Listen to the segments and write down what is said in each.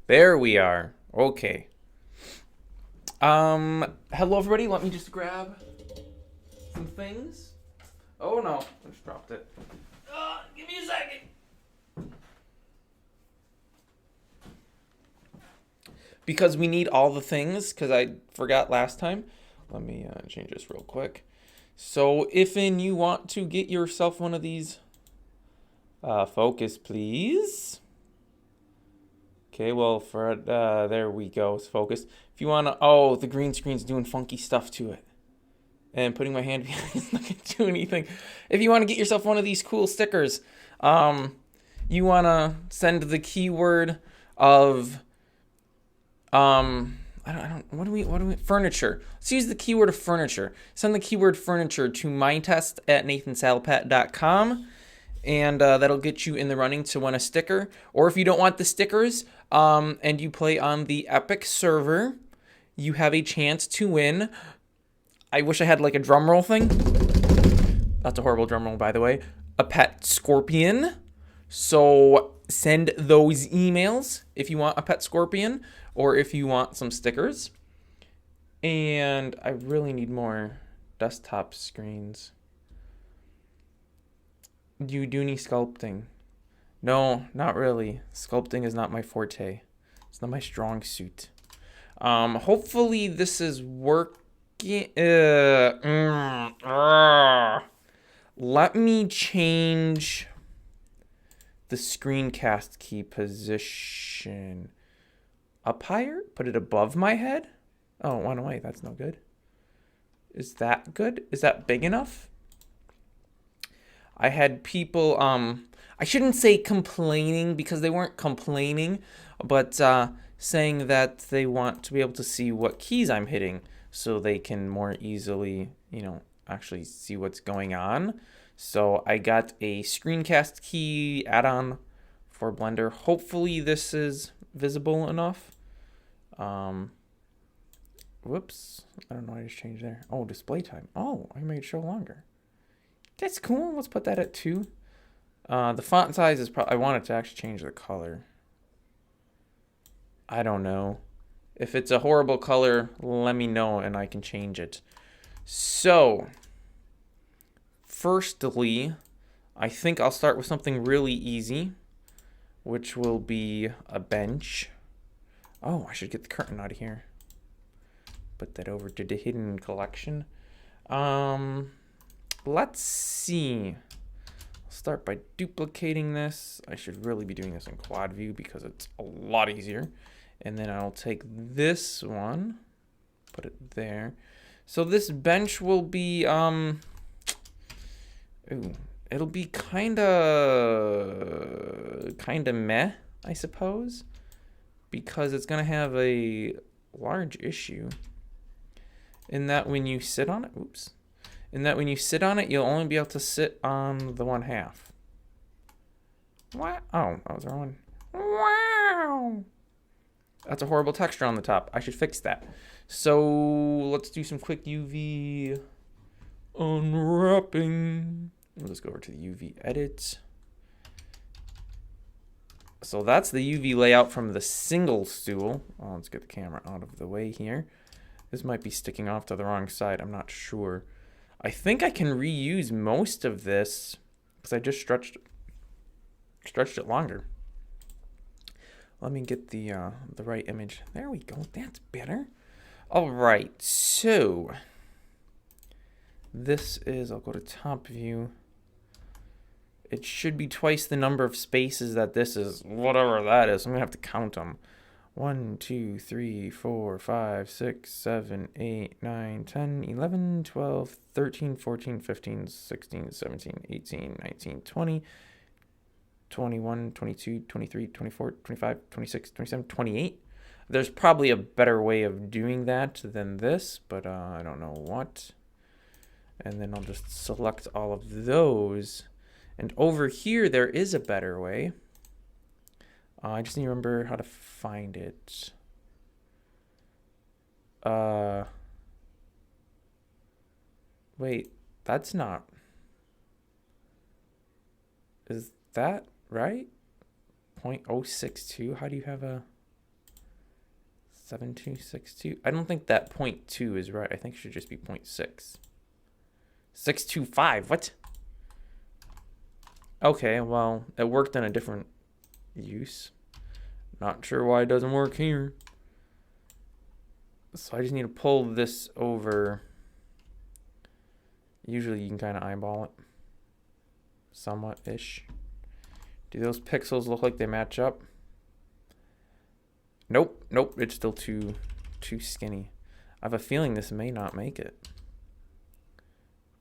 There we are. Okay. Hello everybody. Let me just grab some things. Oh no, I just dropped it. Give me a second. Because we need all the things, because I forgot last time. Let me change this real quick. So, if you want to get yourself one of these, focus, please. Okay, well, for there we go. Focus. If you want to, oh, the green screen's doing funky stuff to it. And putting my hand behind it's not going to do anything. If you want to get yourself one of these cool stickers, you want to send the keyword of, what do we, furniture. Let's use the keyword of furniture. Send the keyword furniture to mytest@nathansalpat.com. And that'll get you in the running to win a sticker. Or if you don't want the stickers, and you play on the Epic server, you have a chance to win. I wish I had like a drum roll thing. That's a horrible drum roll, by the way. A pet scorpion. So send those emails if you want a pet scorpion or if you want some stickers. And I really need more desktop screens. You do need sculpting. No, not really. Sculpting is not my forte. It's not my strong suit. Hopefully this is working. Let me change the screencast key position. Up higher? Put it above my head? Oh, it went away. That's no good. Is that good? Is that big enough? I had people, I shouldn't say complaining because they weren't complaining, but saying that they want to be able to see what keys I'm hitting so they can more easily, actually see what's going on. So I got a screencast key add-on for Blender. Hopefully this is visible enough. Whoops. I don't know what I just changed there. Oh, display time. Oh, I made it show longer. That's cool. Let's put that at 2. The font size is probably... I wanted to actually change the color. I don't know. If it's a horrible color, let me know and I can change it. So, firstly, I think I'll start with something really easy, which will be a bench. Oh, I should get the curtain out of here. Put that over to the hidden collection. Let's see. I'll start by duplicating this. I should really be doing this in quad view because it's a lot easier. And then I'll take this one, put it there. So this bench will be, it'll be kinda meh, I suppose, because it's gonna have a large issue in that when you sit on it, you'll only be able to sit on the one half. What? Oh, that was the wrong one. Wow. That's a horrible texture on the top. I should fix that. So let's do some quick UV unwrapping. Let's go over to the UV edit. So that's the UV layout from the single stool. Oh, let's get the camera out of the way here. This might be sticking off to the wrong side. I'm not sure. I think I can reuse most of this because I just stretched it longer. Let me get the right image. There we go. That's better. All right. So this is, I'll go to top view. It should be twice the number of spaces that this is, whatever that is. I'm going to have to count them. 1, 2, 3, 4, 5, 6, 7, 8, 9, 10, 11, 12, 13, 14, 15, 16, 17, 18, 19, 20, 21, 22, 23, 24, 25, 26, 27, 28. There's probably a better way of doing that than this, but I don't know what. And then I'll just select all of those. And over here, there is a better way. I just need to remember how to find it. Wait, that's not... Is that right? 0.062? How do you have a... 7262. I don't think that 0.2 is right. I think it should just be 0.6. 625. What? Okay, well, it worked in a different use. Not sure why it doesn't work here. So I just need to pull this over. Usually you can kind of eyeball it. Somewhat-ish. Do those pixels look like they match up? Nope, nope, it's still too skinny. I have a feeling this may not make it.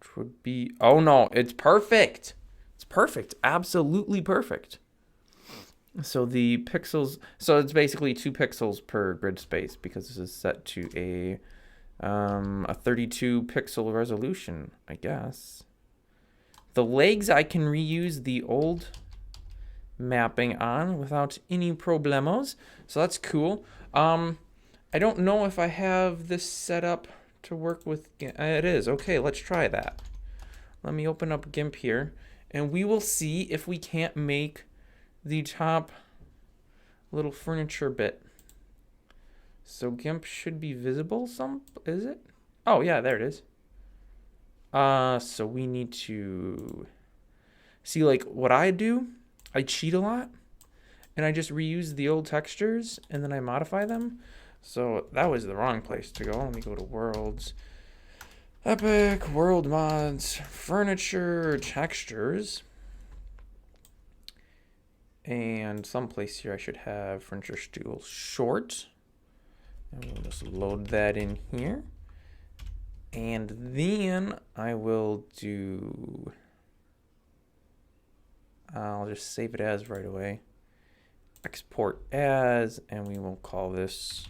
Which would be, oh no, it's perfect. It's perfect, absolutely perfect. So the pixels, so it's basically 2 pixels per grid space because this is set to a 32 pixel resolution, I guess. The legs I can reuse the old mapping on without any problemos, so that's cool. I don't know if I have this set up to work with it is. Okay, let's try that. Let me open up GIMP here and we will see if we can't make the top little furniture bit. So GIMP should be visible is it? Oh yeah, there it is. So we need to see, like, what I do, I cheat a lot and I just reuse the old textures and then I modify them. So that was the wrong place to go. Let me go to worlds, epic, world mods, furniture, textures. And someplace here I should have furniture stool short. And we'll just load that in here. And then I will do, I'll just save it as right away. Export as, and we will call this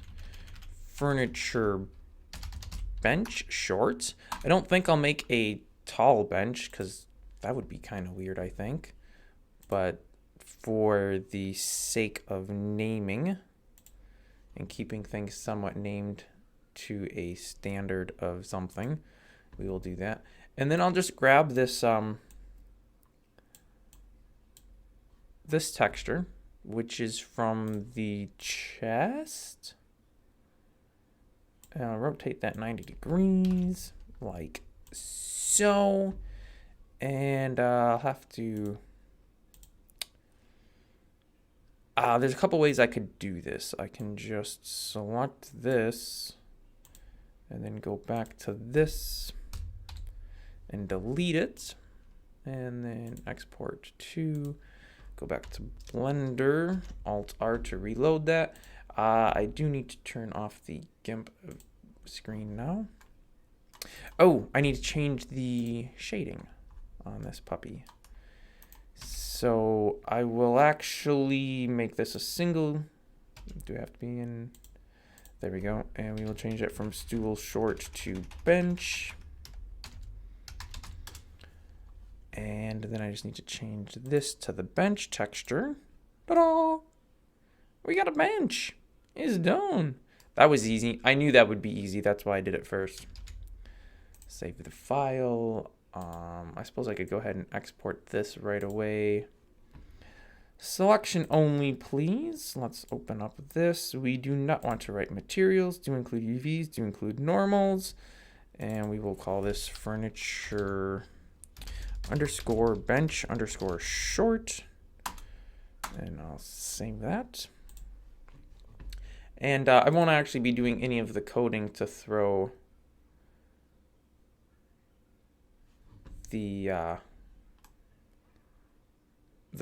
furniture bench short. I don't think I'll make a tall bench because that would be kind of weird, I think. But for the sake of naming and keeping things somewhat named to a standard of something, we will do that. And then I'll just grab this this texture, which is from the chest, and I'll rotate that 90 degrees like so, and I'll have to there's a couple ways I could do this. I can just select this and then go back to this and delete it, and then export to, go back to Blender, Alt-R to reload that. I do need to turn off the GIMP screen now. Oh, I need to change the shading on this puppy. So I will actually make this a single, do I have to be in, there we go, and we will change it from stool short to bench. And then I just need to change this to the bench texture. Ta-da! We got a bench. It's done. That was easy. I knew that would be easy. That's why I did it first. Save the file. I suppose I could go ahead and export this right away. Selection only, please. Let's open up this. We do not want to write materials. Do include UVs. Do include normals. And we will call this furniture underscore bench underscore short. And I'll save that. And I won't actually be doing any of the coding to throw the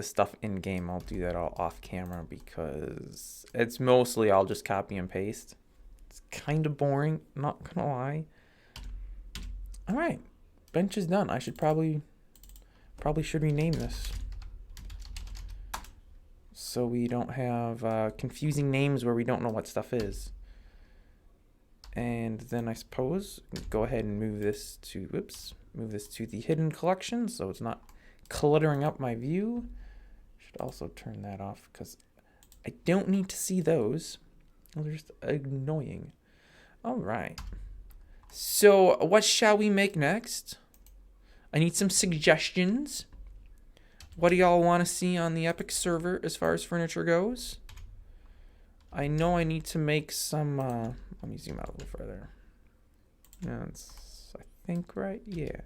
stuff in game. I'll do that all off camera because it's mostly I'll just copy and paste. It's kind of boring, not gonna lie. All right, bench is done. I should probably should rename this so we don't have confusing names where we don't know what stuff is. And then I suppose go ahead and move this to, move this to the hidden collection so it's not cluttering up my view. Should also turn that off because I don't need to see those. They're just annoying. All right. So what shall we make next? I need some suggestions. What do y'all want to see on the Epic server as far as furniture goes? I know I need to make some, let me zoom out a little further. That's, I think, right? Yeah.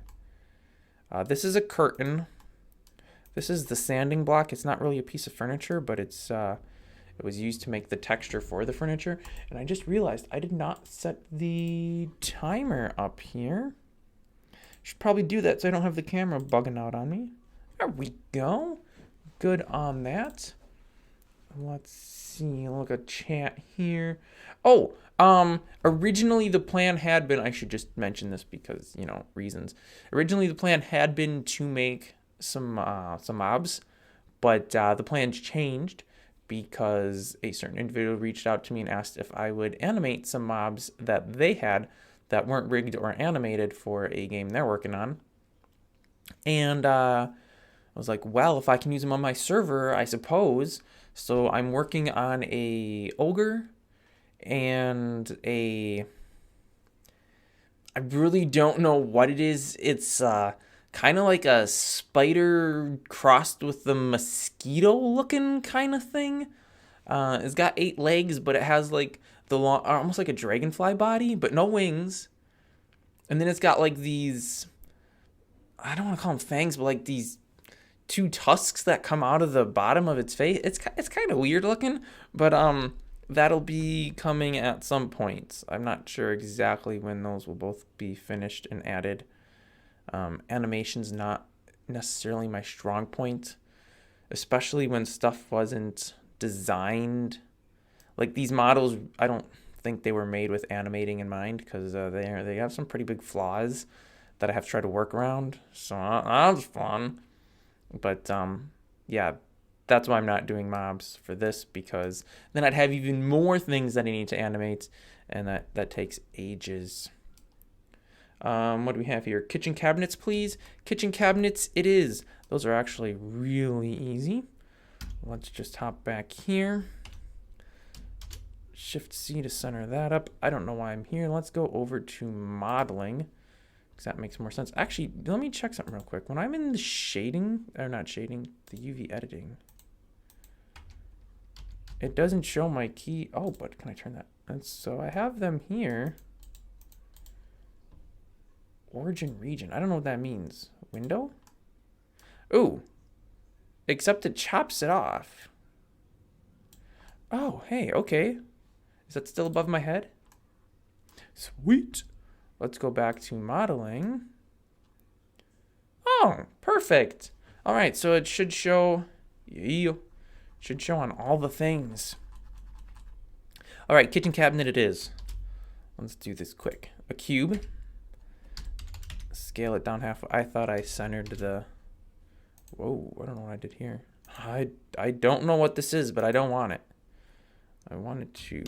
This is a curtain. This is the sanding block. It's not really a piece of furniture, but it's, it was used to make the texture for the furniture. And I just realized I did not set the timer up here. Should probably do that so I don't have the camera bugging out on me. There we go. Good on that. Let's see. Look at chat here. Oh, originally the plan had been, I should just mention this because, you know, reasons. Originally the plan had been to make some mobs, but the plans changed because a certain individual reached out to me and asked if I would animate some mobs that they had that weren't rigged or animated for a game they're working on. And I was like, well, if I can use them on my server, I suppose. So I'm working on a ogre and I really don't know what it is. It's kind of like a spider crossed with the mosquito looking kind of thing. It's got 8 legs, but it has like the long, almost like a dragonfly body, but no wings. And then it's got like these, I don't want to call them fangs, but like these 2 tusks that come out of the bottom of its face. It's kind of weird looking, but that'll be coming at some point. I'm not sure exactly when those will both be finished and added. Animation's not necessarily my strong point, especially when stuff wasn't designed. Like these models, I don't think they were made with animating in mind because they have some pretty big flaws that I have to try to work around. So that was fun. But yeah, that's why I'm not doing mobs for this, because then I'd have even more things that I need to animate, and that takes ages. What do we have here? Kitchen cabinets, please. Kitchen cabinets it is. Those are actually really easy. Let's just hop back here. Shift C to center that up. I don't know why I'm here. Let's go over to modeling, because that makes more sense. Actually, let me check something real quick. When I'm in the shading, or not shading, the UV editing, it doesn't show my key. Oh, but can I turn that? And so I have them here. Origin region. I don't know what that means. Window? Ooh. Except it chops it off. Oh, hey, okay. Is that still above my head? Sweet. Let's go back to modeling. Oh, perfect. All right, so it should show. Should show on all the things. All right, kitchen cabinet it is. Let's do this quick. A cube. Scale it down half. I thought I centered the. Whoa, I don't know what I did here. I don't know what this is, but I don't want it. I wanted to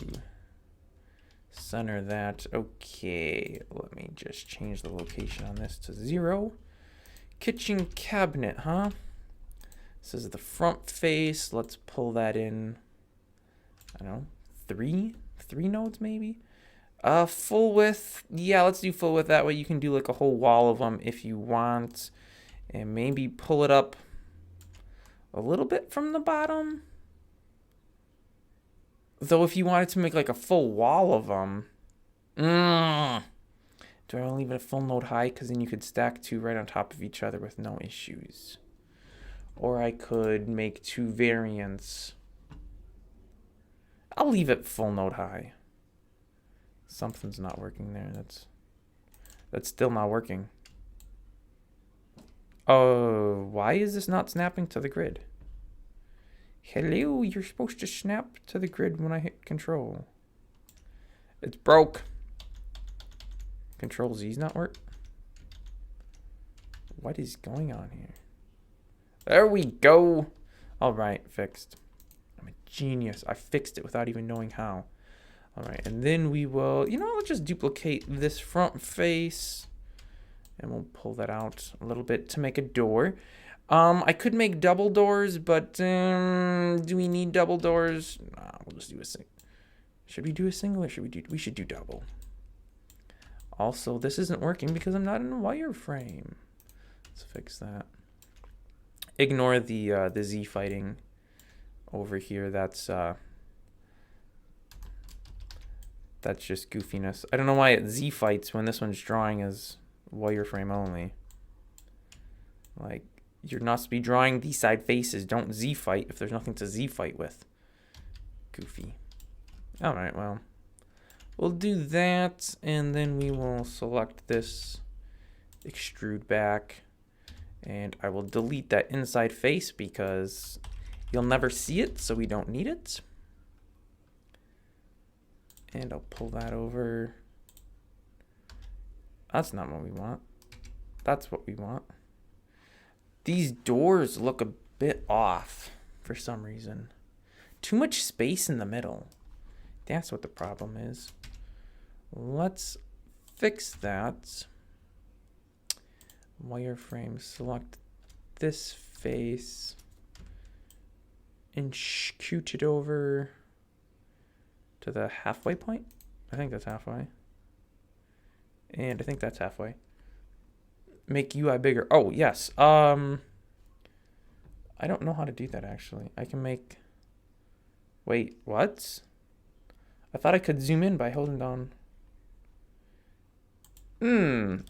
center that. Okay, let me just change the location on this to 0. Kitchen cabinet, huh? This is the front face. Let's pull that in. I don't know, 3 nodes maybe. Full width. Yeah, let's do full width. That way you can do like a whole wall of them if you want, and maybe pull it up a little bit from the bottom. Though if you wanted to make like a full wall of them, do I want to leave it a full node high? Because then you could stack 2 right on top of each other with no issues. Or I could make 2 variants. I'll leave it full node high. Something's not working there. That's still not working. Oh, why is this not snapping to the grid? Hello, you're supposed to snap to the grid when I hit control. It's broke. Control Z's not work. What is going on here? There we go. All right, fixed. I'm a genius. I fixed it without even knowing how. All right, and then we will, let's just duplicate this front face, and we'll pull that out a little bit to make a door. I could make double doors, but do we need double doors? Nah, we'll just do a single. Should we do a single, or we should do double? Also, this isn't working because I'm not in a wireframe. Let's fix that. Ignore the Z fighting over here. That's That's just goofiness. I don't know why it Z fights when this one's drawing as wireframe only. Like, you're not supposed to be drawing these side faces. Don't Z fight if there's nothing to Z fight with. Goofy. All right, well, we'll do that, and then we will select this, extrude back, and I will delete that inside face because you'll never see it, so we don't need it. And I'll pull that over. That's not what we want. That's what we want. These doors look a bit off for some reason. Too much space in the middle. That's what the problem is. Let's fix that. Wireframe, select this face and scoot it over to the halfway point. I think that's halfway. And I think that's halfway. Make UI bigger. Oh, yes. I don't know how to do that, actually. I can make... Wait, what? I thought I could zoom in by holding down...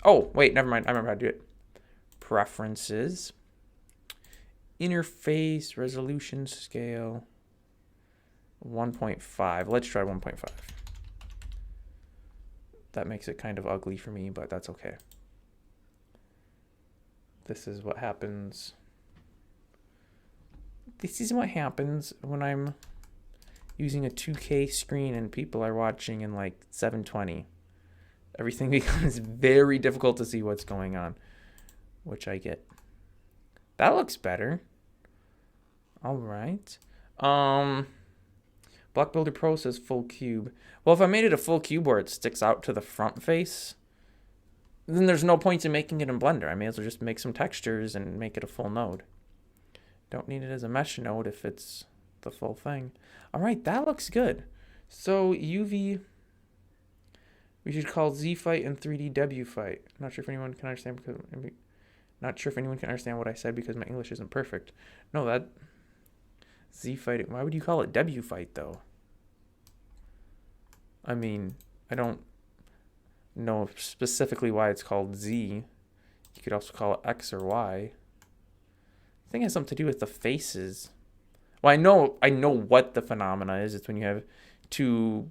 Oh, wait, never mind. I remember how to do it. Preferences. Interface, resolution scale. 1.5. Let's try 1.5. That makes it kind of ugly for me, but that's okay. This is what happens. This is what happens when I'm using a 2K screen and people are watching in like 720. Everything becomes very difficult to see what's going on, which I get. That looks better. All right. Block Builder Pro says full cube. Well, if I made it a full cube where it sticks out to the front face, then there's no point in making it in Blender. I may as well just make some textures and make it a full node. Don't need it as a mesh node if it's the full thing. All right, that looks good. So UV, we should call Z fight and 3D W fight. Not sure if anyone can understand because not sure if anyone can understand what I said because my English isn't perfect. No, that Z fight. Why would you call it W fight though? I mean, I don't know specifically why it's called Z. You could also call it X or Y. I think it has something to do with the faces. Well, I know what the phenomena is. It's when you have two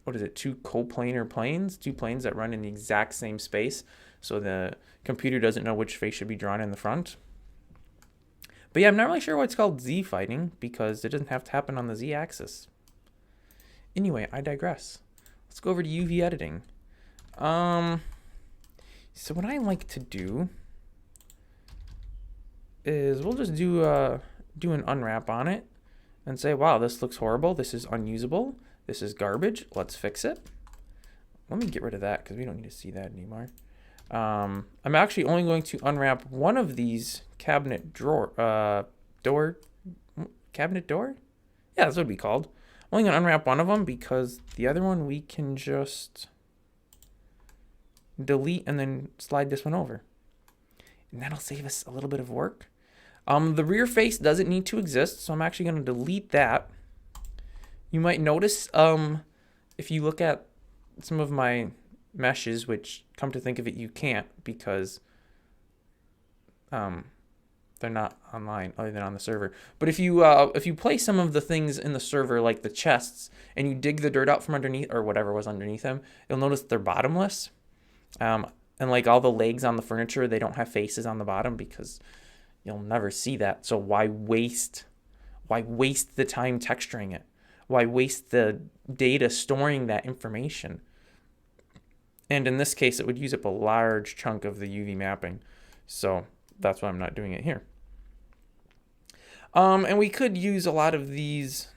coplanar planes, two planes that run in the exact same space. So the computer doesn't know which face should be drawn in the front. But yeah, I'm not really sure why it's called Z fighting because it doesn't have to happen on the Z axis. Anyway, I digress. Let's go over to UV editing. So what I like to do is we'll just do an unwrap on it and say, wow, this looks horrible. This is unusable. This is garbage. Let's fix it. Let me get rid of that because we don't need to see that anymore. I'm actually only going to unwrap one of these cabinet door. Yeah, that's what it'd be called. I'm only going to unwrap one of them because the other one we can just delete and then slide this one over. And that'll save us a little bit of work. The rear face doesn't need to exist, so I'm actually going to delete that. You might notice if you look at some of my meshes, which come to think of it, you can't because they're not online other than on the server. But if you place some of the things in the server, like the chests, and you dig the dirt out from underneath or whatever was underneath them, you'll notice they're bottomless. And like all the legs on the furniture, they don't have faces on the bottom because you'll never see that. So why waste the time texturing it? Why waste the data storing that information? And in this case, it would use up a large chunk of the UV mapping. So that's why I'm not doing it here. And we could use a lot of these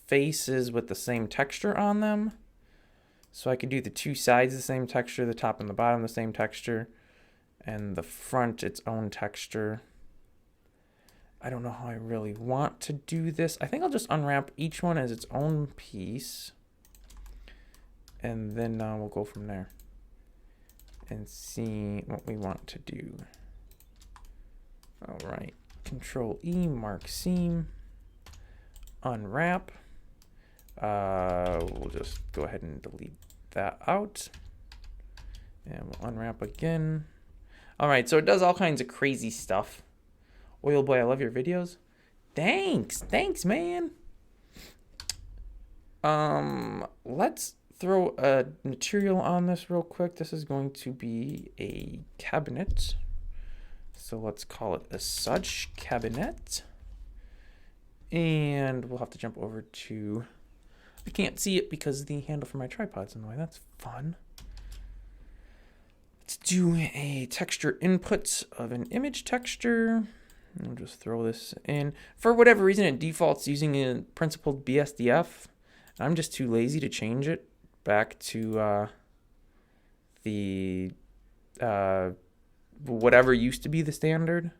faces with the same texture on them. So I could do the two sides the same texture, the top and the bottom the same texture, and the front its own texture. I don't know how I really want to do this. I think I'll just unwrap each one as its own piece. And then we'll go from there and see what we want to do. All right, Control E, mark seam, unwrap. We'll just go ahead and delete that out. And we'll unwrap again. All right, so it does all kinds of crazy stuff. Oil Boy, I love your videos. Thanks, man. Let's throw a material on this real quick. This is going to be a cabinet. So let's call it a such cabinet. And we'll have to jump over to, I can't see it because the handle for my tripod's in the way. That's fun. Let's do a texture input of an image texture. We'll just throw this in. For whatever reason, it defaults using a principled BSDF. I'm just too lazy to change it back to the whatever used to be the standard.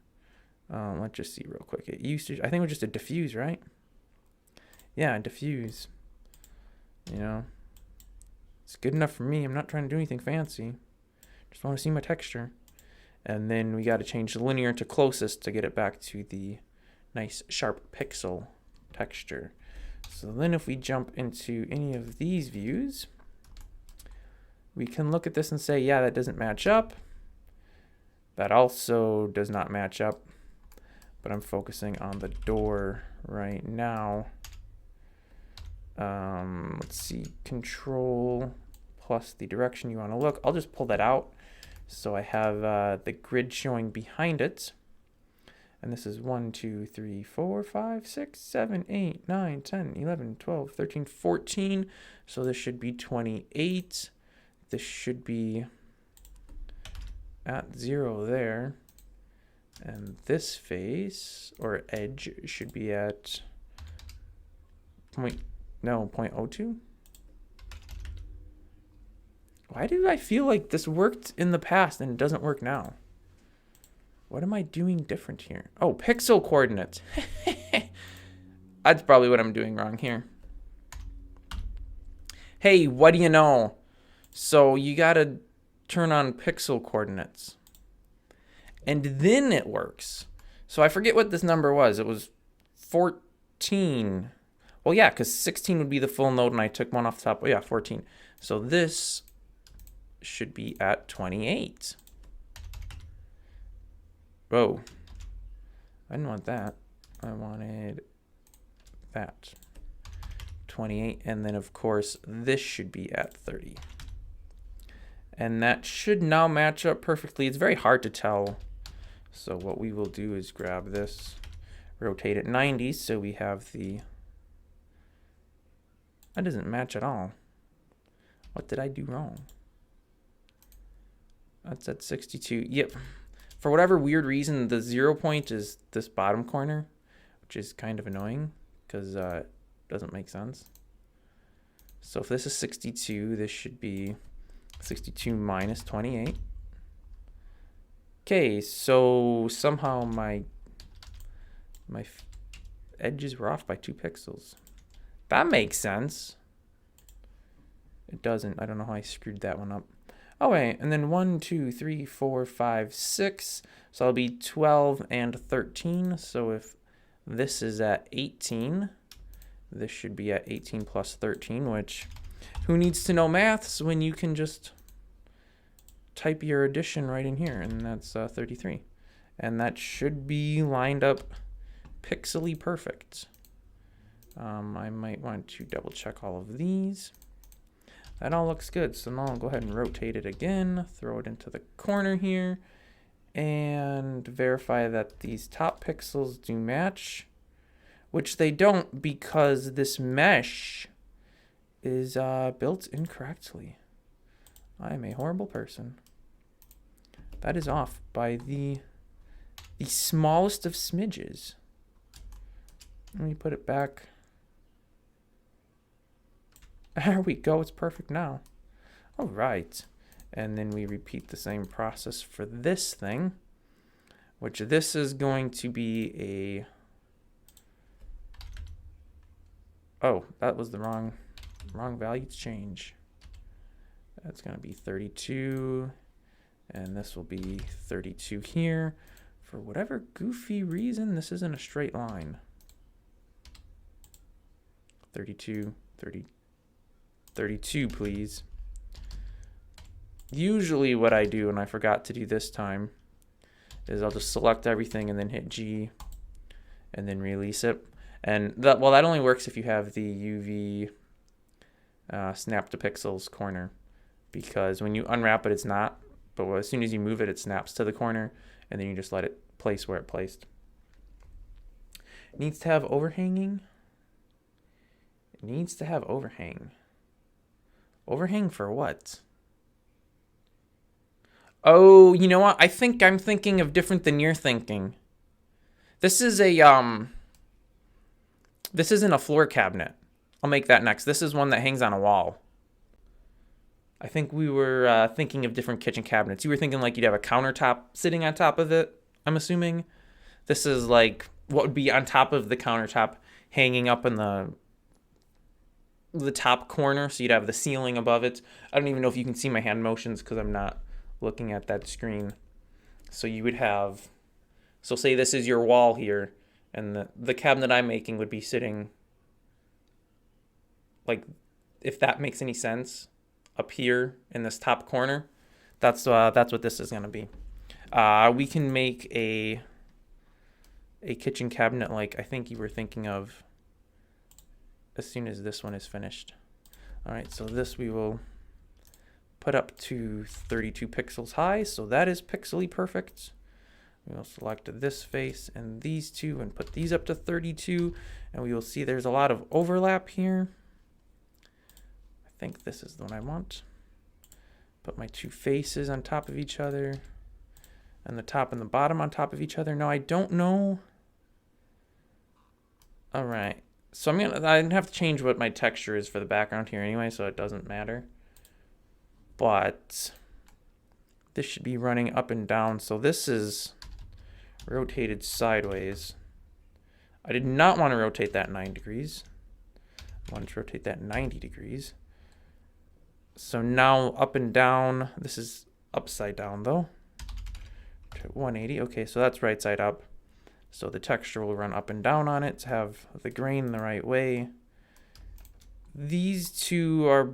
Let's just see real quick. It used to, I think it was just a diffuse, right? Yeah, diffuse. You know, it's good enough for me. I'm not trying to do anything fancy. Just want to see my texture. And then we got to change the linear to closest to get it back to the nice sharp pixel texture. So then if we jump into any of these views, we can look at this and say, yeah, that doesn't match up. That also does not match up. But I'm focusing on the door right now. Let's see, control plus the direction you want to look. I'll just pull that out. So I have the grid showing behind it. And this is 1, 2, 3, 4, 5, 6, 7, 8, 9, 10, 11, 12, 13, 14. So this should be 28. This should be at 0 there. And this face or edge should be at 0.02. Why do I feel like this worked in the past and it doesn't work now? What am I doing different here? Oh, pixel coordinates. That's probably what I'm doing wrong here. Hey, what do you know? So you gotta turn on pixel coordinates. And then it works. So I forget what this number was. It was 14. Well, yeah, because 16 would be the full node, and I took one off the top. Oh, yeah, 14. So this should be at 28. Whoa. I didn't want that. I wanted that. 28. And then, of course, this should be at 30. And that should now match up perfectly. It's very hard to tell. So what we will do is grab this, rotate it 90, so we have the... That doesn't match at all. What did I do wrong? That's at 62. Yep. For whatever weird reason, the 0 point is this bottom corner, which is kind of annoying because it doesn't make sense. So if this is 62, this should be 62 minus 28. Okay, so somehow my edges were off by 2 pixels. That makes sense. It doesn't. I don't know how I screwed that one up. Oh, wait, and then 1, 2, 3, 4, 5, 6. So it'll be 12 and 13. So if this is at 18, this should be at 18 plus 13, which who needs to know maths when you can just type your addition right in here, and that's 33. And that should be lined up pixely perfect. I might want to double check all of these. That all looks good. So now I'll go ahead and rotate it again, throw it into the corner here, and verify that these top pixels do match, which they don't because this mesh is built incorrectly. I am a horrible person. That is off by the smallest of smidges. Let me put it back. There we go. It's perfect now. All right. And then we repeat the same process for this thing, which this is going to be a... Oh, that was the wrong value to change. That's going to be 32, and this will be 32 here. For whatever goofy reason, this isn't a straight line. 32, 30, 32, please. Usually what I do, and I forgot to do this time, is I'll just select everything and then hit G and then release it. And that only works if you have the UV snap to pixels corner, because when you unwrap it, it's not. But as soon as you move it, it snaps to the corner, and then you just let it place where it placed. It needs to have overhanging. It needs to have overhang. Overhang for what? Oh, you know what? I think I'm thinking of different than you're thinking. This is a this isn't a floor cabinet. I'll make that next. This is one that hangs on a wall. I think we were thinking of different kitchen cabinets. You were thinking like you'd have a countertop sitting on top of it, I'm assuming. This is like what would be on top of the countertop, hanging up in the top corner, so you'd have the ceiling above it. I don't even know if you can see my hand motions because I'm not looking at that screen. So you would have, so say this is your wall here, and the cabinet I'm making would be sitting, like, if that makes any sense, up here in this top corner. That's what this is going to be. We can make a kitchen cabinet like I think you were thinking of as soon as this one is finished. All right, so this we will put up to 32 pixels high, so that is pixely perfect. We will select this face and these two and put these up to 32, and we will see there's a lot of overlap here. I think this is the one I want. Put my two faces on top of each other, and the top and the bottom on top of each other. No, I don't know. All right, so I have to change what my texture is for the background here anyway, so it doesn't matter. But this should be running up and down. So this is rotated sideways. I did not want to rotate that 9 degrees. I wanted to rotate that 90 degrees. So now up and down, this is upside down though. 180, okay, so that's right side up. So the texture will run up and down on it to have the grain the right way. These two are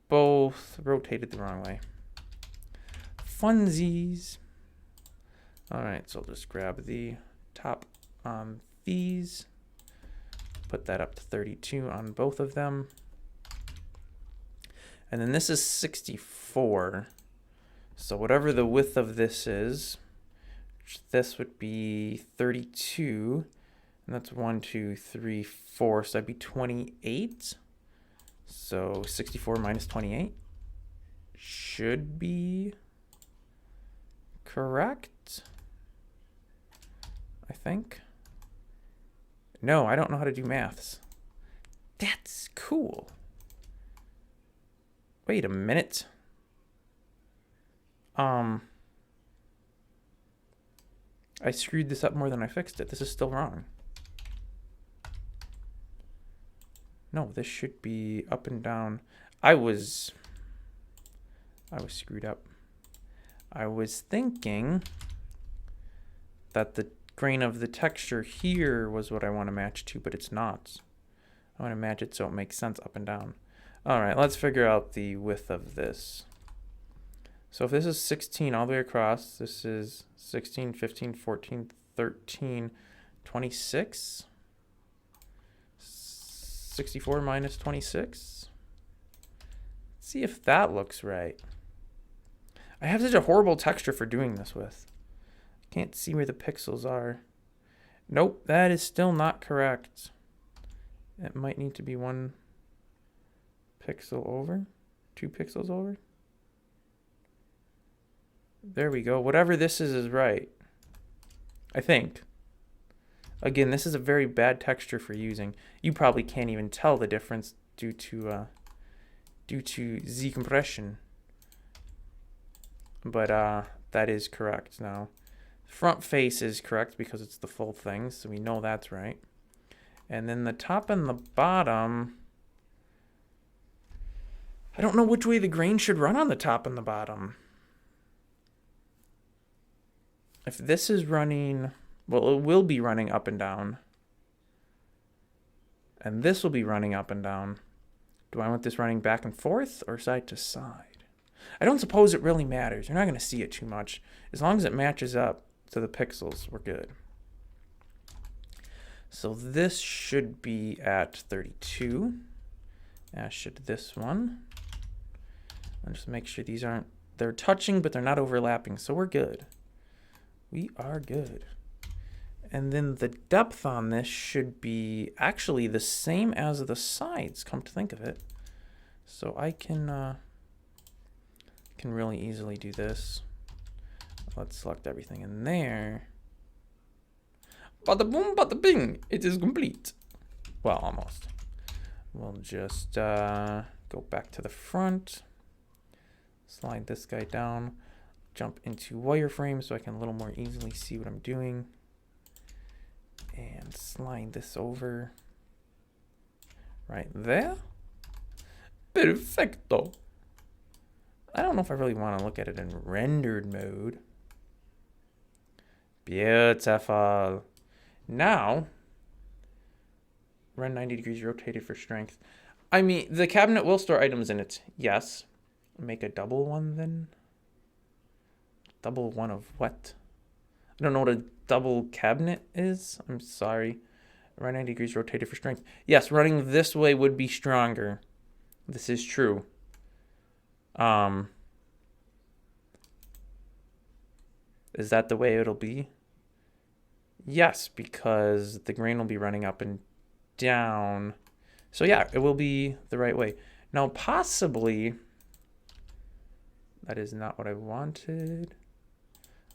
both rotated the wrong way. Funsies. All right, so I'll just grab the top on these, put that up to 32 on both of them. And then this is 64. So whatever the width of this is, this would be 32. And that's 1, 2, 3, 4. So that'd be 28. So 64 minus 28 should be correct, I think. No, I don't know how to do maths. That's cool. Wait a minute. I screwed this up more than I fixed it. This is still wrong. No, this should be up and down. I was screwed up. I was thinking that the grain of the texture here was what I want to match to, but it's not. I want to match it so it makes sense up and down. All right, let's figure out the width of this. So if this is 16 all the way across, this is 16, 15, 14, 13, 26. 64 minus 26. Let's see if that looks right. I have such a horrible texture for doing this with. Can't see where the pixels are. Nope, that is still not correct. It might need to be 1 pixel over, 2 pixels over. There we go. Whatever this is right, I think. Again, this is a very bad texture for using. You probably can't even tell the difference due to Z compression. But that is correct now. Front face is correct because it's the full thing, so we know that's right. And then the top and the bottom, I don't know which way the grain should run on the top and the bottom. If this is running, well, it will be running up and down. And this will be running up and down. Do I want this running back and forth or side to side? I don't suppose it really matters. You're not going to see it too much. As long as it matches up to the pixels, we're good. So this should be at 32, as should this one. I'll just make sure these aren't, they're touching, but they're not overlapping, so we're good. We are good. And then the depth on this should be actually the same as the sides, come to think of it. So I can really easily do this. Let's select everything in there. Bada boom, bada bing, it is complete. Well, almost. We'll just go back to the front. Slide this guy down. Jump into wireframe so I can a little more easily see what I'm doing. And slide this over. Right there. Perfecto. I don't know if I really want to look at it in rendered mode. Beautiful. Now, run 90 degrees rotated for strength. I mean, the cabinet will store items in it. Yes. Make a double one then. Double one of what? I don't know what a double cabinet is. I'm sorry. Run 90 degrees rotated for strength. Yes, running this way would be stronger. This is true. Is that the way it'll be? Yes, because the grain will be running up and down. So yeah, it will be the right way. Now, possibly, that is not what I wanted.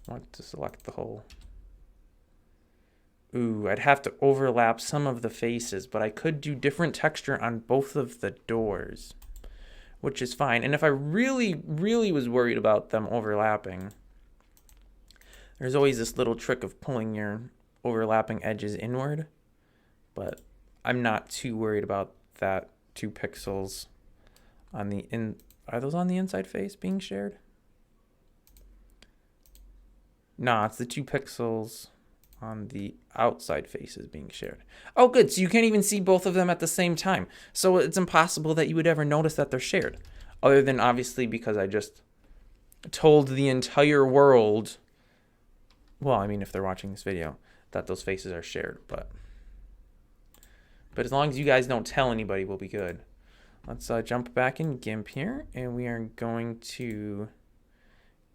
I want to select the whole. Ooh, I'd have to overlap some of the faces, but I could do different texture on both of the doors, which is fine. And if I really, really was worried about them overlapping, there's always this little trick of pulling your overlapping edges inward, but I'm not too worried about that 2 pixels on the are those on the inside face being shared? Nah, it's the 2 pixels on the outside faces being shared. Oh, good. So you can't even see both of them at the same time. So it's impossible that you would ever notice that they're shared, other than obviously because I just told the entire world, well, I mean, if they're watching this video, that those faces are shared, but as long as you guys don't tell anybody, we'll be good. Let's jump back in GIMP here, and we are going to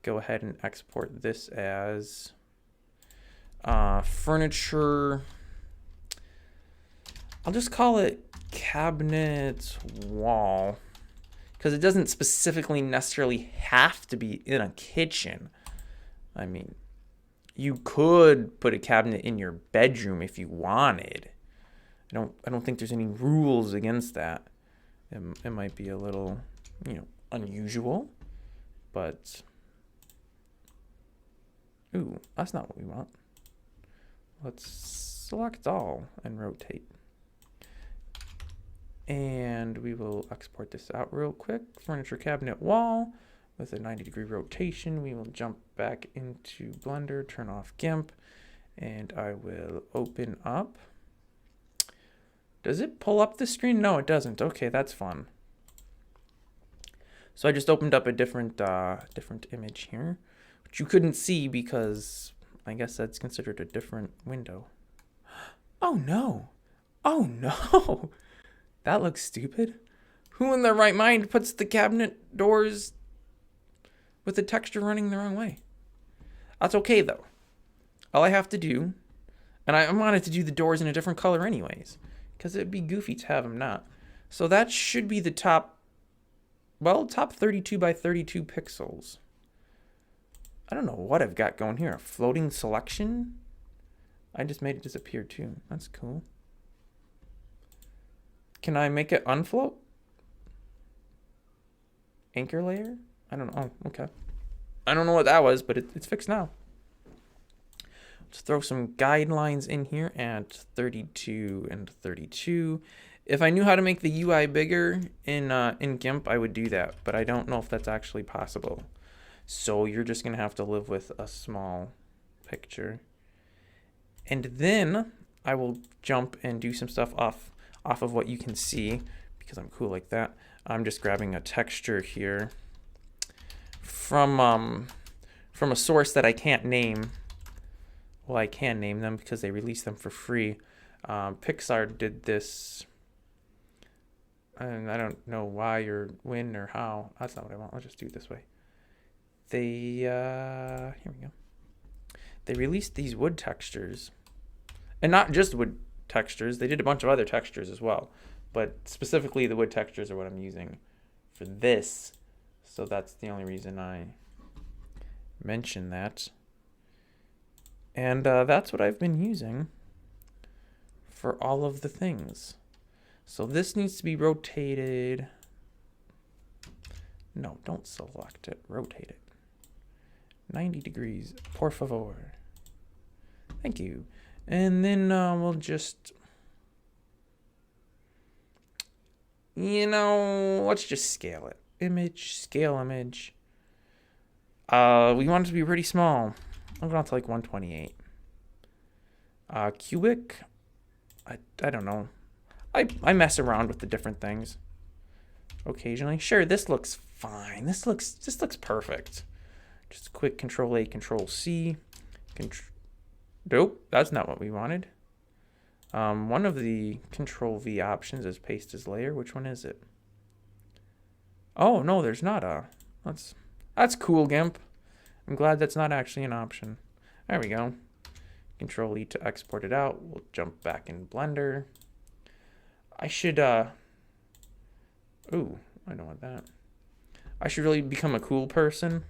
go ahead and export this as furniture. I'll just call it cabinet wall, because it doesn't specifically necessarily have to be in a kitchen. I mean, you could put a cabinet in your bedroom if you wanted. I don't think there's any rules against that. It might be a little, unusual, but ooh, that's not what we want. Let's select all and rotate. And we will export this out real quick. Furniture cabinet wall with a 90-degree rotation. We will jump back into Blender, turn off GIMP, and I will open up. Does it pull up the screen? No, it doesn't. Okay, that's fun. So I just opened up a different image here, which you couldn't see because I guess that's considered a different window. Oh no. Oh no. That looks stupid. Who in their right mind puts the cabinet doors with the texture running the wrong way? That's okay though. All I have to do, and I wanted to do the doors in a different color anyways, because it'd be goofy to have them not. So that should be the top 32 by 32 pixels. I don't know what I've got going here. A floating selection? I just made it disappear too. That's cool. Can I make it unfloat? Anchor layer? I don't know. Oh, okay. I don't know what that was, but it's fixed now. Let's throw some guidelines in here at 32 and 32. If I knew how to make the UI bigger in GIMP, I would do that, but I don't know if that's actually possible. So you're just gonna have to live with a small picture. And then I will jump and do some stuff off off of what you can see because I'm cool like that. I'm just grabbing a texture here from a source that I can't name. Well, I can name them because they released them for free. Pixar did this, and I don't know why or when or how. That's not what I want. I'll just do it this way. Here we go. They released these wood textures, and not just wood textures. They did a bunch of other textures as well, but specifically the wood textures are what I'm using for this. So that's the only reason I mention that. And that's what I've been using for all of the things. So this needs to be rotated. No, don't select it. Rotate it. 90 degrees. Por favor. Thank you. And then we'll just, let's just scale it. Image, scale image. We want it to be pretty small. I'm going to like 128. Cubic. I don't know. I mess around with the different things occasionally. Sure, this looks fine. This looks perfect. Just a quick Control A, Control C. Nope, that's not what we wanted. One of the Control V options is paste as layer. Which one is it? Oh no, there's not a. That's cool, GIMP. I'm glad that's not actually an option. There we go. Control E to export it out. We'll jump back in Blender. I should, ooh, I don't want that. I should really become a cool person.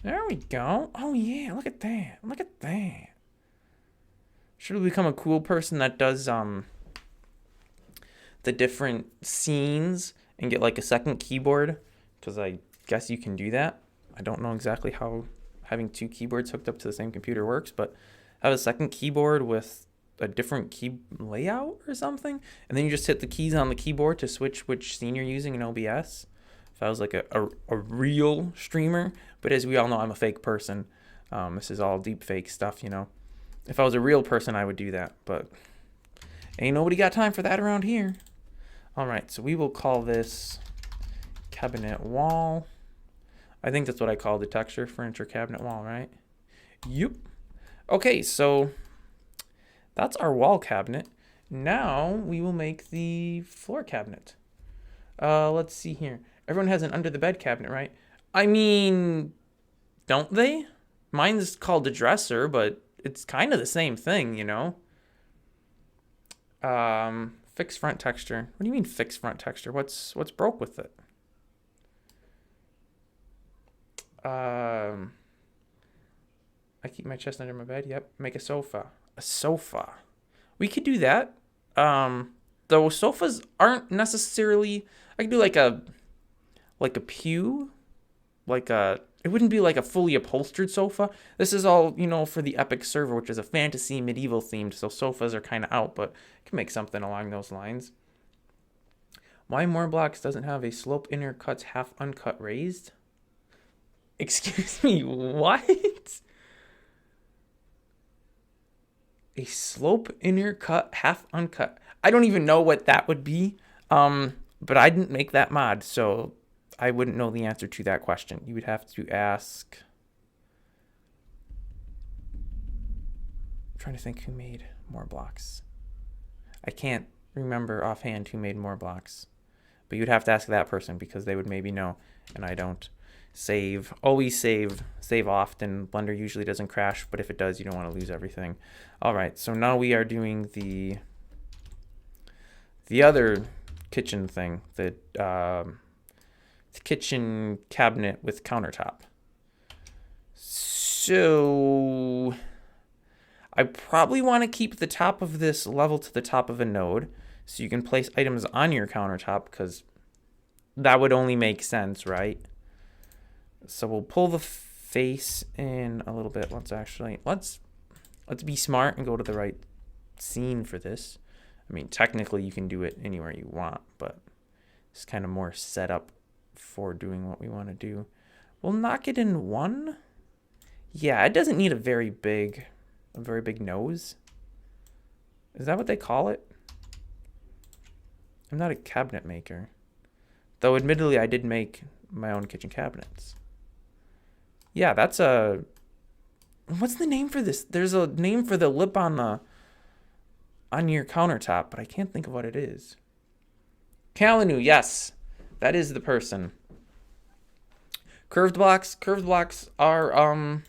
There we go. Oh yeah, look at that. Look at that. Should we become a cool person that does, the different scenes and get like a second keyboard? Because I guess you can do that. I don't know exactly how having two keyboards hooked up to the same computer works, but have a second keyboard with a different key layout or something, and then you just hit the keys on the keyboard to switch which scene you're using in OBS. If I was like a real streamer, but as we all know, I'm a fake person. This is all deep fake stuff, If I was a real person, I would do that, but ain't nobody got time for that around here. All right, so we will call this cabinet wall. I think that's what I call the texture, furniture cabinet wall, right? Yep. Okay, so that's our wall cabinet. Now we will make the floor cabinet. Let's see here. Everyone has an under the bed cabinet, right? I mean, don't they? Mine's called a dresser, but it's kind of the same thing, Fixed front texture. What do you mean fixed front texture? What's broke with it? I keep my chest under my bed. Yep. Make a sofa. A sofa. We could do that. Though sofas aren't necessarily. I could do like a pew, it wouldn't be like a fully upholstered sofa. This is all for the Epic server, which is a fantasy medieval themed. So sofas are kind of out, but I can make something along those lines. Why Moreblocks doesn't have a slope inner cuts half uncut raised? Excuse me, what? A slope inner cut half uncut. I don't even know what that would be. But I didn't make that mod, so I wouldn't know the answer to that question. You would have to ask. I'm trying to think who made Moreblocks. I can't remember offhand who made Moreblocks, but you'd have to ask that person because they would maybe know, and I don't. Save. Always save. Save often. Blender usually doesn't crash, but if it does, you don't want to lose everything. All right, so now we are doing the other kitchen thing, the kitchen cabinet with countertop. So I probably want to keep the top of this level to the top of a node so you can place items on your countertop because that would only make sense, right? So we'll pull the face in a little bit. Let's be smart and go to the right scene for this. I mean, technically you can do it anywhere you want, but it's kind of more set up for doing what we want to do. We'll knock it in one. Yeah, it doesn't need a very big nose. Is that what they call it? I'm not a cabinet maker. Though admittedly I did make my own kitchen cabinets. Yeah, that's a... What's the name for this? There's a name for the lip on your countertop, but I can't think of what it is. Kalinu, yes. That is the person. Curved blocks are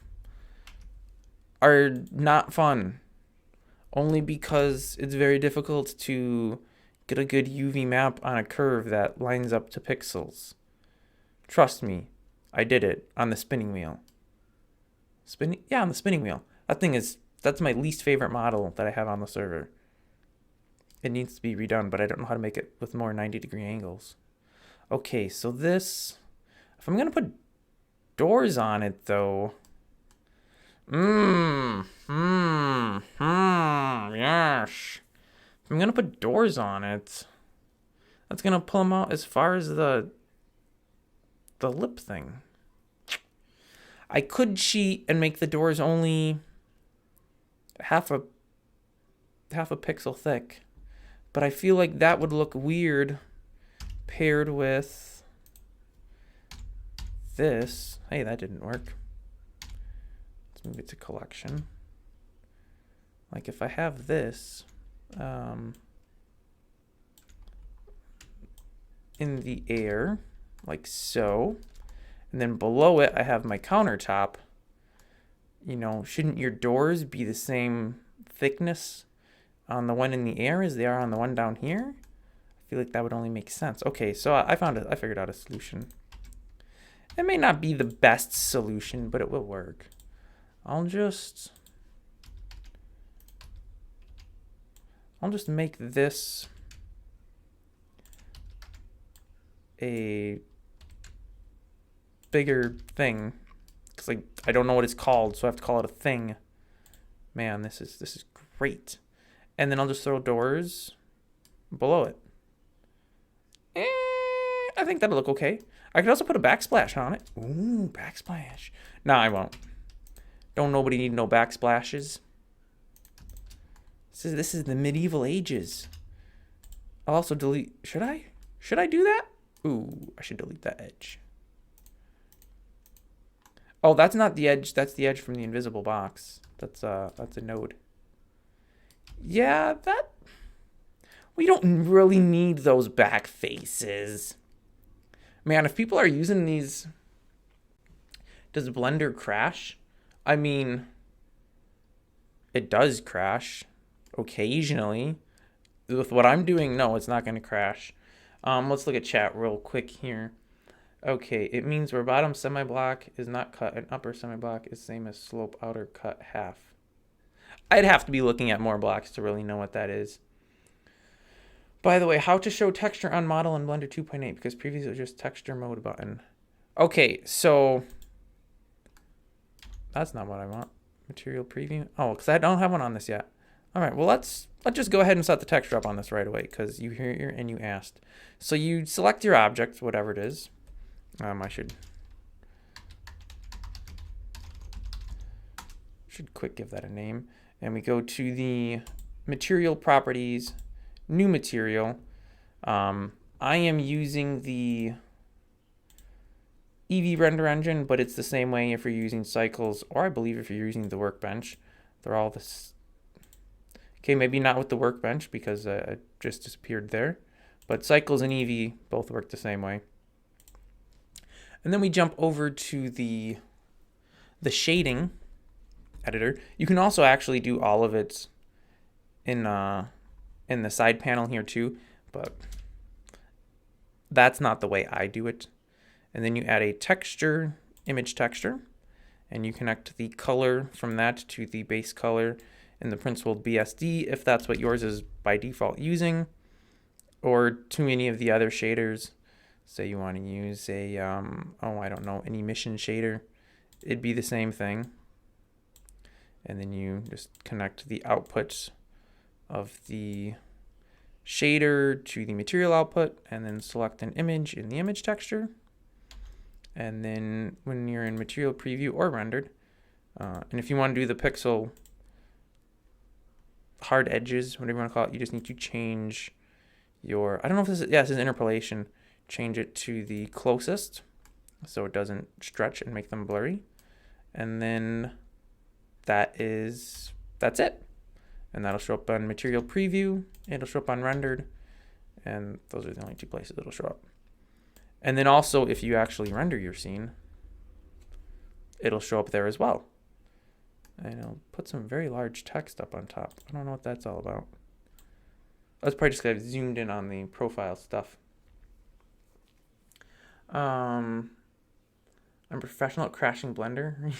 not fun. Only because it's very difficult to get a good UV map on a curve that lines up to pixels. Trust me, I did it on the spinning wheel. On the spinning wheel. That's my least favorite model that I have on the server. It needs to be redone, but I don't know how to make it with more 90-degree angles. Okay, so this... If I'm going to put doors on it, though... yes. If I'm going to put doors on it, that's going to pull them out as far as the lip thing. I could cheat and make the doors only half a pixel thick, but I feel like that would look weird paired with this. Hey, that didn't work. Let's move it to collection. Like if I have this in the air, like so, and then below it I have my countertop, you know, shouldn't your doors be the same thickness on the one in the air as they are on the one down here? I feel like that would only make sense. Okay, so I figured out a solution. It may not be the best solution, but it will work. I'll just make this a bigger thing, because like I don't know what it's called, so I have to call it a thing. Man, this is great. And then I'll just throw doors below it. I think that'll look okay. I could also put a backsplash on it. Ooh, backsplash. No, I won't. Don't nobody need no backsplashes. This is the medieval ages. I'll also delete. Should I? Should I do that? Ooh, I should delete that edge. Oh, that's not the edge. That's the edge from the invisible box. That's a node. Yeah, we don't really need those back faces. Man, if people are using these, does Blender crash? I mean, it does crash occasionally. With what I'm doing, no, it's not going to crash. Let's look at chat real quick here. Okay, it means where bottom semi-block is not cut and upper semi-block is same as slope outer cut half. I'd have to be looking at more blocks to really know what that is. By the way, how to show texture on model in Blender 2.8, because previously it was just texture mode button. Okay, so that's not what I want. Material preview. Oh, because I don't have one on this yet. All right, well, let's just go ahead and set the texture up on this right away, because you here and you asked. So you select your object, whatever it is. I should quick give that a name. And we go to the material properties, new material. I am using the Eevee render engine, but it's the same way if you're using Cycles, or I believe if you're using the Workbench. They're all this. Okay, maybe not with the Workbench because it just disappeared there. But Cycles and Eevee both work the same way. And then we jump over to the shading editor. You can also actually do all of it in the side panel here too, but that's not the way I do it. And then you add a texture, image texture, and you connect the color from that to the base color in the Principled BSD if that's what yours is by default using, or to any of the other shaders. Say you want to use a, I don't know, an emission shader. It'd be the same thing. And then you just connect the output of the shader to the material output, and then select an image in the image texture. And then when you're in material preview or rendered, and if you want to do the pixel hard edges, whatever you want to call it, you just need to change I don't know if this is, yeah, this is interpolation. Change it to the closest so it doesn't stretch and make them blurry. And then that's it. And that'll show up on material preview. It'll show up on rendered. And those are the only two places it'll show up. And then also, if you actually render your scene, it'll show up there as well. And it'll put some very large text up on top. I don't know what that's all about. That's probably just because I've zoomed in on the profile stuff. I'm professional at crashing Blender.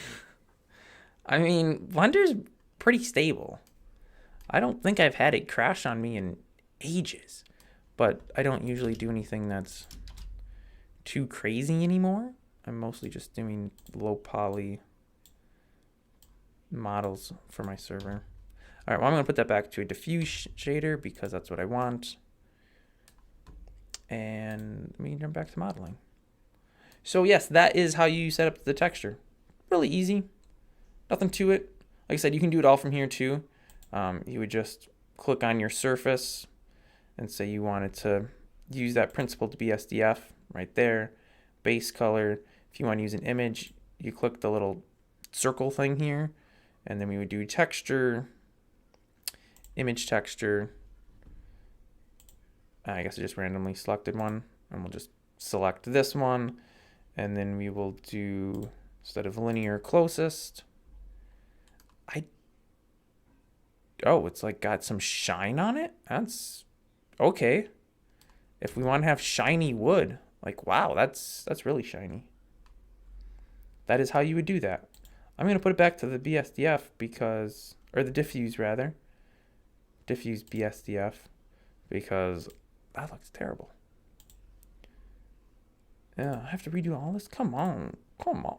I mean, Blender's pretty stable. I don't think I've had it crash on me in ages. But I don't usually do anything that's too crazy anymore. I'm mostly just doing low poly models for my server. All right, well, I'm going to put that back to a diffuse shader because that's what I want. And let me jump back to modeling. So yes, that is how you set up the texture. Really easy. Nothing to it. Like I said, you can do it all from here too. You would just click on your surface and say you wanted to use that principled BSDF right there. Base color. If you want to use an image, you click the little circle thing here. And then we would do texture, image texture. I guess I just randomly selected one. And we'll just select this one. And then we will do, instead of linear closest, oh, it's like got some shine on it? That's okay. If we want to have shiny wood, like, wow, that's really shiny. That is how you would do that. I'm going to put it back to the BSDF because, or the diffuse rather. Diffuse BSDF because that looks terrible. Yeah, I have to redo all this? Come on.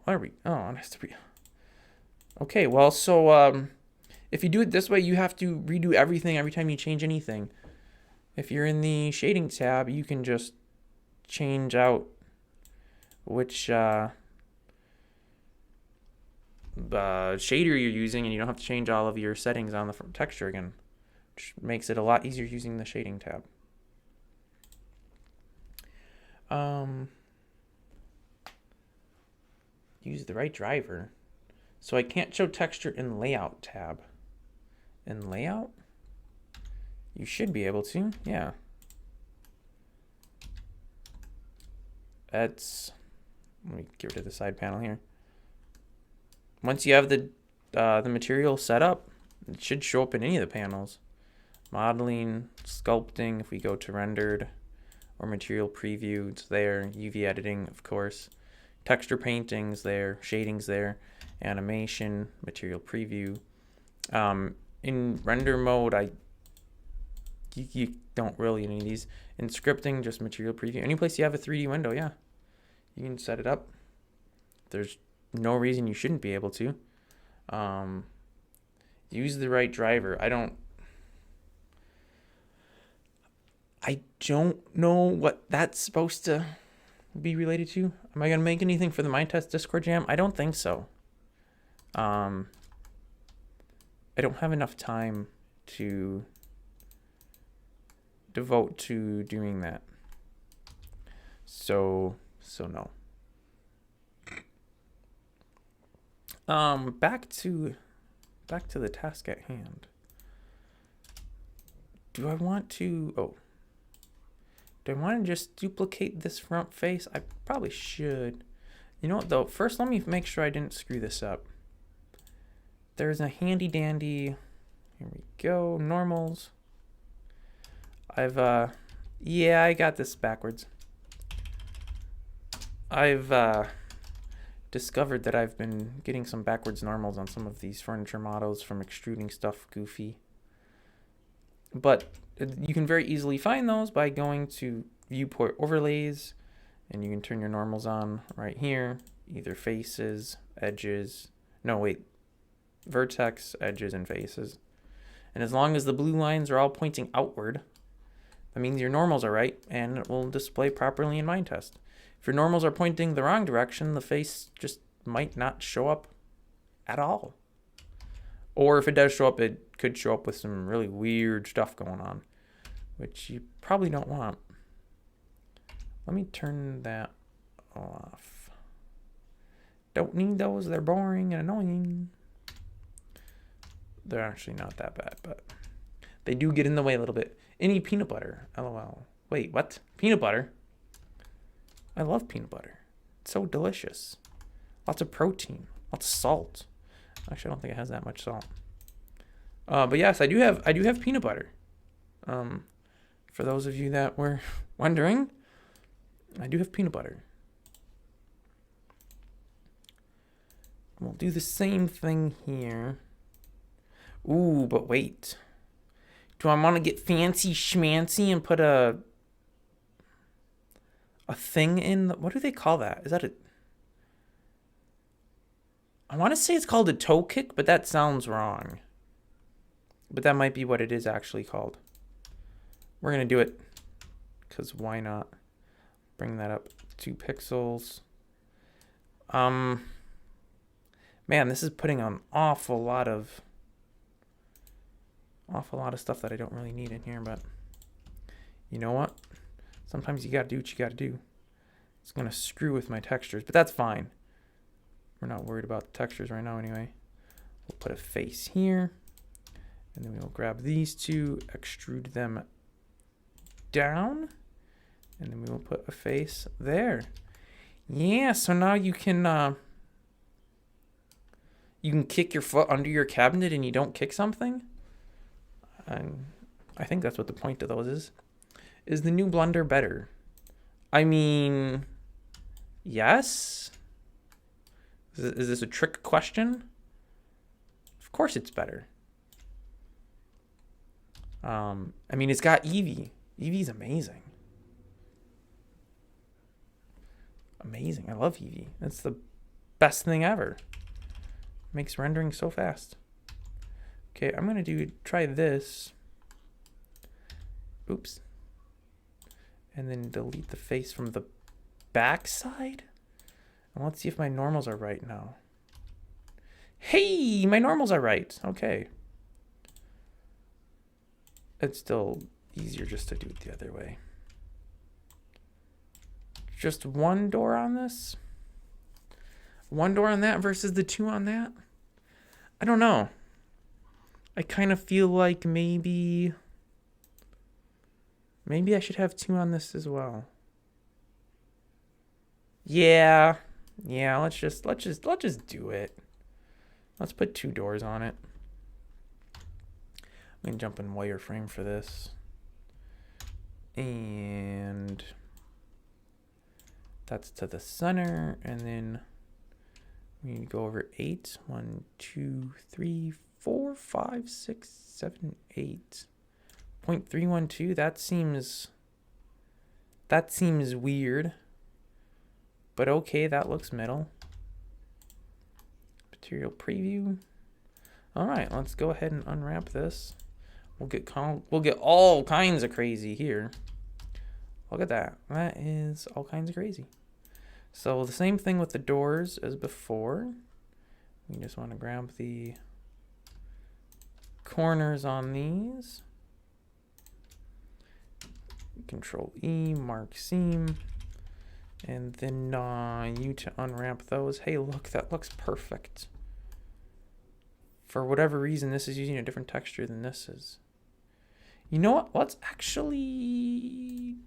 There we go. Oh, it has to be. Okay, well, so, if you do it this way, you have to redo everything every time you change anything. If you're in the shading tab, you can just change out which shader you're using, and you don't have to change all of your settings on the texture again, which makes it a lot easier using the shading tab. Use the right driver. So I can't show texture in layout tab. In layout? You should be able to, yeah. Let me get rid of the side panel here. Once you have the material set up, it should show up in any of the panels. Modeling, sculpting, if we go to rendered, or material preview, it's there. UV editing, of course. Texture painting's there, shading's there. Animation, material preview. In render mode, you don't really need these. In scripting, just material preview. Any place you have a 3D window, yeah, you can set it up. There's no reason you shouldn't be able to. Use the right driver. I don't know what that's supposed to be related to. Am I gonna make anything for the Minetest Discord jam? I don't think so. I don't have enough time to devote to doing that. So no. Back to the task at hand. Do I want to just duplicate this front face? I probably should. You know what though? First, let me make sure I didn't screw this up. There's a handy dandy, here we go, normals. Yeah, I got this backwards. I've discovered that I've been getting some backwards normals on some of these furniture models from Extruding Stuff Goofy. But you can very easily find those by going to Viewport Overlays, and you can turn your normals on right here, either faces, edges, vertex, edges, and faces. And as long as the blue lines are all pointing outward, that means your normals are right, and it will display properly in Minetest. If your normals are pointing the wrong direction, the face just might not show up at all. Or if it does show up, it could show up with some really weird stuff going on, which you probably don't want. Let me turn that off. Don't need those. They're boring and annoying. They're actually not that bad, but they do get in the way a little bit. Any peanut butter? LOL. Wait, what? Peanut butter? I love peanut butter. It's so delicious. Lots of protein. Lots of salt. Actually, I don't think it has that much salt. But yes, I do have peanut butter. For those of you that were wondering, I do have peanut butter. We'll do the same thing here. Ooh, but wait. Do I want to get fancy schmancy and put a thing in? What do they call that? Is that a... I want to say it's called a toe kick, but that sounds wrong. But that might be what it is actually called. We're going to do it because why not? Bring that up 2 pixels. Man, this is putting an awful lot of stuff that I don't really need in here, but you know what? Sometimes you gotta do what you gotta do. It's gonna screw with my textures, but that's fine. We're not worried about the textures right now anyway. We'll put a face here, and then we'll grab these 2, extrude them down, and then we will put a face there. Yeah, so now you can kick your foot under your cabinet and you don't kick something. And I think that's what the point of those is. Is the new Blender better? I mean, yes. Is this a trick question? Of course it's better. I mean, it's got Eevee. Eevee's amazing. Amazing. I love Eevee. It's the best thing ever. Makes rendering so fast. Okay, I'm going to try this. Oops. And then delete the face from the back side. And let's see if my normals are right now. Hey, my normals are right. Okay. It's still easier just to do it the other way. Just 1 door on this? 1 door on that versus the 2 on that? I don't know. I kind of feel like maybe I should have 2 on this as well. Yeah, let's just do it. Let's put 2 doors on it. I'm gonna jump in wireframe for this. And that's to the center, and then we need to go over 8. 1, 2, 3, 4, 5, 6, 7, 8. 0.312. That seems weird. But okay, that looks middle. Material preview. All right, let's go ahead and unwrap this. We'll get all kinds of crazy here. Look at that. That is all kinds of crazy. So the same thing with the doors as before. We just want to grab the corners on these. Control E, mark seam. And then you to unwrap those. Hey, look, that looks perfect. For whatever reason, this is using a different texture than this is. You know what? Let's actually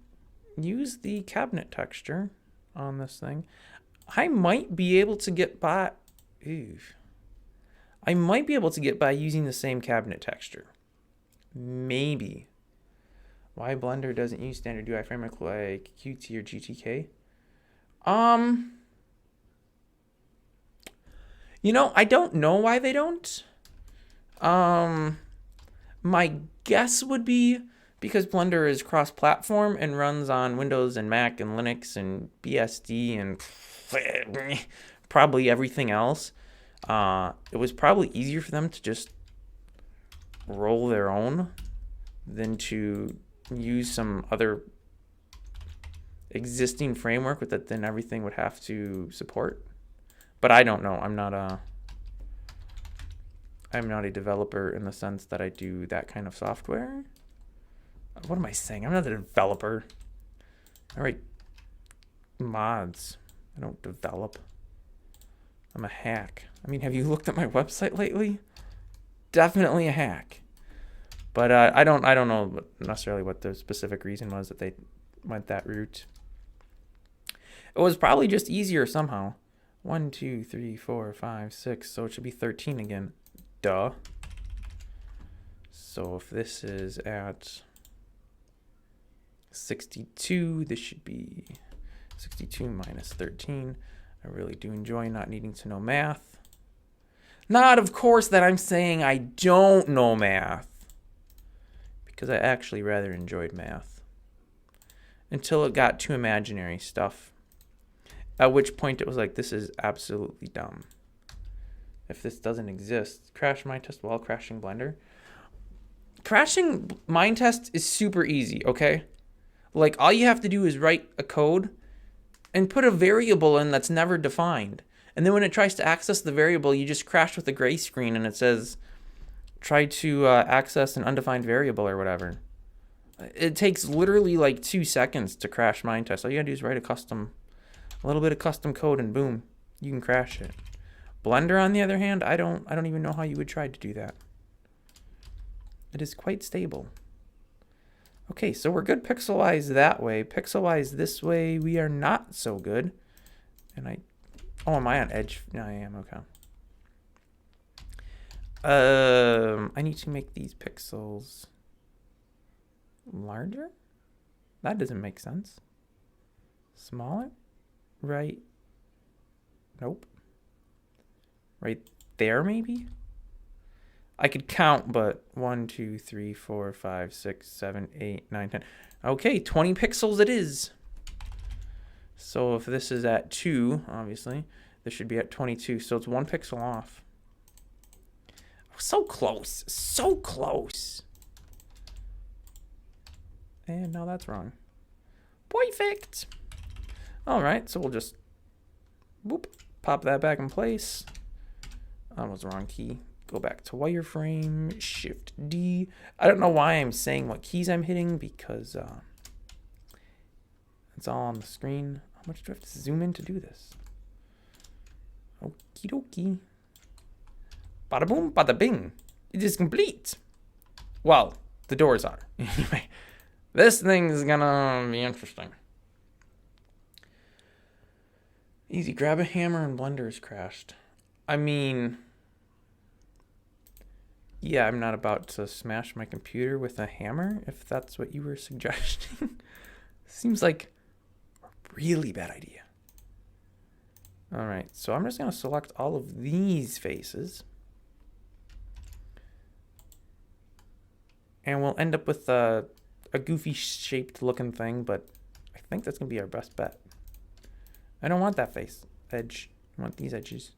use the cabinet texture on this thing. I might be able to get by. I might be able to get by using the same cabinet texture. Maybe. Why Blender doesn't use standard UI framework like Qt or GTK? You know, I don't know why they don't. My guess would be because Blender is cross-platform and runs on Windows and Mac and Linux and BSD and probably everything else. It was probably easier for them to just roll their own than to use some other existing framework that then everything would have to support. But I don't know. I'm not a developer in the sense that I do that kind of software. What am I saying? I'm not a developer. I write mods. I don't develop. I'm a hack. I mean, have you looked at my website lately? Definitely a hack. But I don't know necessarily what the specific reason was that they went that route. It was probably just easier somehow. 1, 2, 3, 4, 5, 6. So it should be 13 again. Duh. So if this is at 62, this should be 62 minus 13. I really do enjoy not needing to know math. Not, of course, that I'm saying I don't know math. Because I actually rather enjoyed math. Until it got to imaginary stuff. At which point it was like, this is absolutely dumb. If this doesn't exist, crash Minetest while crashing Blender. Crashing Minetest is super easy, okay? Like, all you have to do is write a code and put a variable in that's never defined. And then when it tries to access the variable, you just crash with a gray screen and it says, try to access an undefined variable or whatever. It takes literally like 2 seconds to crash Minetest. All you gotta do is write a little bit of custom code and boom, you can crash it. Blender, on the other hand, I don't even know how you would try to do that. It is quite stable. Okay, so we're good pixelized that way. Pixelized this way, we are not so good. And am I on edge? No, I am, okay. I need to make these pixels larger? That doesn't make sense. Smaller? Right. Nope. Right there, maybe? I could count, but 1, 2, 3, 4, 5, 6, 7, 8, 9, 10. Okay, 20 pixels it is. So if this is at 2, obviously, this should be at 22. So it's 1 pixel off. So close. So close. And no, that's wrong. Perfect. All right, so we'll just pop that back in place. That was the wrong key. Go back to wireframe, Shift D. I don't know why I'm saying what keys I'm hitting because it's all on the screen. How much do I have to zoom in to do this? Okie dokie. Bada boom, bada bing. It is complete. Well, the doors are. Anyway, this thing is gonna be interesting. Easy, grab a hammer and Blender is crashed. I mean, yeah, I'm not about to smash my computer with a hammer, if that's what you were suggesting. Seems like a really bad idea. All right, so I'm just gonna select all of these faces. And we'll end up with a goofy shaped looking thing, but I think that's gonna be our best bet. I don't want that face edge. I want these edges.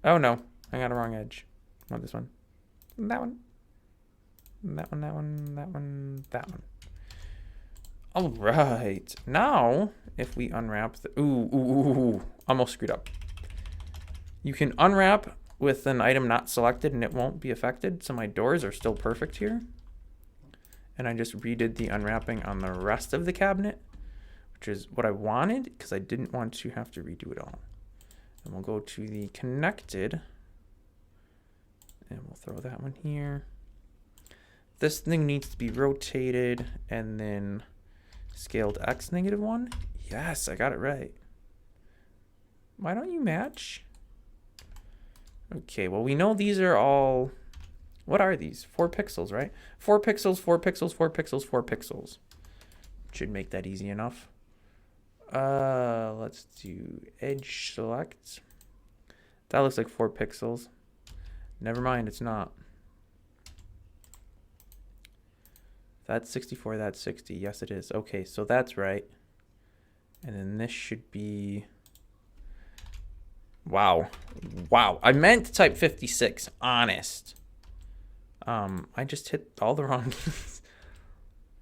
Oh no, I got a wrong edge. I want this one. That one. That one, that one, that one, that one. All right. Now, if we unwrap the... Ooh. Almost screwed up. You can unwrap with an item not selected and it won't be affected. So my doors are still perfect here. And I just redid the unwrapping on the rest of the cabinet, which is what I wanted because I didn't want to have to redo it all. And we'll go to the connected. And we'll throw that one here. This thing needs to be rotated and then scaled X -1. Yes, I got it right. Why don't you match? Okay, well, we know these are all... What are these? 4 pixels, right? 4 pixels, 4 pixels, 4 pixels, 4 pixels. Should make that easy enough. Let's do edge select. That looks like 4 pixels. Never mind, it's not. That's 64, that's 60. Yes, it is. Okay, so that's right. And then this should be... Wow. I meant to type 56, honest. I just hit all the wrong keys.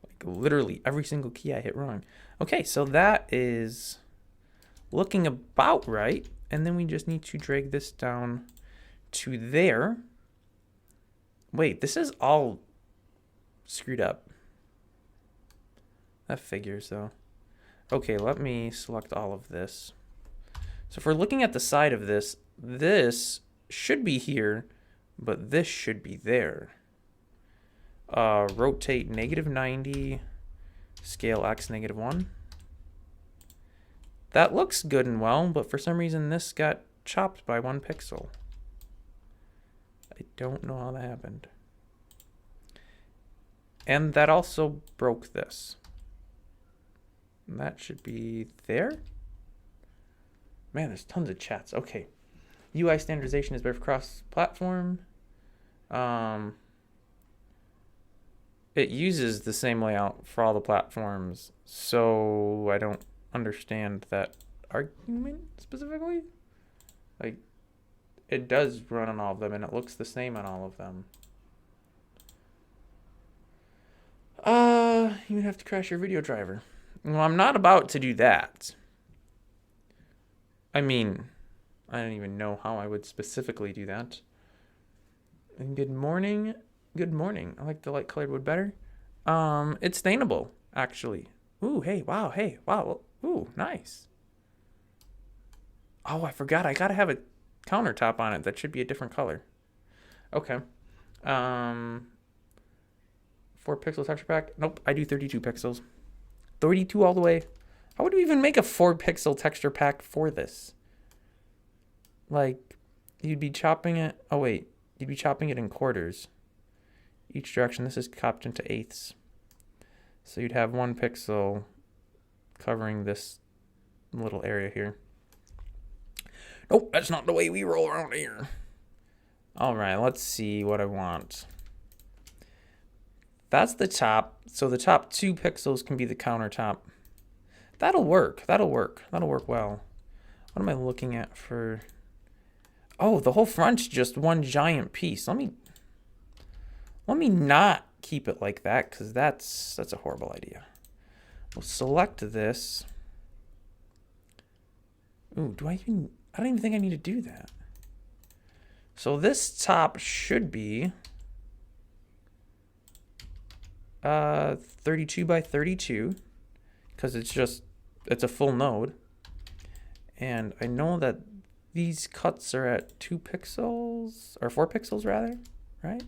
Like literally every single key I hit wrong. Okay, so that is looking about right. And then we just need to drag this down to there. Wait, this is all screwed up. That figures though. Okay, let me select all of this. So if we're looking at the side of this, this should be here, but this should be there. Rotate -90, scale X -1. That looks good and well, but for some reason this got chopped by 1 pixel. I don't know how that happened. And that also broke this. And that should be there. Man, there's tons of chats. Okay. UI standardization is better for cross-platform. It uses the same layout for all the platforms, so I don't understand that argument specifically. Like, it does run on all of them, and it looks the same on all of them. You would have to crash your video driver. Well, I'm not about to do that. I mean, I don't even know how I would specifically do that. And good morning. Good morning. I like the light colored wood better. It's stainable, actually. Ooh, hey, wow, hey, wow. Ooh, nice. Oh, I forgot. I gotta have a countertop on it. That should be a different color. Okay. 4 pixel texture pack. Nope, I do 32 pixels. 32 all the way. How would we even make a 4 pixel texture pack for this? Like, you'd be chopping it. Oh, wait. You'd be chopping it in quarters. Each direction. This is chopped into eighths. So you'd have 1 pixel covering this little area here. Nope, that's not the way we roll around here. All right, let's see what I want. That's the top. So the top 2 pixels can be the countertop. That'll work. That'll work. That'll work well. What am I looking at for... Oh, the whole front's just one giant piece. Let me not keep it like that, because that's a horrible idea. We'll select this. Ooh, I don't even think I need to do that. So this top should be 32 by 32, because it's a full node. And I know that these cuts are at 2 pixels, or 4 pixels rather, right?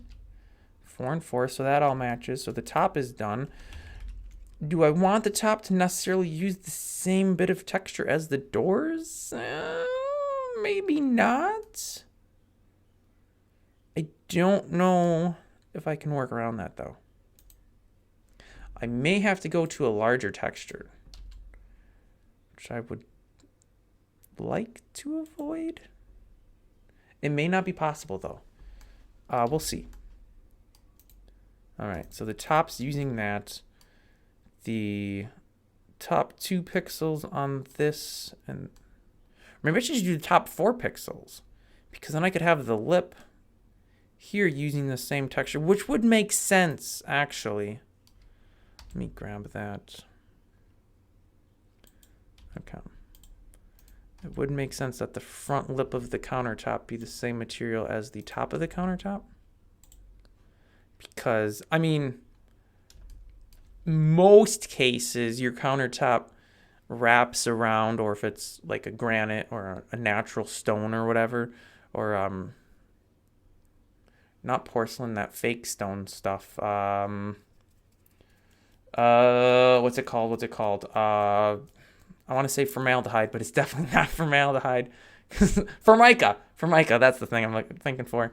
4 and 4, so that all matches. So the top is done. Do I want the top to necessarily use the same bit of texture as the doors? Maybe not. I don't know if I can work around that though. I may have to go to a larger texture, which I would like to avoid. It may not be possible though. We'll see. All right, so the top's using that. The top 2 pixels on this, and maybe I should do the top 4 pixels, because then I could have the lip here using the same texture, which would make sense actually. Let me grab that. Okay. It would make sense that the front lip of the countertop be the same material as the top of the countertop. Because, I mean, most cases your countertop wraps around, or if it's like a granite or a natural stone or whatever, or not porcelain, that fake stone stuff. What's it called? I want to say formaldehyde, but it's definitely not formaldehyde. Formica, that's the thing I'm thinking for.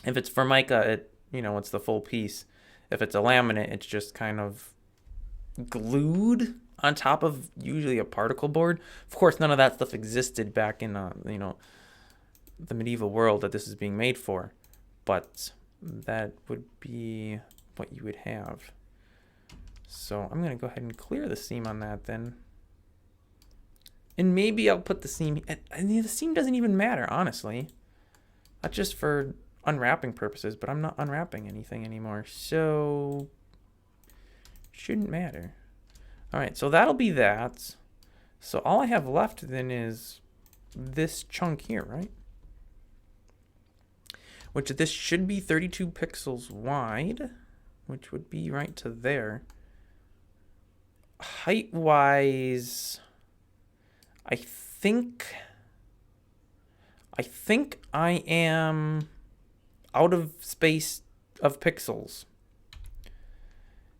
If it's Formica, it's the full piece. If it's a laminate, it's just kind of glued on top of usually a particle board. Of course, none of that stuff existed back in the medieval world that this is being made for, but that would be what you would have. So I'm gonna go ahead and clear the seam on that then. And maybe I'll put the seam, the seam doesn't even matter, honestly. That's just for unwrapping purposes, but I'm not unwrapping anything anymore, so shouldn't matter. All right, so that'll be that. So all I have left then is this chunk here, right? Which this should be 32 pixels wide. which would be right to there. Height-wise, I think I am out of space of pixels.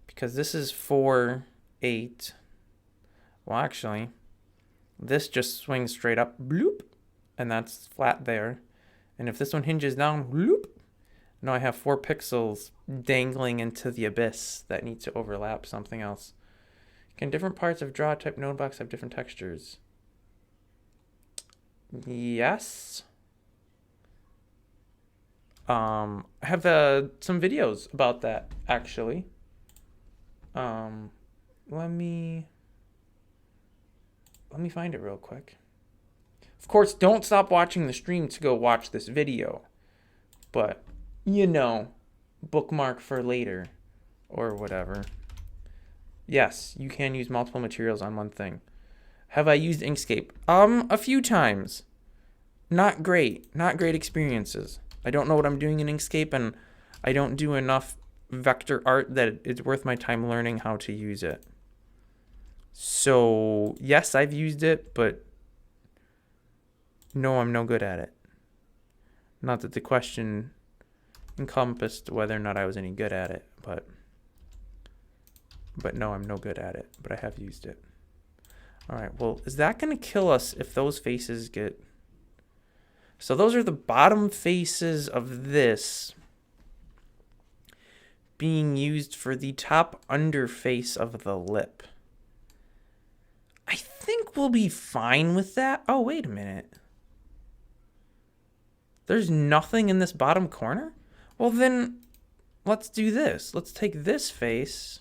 Because this is 4, 8. Well, actually, this just swings straight up, bloop, and that's flat there. And if this one hinges down, bloop, now I have 4 pixels dangling into the abyss that need to overlap something else. Can different parts of draw type node box have different textures? Yes. I have some videos about that, actually. Let me find it real quick. Of course, don't stop watching the stream to go watch this video. But, you know, bookmark for later or whatever. Yes, you can use multiple materials on one thing. Have I used Inkscape? A few times. Not great experiences. I don't know what I'm doing in Inkscape, and I don't do enough vector art that it's worth my time learning how to use it. So, yes, I've used it, but no, I'm no good at it. Not that the question encompassed whether or not I was any good at it, but no, I'm no good at it, but I have used it. All right, well, is that going to kill us if those faces get... So those are the bottom faces of this being used for the top underface of the lip. I think we'll be fine with that. Oh, wait a minute. There's nothing in this bottom corner? Well, then let's do this. Let's take this face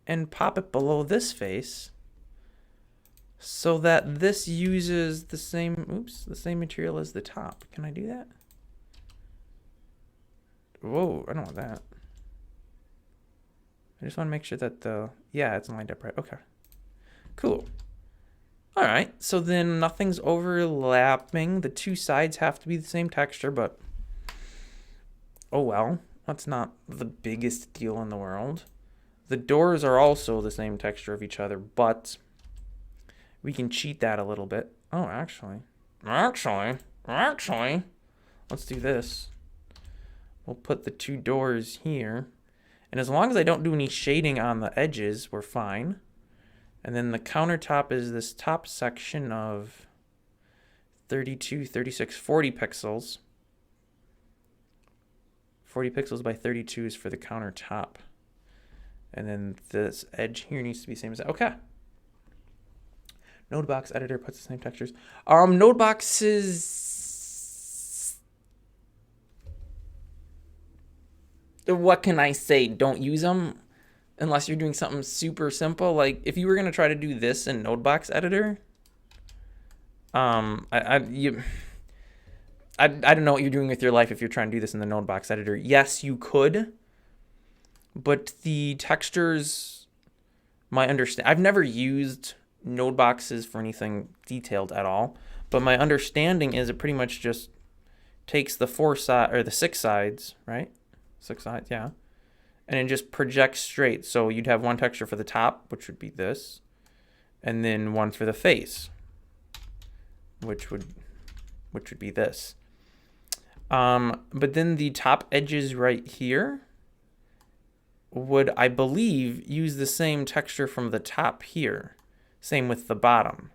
and pop it below this face so that this uses the same, the same material as the top. Can I do that? Whoa, I don't want that. I just want to make sure that yeah, it's lined up right. Okay, cool. All right, so then nothing's overlapping. The two sides have to be the same texture, but oh well, that's not the biggest deal in the world. The doors are also the same texture of each other, but we can cheat that a little bit. Oh, actually, let's do this. We'll put the two doors here. And as long as I don't do any shading on the edges, we're fine. And then the countertop is this top section of 32, 36, 40 pixels. 40 pixels by 32 is for the countertop. And then this edge here needs to be the same as that. Okay. Nodebox editor puts the same textures. Nodeboxes... What can I say? Don't use them unless you're doing something super simple. Like if you were going to try to do this in Nodebox editor, I don't know what you're doing with your life if you're trying to do this in the Nodebox editor. Yes, you could, but the textures, I've never used Nodeboxes for anything detailed at all, but my understanding is it pretty much just takes the 6 sides, right? 6 sides, yeah. And it just projects straight. So you'd have one texture for the top, which would be this, and then one for the face, which would be this. But then the top edges right here would, I believe, use the same texture from the top here. Same with the bottom.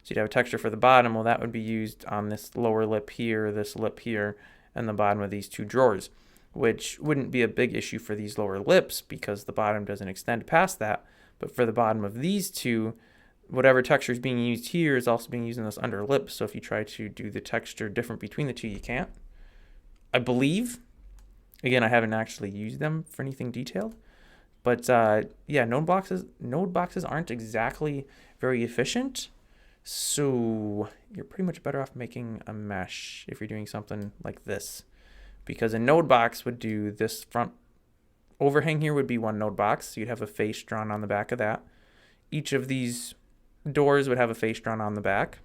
So you'd have a texture for the bottom. Well, that would be used on this lower lip here, this lip here, and the bottom of these two drawers, which wouldn't be a big issue for these lower lips because the bottom doesn't extend past that. But for the bottom of these two, whatever texture is being used here is also being used in this under lip. So if you try to do the texture different between the two, you can't. I believe. Again, I haven't actually used them for anything detailed. But yeah, node boxes aren't exactly very efficient. So you're pretty much better off making a mesh if you're doing something like this. Because a node box would do this front overhang here would be one node box. So you'd have a face drawn on the back of that. Each of these doors would have a face drawn on the back.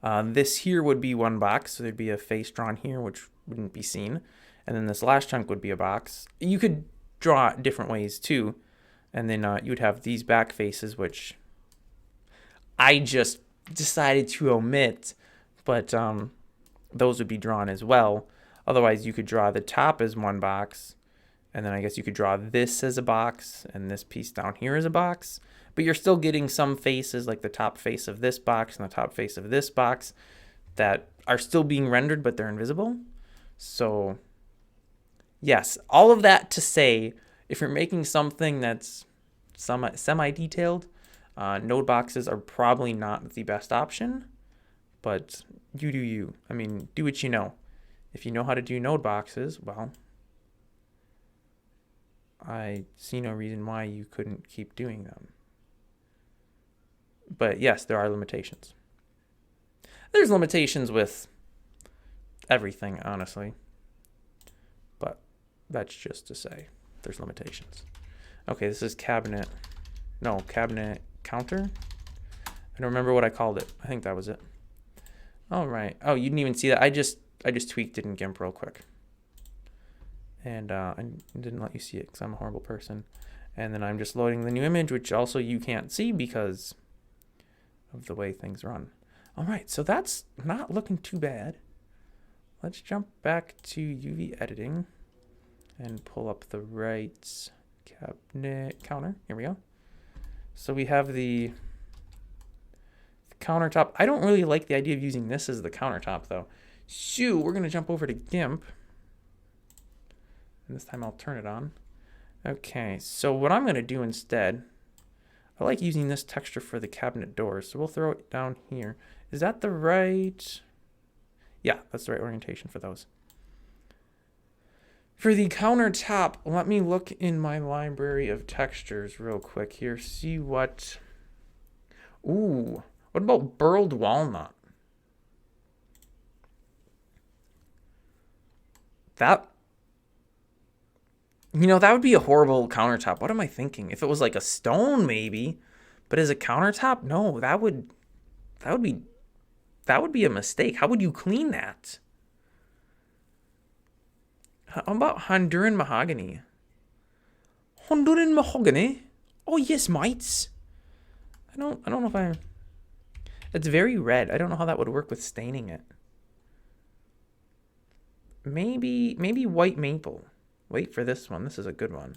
This here would be one box. So there'd be a face drawn here, which wouldn't be seen. And then this last chunk would be a box. You could draw it different ways too. And then you would have these back faces, which I just decided to omit, but those would be drawn as well. Otherwise, you could draw the top as one box, and then I guess you could draw this as a box, and this piece down here as a box. But you're still getting some faces, like the top face of this box and the top face of this box, that are still being rendered, but they're invisible. So, yes, all of that to say, if you're making something that's semi-detailed, node boxes are probably not the best option, but you do you. I mean, do what you know. If you know how to do node boxes, well, I see no reason why you couldn't keep doing them. But yes, there are limitations. There's limitations with everything, honestly. But that's just to say there's limitations. Okay, this is cabinet counter. I don't remember what I called it. I think that was it. All right. Oh, you didn't even see that. I just tweaked it in GIMP real quick. And I didn't let you see it because I'm a horrible person. And then I'm just loading the new image, which also you can't see because of the way things run. All right, so that's not looking too bad. Let's jump back to UV editing and pull up the right cabinet counter. Here we go. So we have the countertop. I don't really like the idea of using this as the countertop though. So we're gonna jump over to GIMP. And this time I'll turn it on. Okay, so what I'm gonna do instead, I like using this texture for the cabinet doors, so we'll throw it down here. Is that the right? Yeah, that's the right orientation for those. For the countertop, let me look in my library of textures real quick here. See what... Ooh, what about burled walnut? That... You know, that would be a horrible countertop. What am I thinking? If it was like a stone, maybe. But as a countertop, no, that would be a mistake. How would you clean that? How about Honduran mahogany? Honduran mahogany? Oh yes, mates. I don't know if I... It's very red. I don't know how that would work with staining it. Maybe white maple. Wait for this one. This is a good one.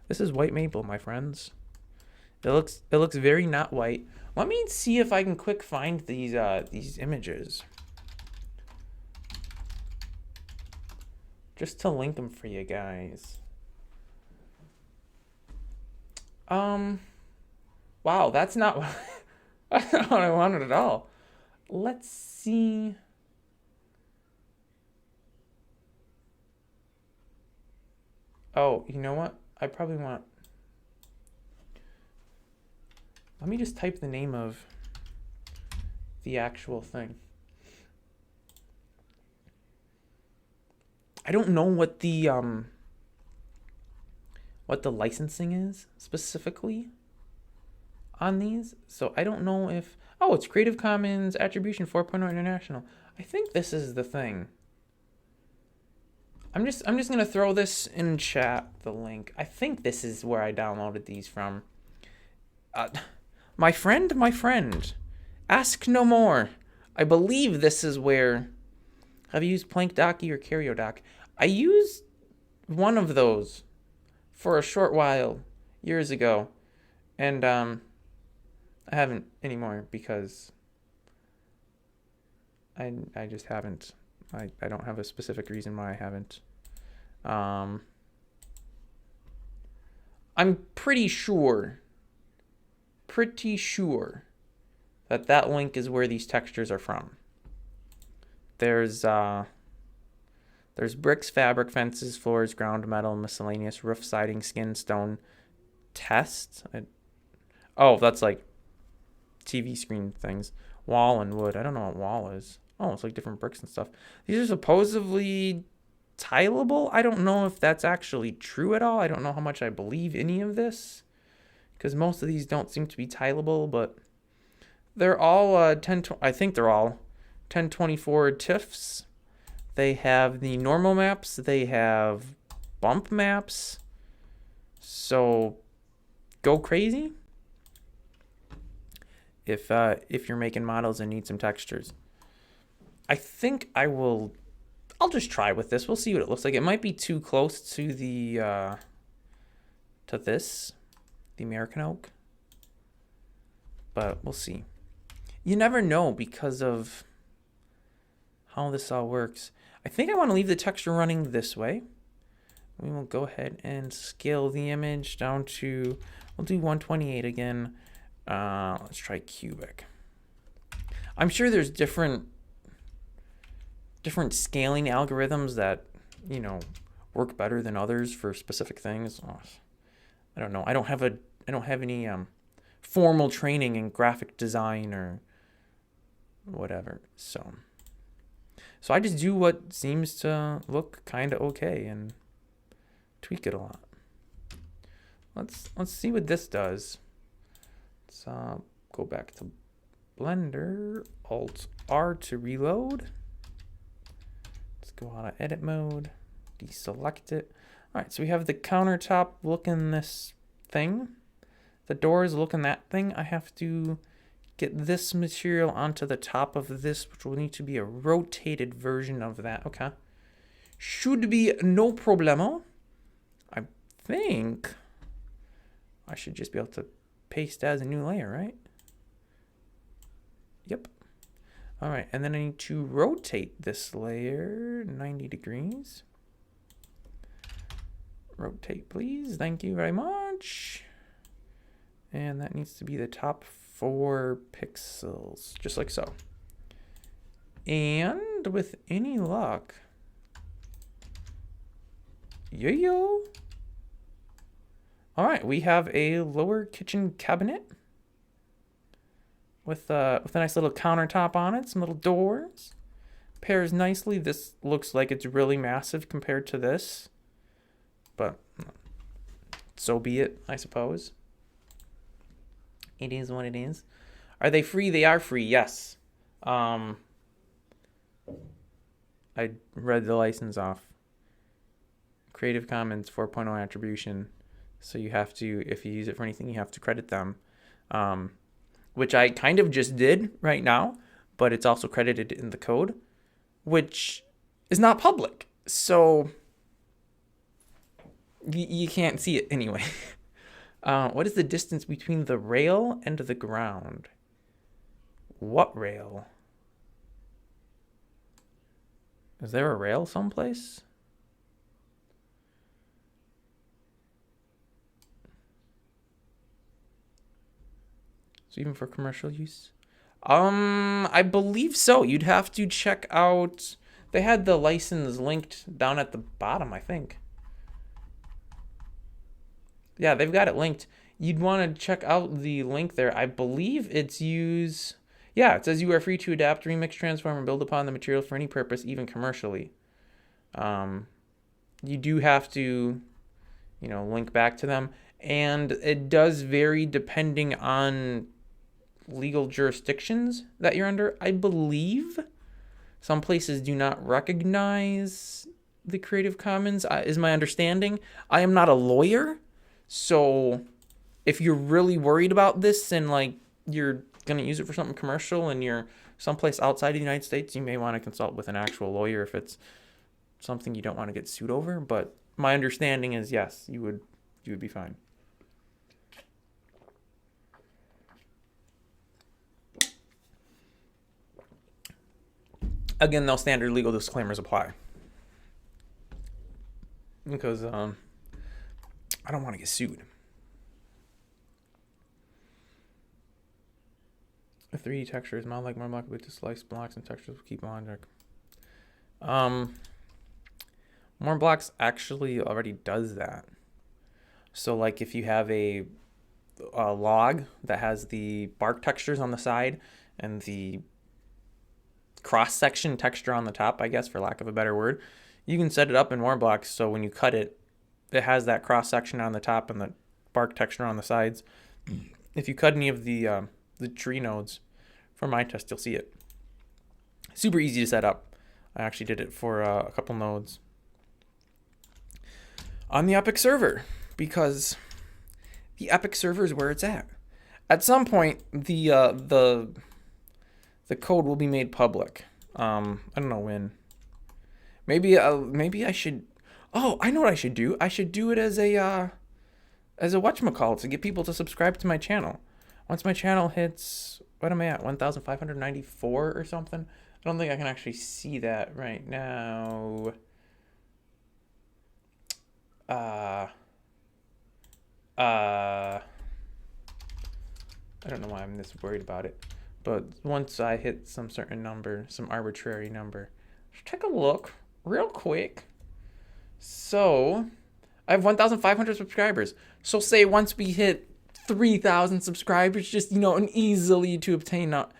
This is white maple, my friends. It looks very not white. Let me see if I can quick find these images. Just to link them for you guys. Wow, that's not what that's not what I wanted at all. Let's see. Oh, you know what? I probably want... Let me just type the name of the actual thing. I don't know what the licensing is specifically on these. So I don't know if... Oh, it's Creative Commons Attribution 4.0 International. I think this is the thing. I'm just gonna throw this in chat, the link. I think this is where I downloaded these from. My friend, ask no more. I believe this is where... Have you used PlankDocky or Cariodoc? I used one of those for a short while years ago, and I haven't anymore because I just haven't. I don't have a specific reason why I haven't. I'm pretty sure that link is where these textures are from. There's bricks, fabric, fences, floors, ground, metal, miscellaneous, roof, siding, skin, stone, test. Oh, that's like TV screen things. Wall and wood. I don't know what wall is. Oh, it's like different bricks and stuff. These are supposedly tileable. I don't know if that's actually true at all. I don't know how much I believe any of this, because most of these don't seem to be tileable, but they're all I think they're all 1024 TIFFs. They have the normal maps. They have bump maps. So go crazy if you're making models and need some textures. I think I'll just try with this. We'll see what it looks like. It might be too close to the the American oak, but we'll see. You never know because of how this all works. I think I want to leave the texture running this way. We will go ahead and scale the image down to, we'll do 128 again. Let's try cubic. I'm sure there's different scaling algorithms that, you know, work better than others for specific things. Oh, I don't know. I don't have any formal training in graphic design or whatever. So I just do what seems to look kind of okay and tweak it a lot. Let's see what this does. Let's go back to Blender, Alt R to reload. Let's go out of edit mode, deselect it. All right, so we have the countertop looking this thing. The doors looking that thing. I have to get this material onto the top of this, which will need to be a rotated version of that. Okay. Should be no problemo. I think I should just be able to paste as a new layer, right? Yep. All right, and then I need to rotate this layer 90 degrees. Rotate, please. Thank you very much. And that needs to be the top 4 pixels, just like so. And with any luck, yo. All right, we have a lower kitchen cabinet with a nice little countertop on it, some little doors. Pairs nicely. This looks like it's really massive compared to this, but so be it, I suppose. It is what it is. Are they free? They are free, yes. I read the license off. Creative Commons 4.0 attribution. So you have to, if you use it for anything, you have to credit them. Which I kind of just did right now, but it's also credited in the code, which is not public. So you can't see it anyway. What is the distance between the rail and the ground? What rail? Is there a rail someplace? So even for commercial use? I believe so. You'd have to check out, they had the license linked down at the bottom, I think. Yeah, they've got it linked. You'd want to check out the link there. I believe it's use. Yeah, it says you are free to adapt, remix, transform, and build upon the material for any purpose, even commercially. You do have to, you know, link back to them. And it does vary depending on legal jurisdictions that you're under. I believe some places do not recognize the Creative Commons, is my understanding. I am not a lawyer. So if you're really worried about this and like you're going to use it for something commercial and you're someplace outside of the United States, you may want to consult with an actual lawyer if it's something you don't want to get sued over. But my understanding is yes, you would be fine. Again, those standard legal disclaimers apply. Because I don't want to get sued. A 3D texture is not like more likely to slice blocks and textures will keep logic. More blocks actually already does that. So like if you have a log that has the bark textures on the side and the cross-section texture on the top, I guess, for lack of a better word, you can set it up in Moreblocks so when you cut it, it has that cross-section on the top and the bark texture on the sides. If you cut any of the tree nodes from my test, you'll see it. Super easy to set up. I actually did it for a couple nodes on the Epic server because the Epic server is where it's at. At some point, the code will be made public. I don't know when. Maybe I should. Oh, I know what I should do. I should do it as a whatchamacallit to get people to subscribe to my channel. Once my channel hits, what am I at? 1,594 or something. I don't think I can actually see that right now. I don't know why I'm this worried about it. But once I hit some certain number, some arbitrary number, let's take a look real quick. So I have 1,500 subscribers. So say once we hit 3,000 subscribers, just, you know, an easily obtainable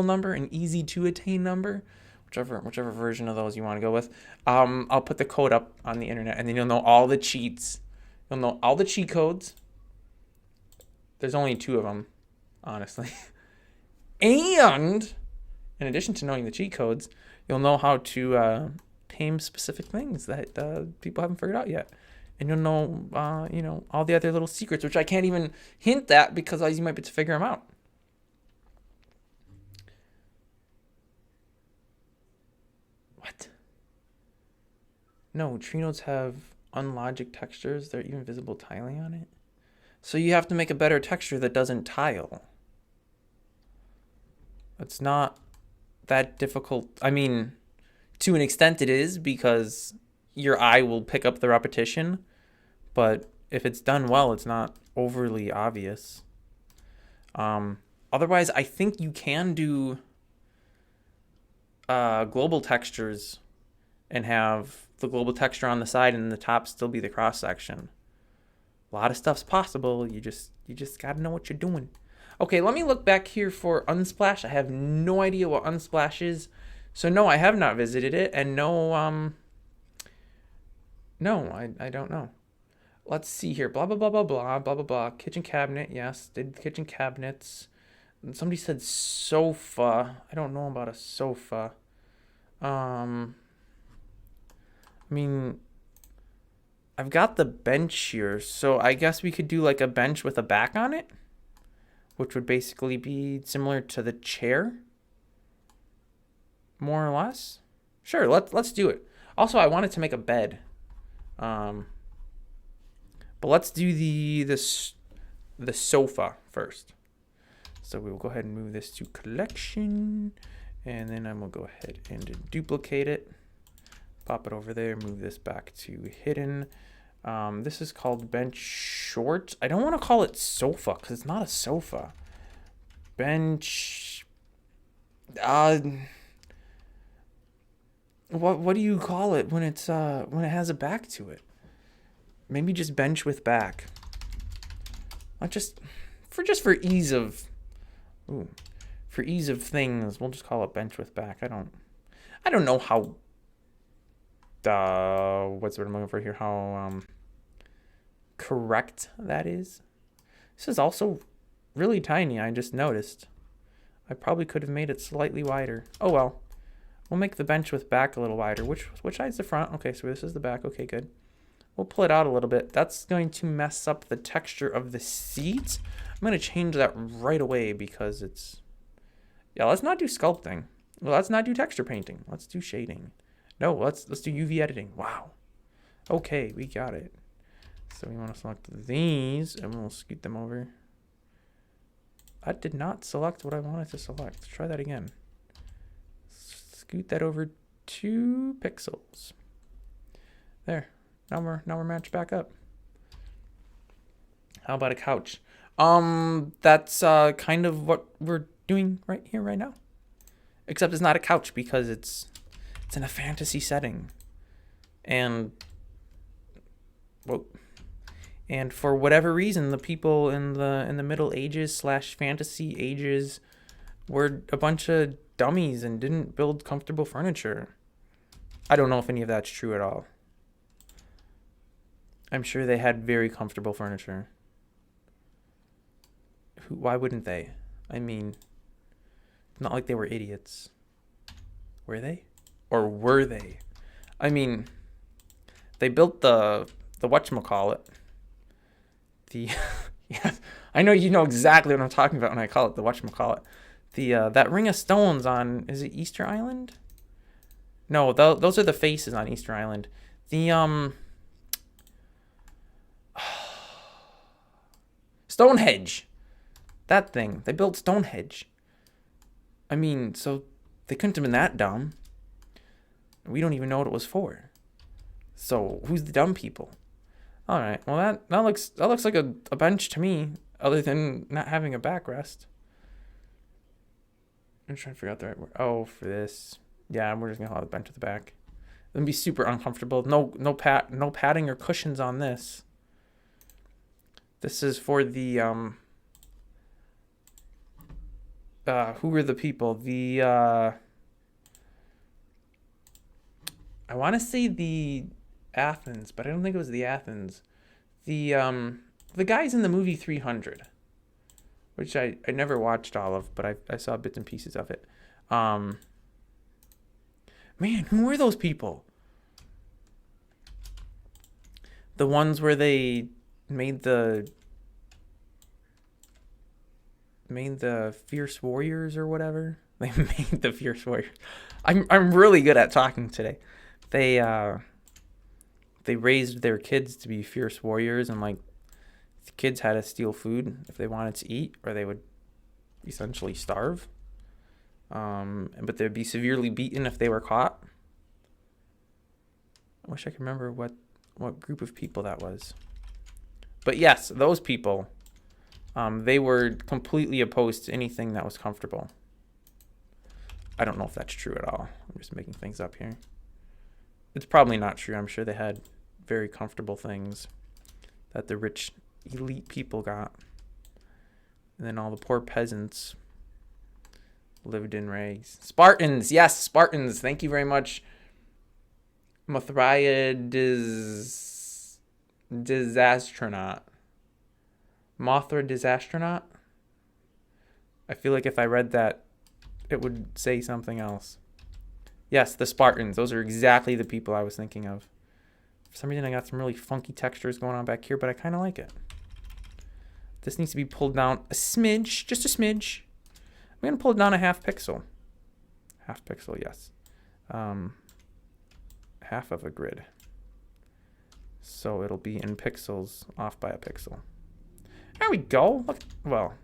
number, an easy to attain number, whichever version of those you want to go with. I'll put the code up on the internet, and then you'll know all the cheats. You'll know all the cheat codes. There's only 2 of them, honestly. And in addition to knowing the cheat codes, you'll know how to tame specific things that people haven't figured out yet. And you'll know, you know, all the other little secrets, which I can't even hint at because you might be able to figure them out. What? No, tree nodes have unlogic textures. They're even visible tiling on it. So you have to make a better texture that doesn't tile. It's not that difficult. I mean, to an extent it is, because your eye will pick up the repetition, but if it's done well, it's not overly obvious. Otherwise, I think you can do global textures and have the global texture on the side and the top still be the cross section. A lot of stuff's possible. You just gotta know what you're doing. Okay, let me look back here for Unsplash. I have no idea what Unsplash is. So no, I have not visited it, and no, I don't know. Let's see here. Blah, blah, blah, blah, blah, blah, blah, blah. Kitchen cabinet, yes. Did kitchen cabinets. And somebody said sofa. I don't know about a sofa. I mean, I've got the bench here, so I guess we could do like a bench with a back on it, which would basically be similar to the chair, more or less. Sure, let's do it. Also, I wanted to make a bed, but let's do the sofa first. So we will go ahead and move this to collection, and then I'm gonna go ahead and duplicate it, pop it over there, move this back to hidden. This is called bench short. I don't want to call it sofa because it's not a sofa. Bench. What do you call it when it's when it has a back to it? Maybe just bench with back. Not just for ease of. For ease of things, we'll just call it bench with back. I don't know how. What's the word I'm looking for here? How correct that is. This is also really tiny. I just noticed. I probably could have made it slightly wider. Oh well. We'll make the bench with back a little wider. Which side's the front? Okay, so this is the back. Okay, good. We'll pull it out a little bit. That's going to mess up the texture of the seat. I'm going to change that right away because it's... Yeah, let's not do sculpting. Well, let's not do texture painting. Let's do shading. No, let's do UV editing. Wow. Okay, we got it. So we want to select these, and we'll scoot them over. I did not select what I wanted to select. Let's try that again. Scoot that over 2 pixels. There. Now we're matched back up. How about a couch? That's kind of what we're doing right here, right now. Except it's not a couch because it's in a fantasy setting. And for whatever reason, the people in the Middle Ages / fantasy ages were a bunch of dummies and didn't build comfortable furniture. I don't know if any of that's true at all. I'm sure they had very comfortable furniture. Why wouldn't they? I mean, Not like they were idiots. Were they? Or were they? I mean, they built the whatchamacallit. The yeah, I know you know exactly what I'm talking about when I call it the whatchamacallit. The that ring of stones on, is it Easter Island? No, those are the faces on Easter Island. The Stonehenge. That thing. They built Stonehenge. I mean, so they couldn't have been that dumb. We don't even know what it was for. So who's the dumb people? All right. Well, that looks like a bench to me, other than not having a backrest. I'm trying to figure out the right word. Oh, for this. Yeah, we're just gonna have a bench at the back. It's gonna be super uncomfortable. No padding or cushions on this. This is for the who were the people? The I want to say the Athens, but I don't think it was the Athens. The guys in the movie 300, which I never watched all of, but I saw bits and pieces of it. Man, who were those people? The ones where they made the Fierce Warriors or whatever. They made the Fierce Warriors. I'm really good at talking today. They raised their kids to be fierce warriors, and like the kids had to steal food if they wanted to eat, or they would essentially starve. But they'd be severely beaten if they were caught. I wish I could remember what group of people that was. But yes, those people, they were completely opposed to anything that was comfortable. I don't know if that's true at all. I'm just making things up here. It's probably not true. I'm sure they had very comfortable things that the rich elite people got. And then all the poor peasants lived in rags. Spartans! Yes, Spartans! Thank you very much. Mothra Disastronaut. Mothra Disastronaut? I feel like if I read that, it would say something else. Yes, the Spartans. Those are exactly the people I was thinking of. For some reason, I got some really funky textures going on back here, but I kind of like it. This needs to be pulled down a smidge, just a smidge. I'm going to pull it down a half pixel. Half pixel, yes. Half of a grid. So it'll be in pixels, off by a pixel. There we go. Look, well,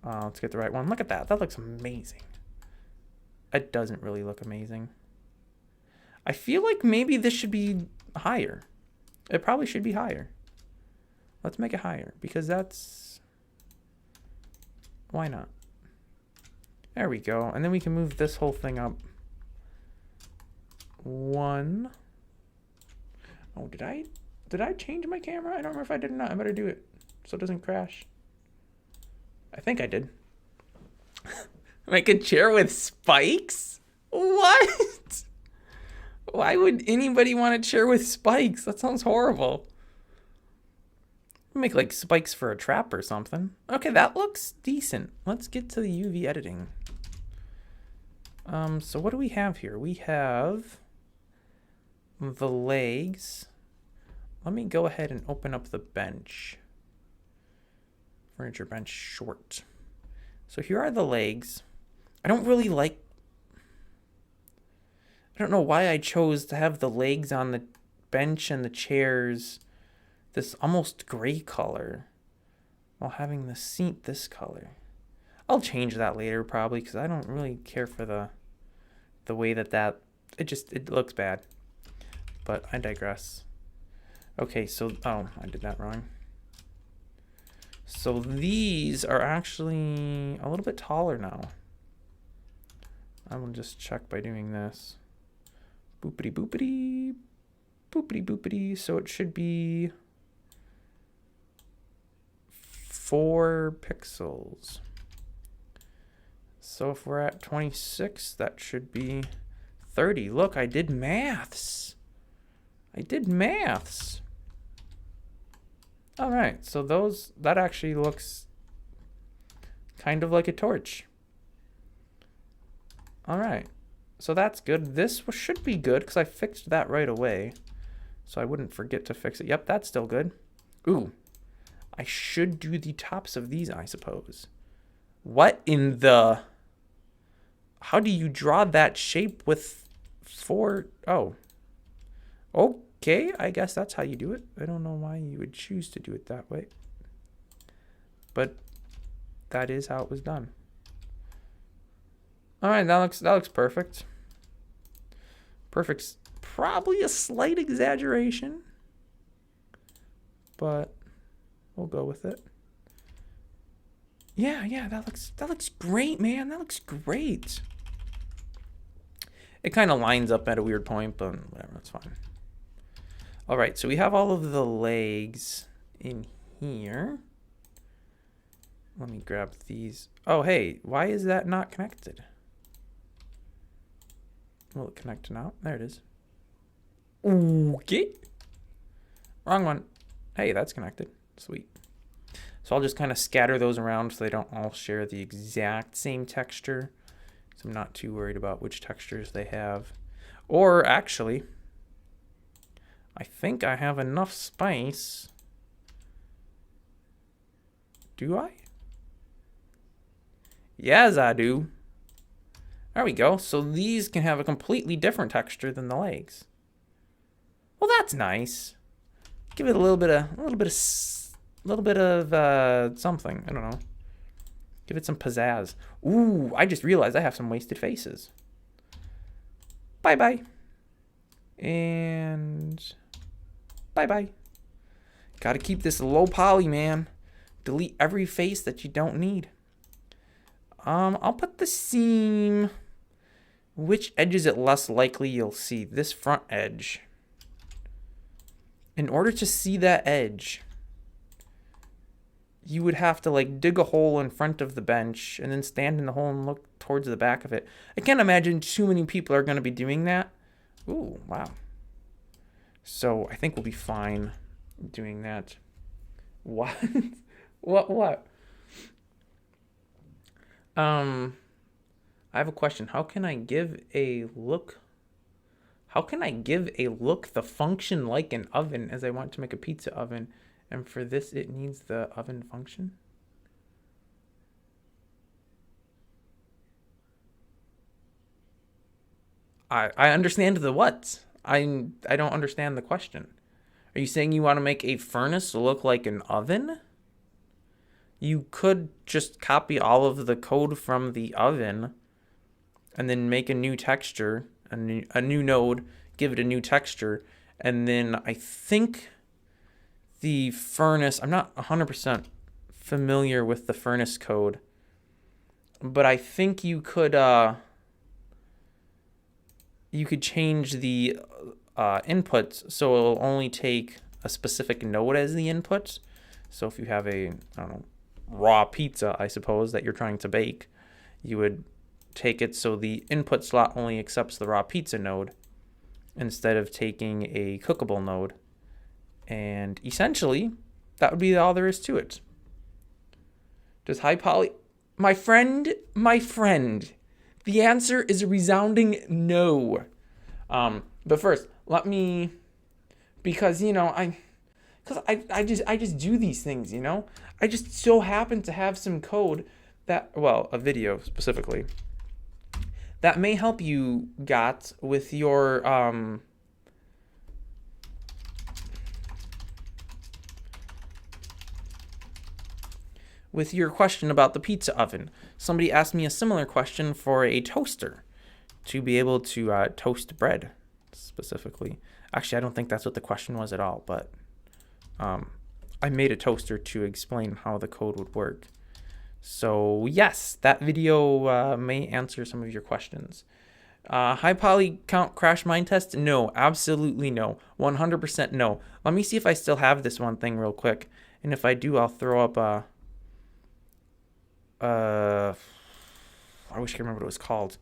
let's get the right one. Look at that. That looks amazing. It doesn't really look amazing. I feel like maybe this should be higher. It probably should be higher. Let's make it higher, because that's... Why not? There we go. And then we can move this whole thing up. 1. Oh, did I change my camera? I don't remember if I did or not. I better do it so it doesn't crash. I think I did. Make a chair with spikes? What? Why would anybody want a chair with spikes? That sounds horrible. Make like spikes for a trap or something. Okay, that looks decent. Let's get to the UV editing. So what do we have here? We have the legs. Let me go ahead and open up the bench. Furniture bench short. So here are the legs. I don't really like... I don't know why I chose to have the legs on the bench and the chairs this almost gray color while having the seat this color. I'll change that later probably, because I don't really care for the way that it looks bad. But I digress. Okay, so oh, I did that wrong. So these are actually a little bit taller now. I will just check by doing this. Boopity boopity. Boopity boopity. So it should be 4 pixels. So if we're at 26, that should be 30. Look, I did maths. All right, so that actually looks kind of like a torch. All right. So that's good. This should be good because I fixed that right away. So I wouldn't forget to fix it. Yep, that's still good. Ooh. I should do the tops of these, I suppose. What in the... How do you draw that shape with 4... Oh. Okay, I guess that's how you do it. I don't know why you would choose to do it that way. But that is how it was done. All right, that looks perfect. Perfect's probably a slight exaggeration, but we'll go with it. Yeah, that looks great, man. That looks great. It kind of lines up at a weird point, but whatever, that's fine. All right, so we have all of the legs in here. Let me grab these. Oh, hey, why is that not connected? Will it connect now? There it is. Okay. Wrong one. Hey, that's connected. Sweet. So I'll just kind of scatter those around so they don't all share the exact same texture. So I'm not too worried about which textures they have. Or actually, I think I have enough space. Do I? Yes, I do. There we go. So these can have a completely different texture than the legs. Well, that's nice. Give it a little bit of something. I don't know. Give it some pizzazz. Ooh, I just realized I have some wasted faces. Bye-bye. And bye-bye. Gotta keep this low poly, man. Delete every face that you don't need. I'll put the seam. Which edge is it less likely you'll see? This front edge. In order to see that edge, you would have to like dig a hole in front of the bench and then stand in the hole and look towards the back of it. I can't imagine too many people are going to be doing that. Ooh, wow. So I think we'll be fine doing that. What? What? I have a question. How can I give a look the function like an oven as I want to make a pizza oven? And for this, it needs the oven function. I understand the what. I don't understand the question. Are you saying you want to make a furnace look like an oven? You could just copy all of the code from the oven and then make a new texture, a new node, give it a new texture, and then I think the furnace, I'm not 100% familiar with the furnace code, but I think you could change the inputs so it'll only take a specific node as the input. So if you have a, I don't know, raw pizza, I suppose, that you're trying to bake, you would take it so the input slot only accepts the raw pizza node instead of taking a cookable node. And essentially, that would be all there is to it. Does high poly... My friend, the answer is a resounding no. But first, let me... Because, you know, I just do these things, you know? I just so happen to have some code that... Well, a video specifically. That may help you, Got, with your... with your question about the pizza oven. Somebody asked me a similar question for a toaster to be able to toast bread specifically. Actually, I don't think that's what the question was at all, but I made a toaster to explain how the code would work. So yes, that video may answer some of your questions. High poly count crash mine test? No, absolutely no. 100% no. Let me see if I still have this one thing real quick. And if I do, I'll throw up I wish I could remember what it was called.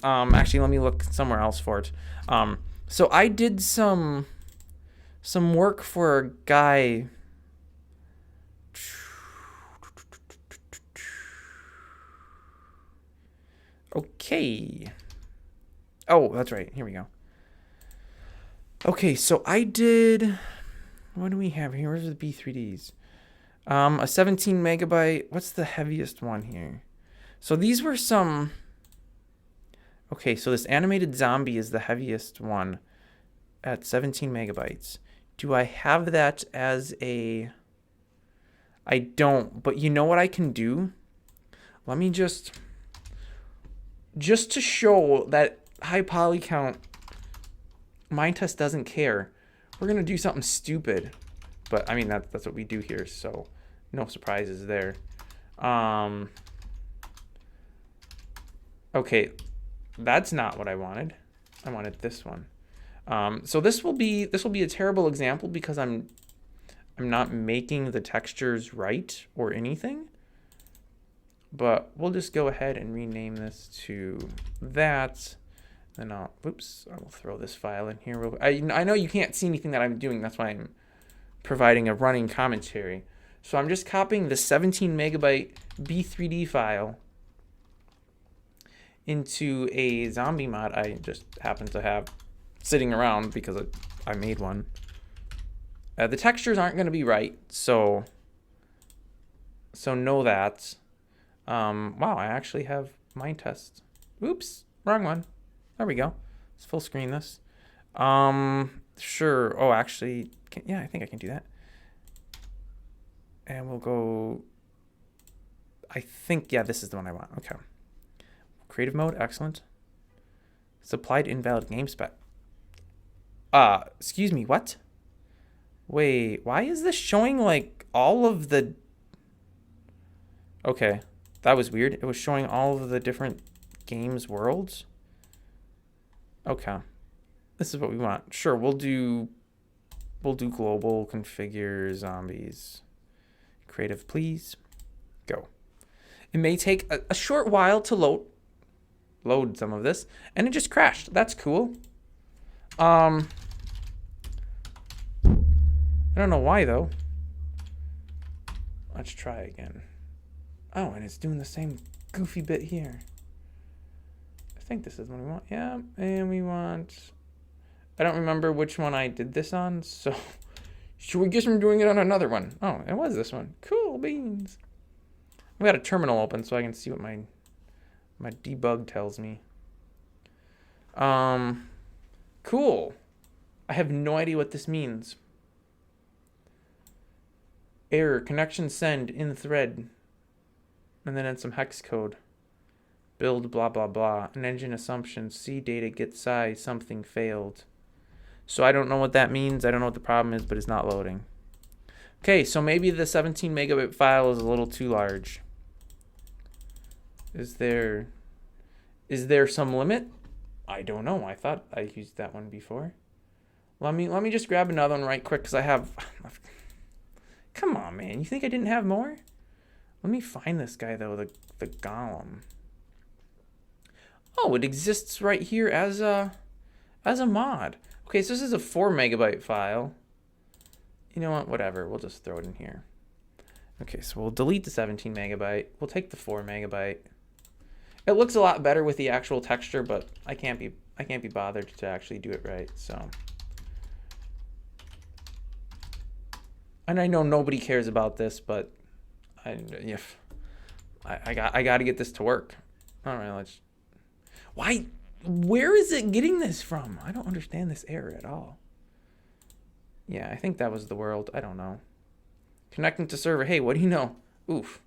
Actually, let me look somewhere else for it. So I did some work for a guy. Okay. Oh, that's right. Here we go. Okay, so I did... What do we have here? Where's the B3Ds? A 17 megabyte. What's the heaviest one here? So these were some... Okay, so this animated zombie is the heaviest one at 17 megabytes. Do I have that as a... I don't, but you know what I can do? Let me just to show that high poly count, Minetest doesn't care. We're going to do something stupid. But, I mean, that's what we do here, so no surprises there. Okay, that's not what I wanted. I wanted this one. So this will be a terrible example because I'm not making the textures right or anything. But we'll just go ahead and rename this to that. Then I will throw this file in here. I know you can't see anything that I'm doing. That's why I'm providing a running commentary. So I'm just copying the 17 megabyte B3D file into a zombie mod I just happen to have sitting around because I made one. The textures aren't going to be right, so know that. Wow, I actually have Minetest. Oops, wrong one. There we go. Let's full screen this. Sure. Oh, actually, yeah, I think I can do that. And we'll go. I think, yeah, this is the one I want. Okay. Creative mode, excellent. Supplied invalid game spec. Excuse me, what? Wait, why is this showing like all of the... Okay, that was weird. It was showing all of the different games worlds. Okay, this is what we want. Sure, we'll do global configure zombies. Creative, please. Go. It may take a short while to load some of this, and it just crashed. That's cool. I don't know why, though. Let's try again. Oh, and it's doing the same goofy bit here. I think this is what we want. Yeah, and we want... I don't remember which one I did this on, so... Should we guess I'm doing it on another one? Oh, it was this one. Cool beans. I've got a terminal open so I can see what my debug tells me. Cool. I have no idea what this means. Error, connection send in thread. And then in some hex code. Build blah blah blah. An engine assumption. C data get size. Something failed. So I don't know what that means. I don't know what the problem is, but it's not loading. Okay, so maybe the 17 megabit file is a little too large. Is there some limit? I don't know. I thought I used that one before. Let me just grab another one right quick because I have... Come on, man. You think I didn't have more? Let me find this guy, though, the golem. Oh, it exists right here as a mod. Okay, so this is a 4 megabyte file. You know what? Whatever. We'll just throw it in here. Okay, so we'll delete the 17 megabyte. We'll take the 4 megabyte. It looks a lot better with the actual texture, but I can't be bothered to actually do it right, so... And I know nobody cares about this, but I got to get this to work. All right, let's... Why? Where is it getting this from? I don't understand this error at all. Yeah, I think that was the world. I don't know. Connecting to server. Hey, what do you know? Oof.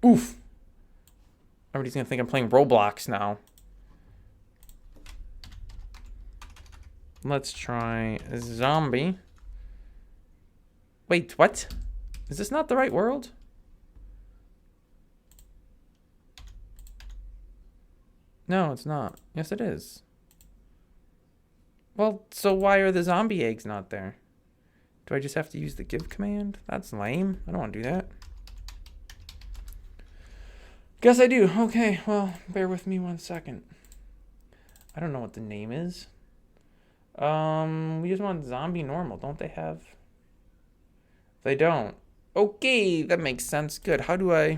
Oof. Everybody's going to think I'm playing Roblox now. Let's try a zombie. Wait, what? Is this not the right world? No, it's not. Yes, it is. Well, so why are the zombie eggs not there? Do I just have to use the give command? That's lame. I don't want to do that. Guess I do. Okay, well, bear with me 1 second. I don't know what the name is. We just want zombie normal. Don't they have... They don't. Okay, that makes sense. Good. How do I...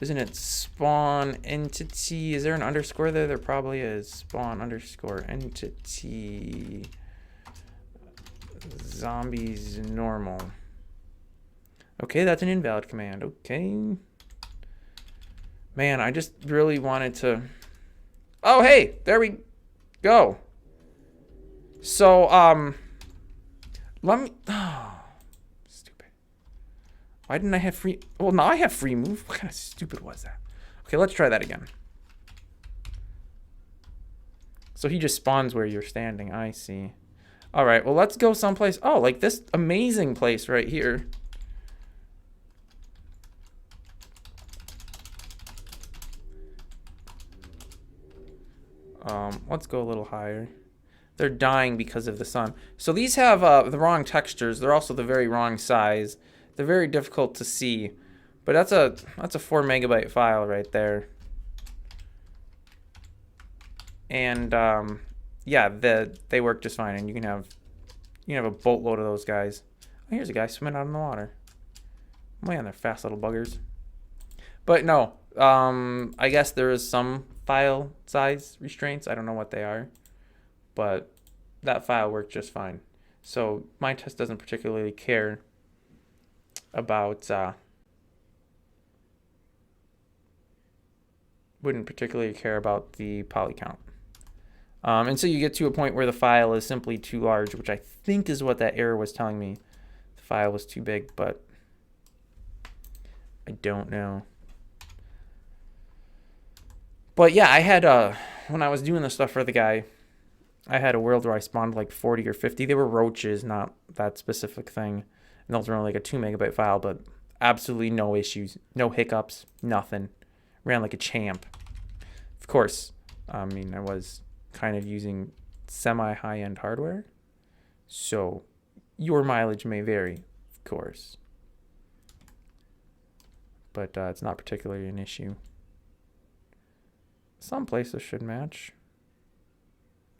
Isn't it spawn entity? Is there an underscore there? There probably is. Spawn underscore entity zombies normal. Okay, that's an invalid command. Okay. Man, I just really wanted to... Oh, hey, there we go. So, let me... Oh, stupid. Why didn't I have free... Well, now I have free move. What kind of stupid was that? Okay, let's try that again. So he just spawns where you're standing. I see. All right, well, let's go someplace. Oh, like this amazing place right here. Let's go a little higher. They're dying because of the sun. So these have the wrong textures. They're also the very wrong size. They're very difficult to see. But that's a 4 megabyte file right there. And yeah, they work just fine. And you can have a boatload of those guys. Oh, here's a guy swimming out in the water. Man, they're fast little buggers. But no, I guess there is some file size restraints. I don't know what they are, but that file worked just fine. So Minetest doesn't particularly care about wouldn't particularly care about the poly count. And so you get to a point where the file is simply too large, which I think is what that error was telling me. The file was too big, but I don't know. But yeah, I had, when I was doing the stuff for the guy, I had a world where I spawned like 40 or 50. They were roaches, not that specific thing. And those were only like a 2 megabyte file, but absolutely no issues, no hiccups, nothing. Ran like a champ. Of course, I mean, I was kind of using semi-high-end hardware. So your mileage may vary, of course. But it's not particularly an issue. Some places should match.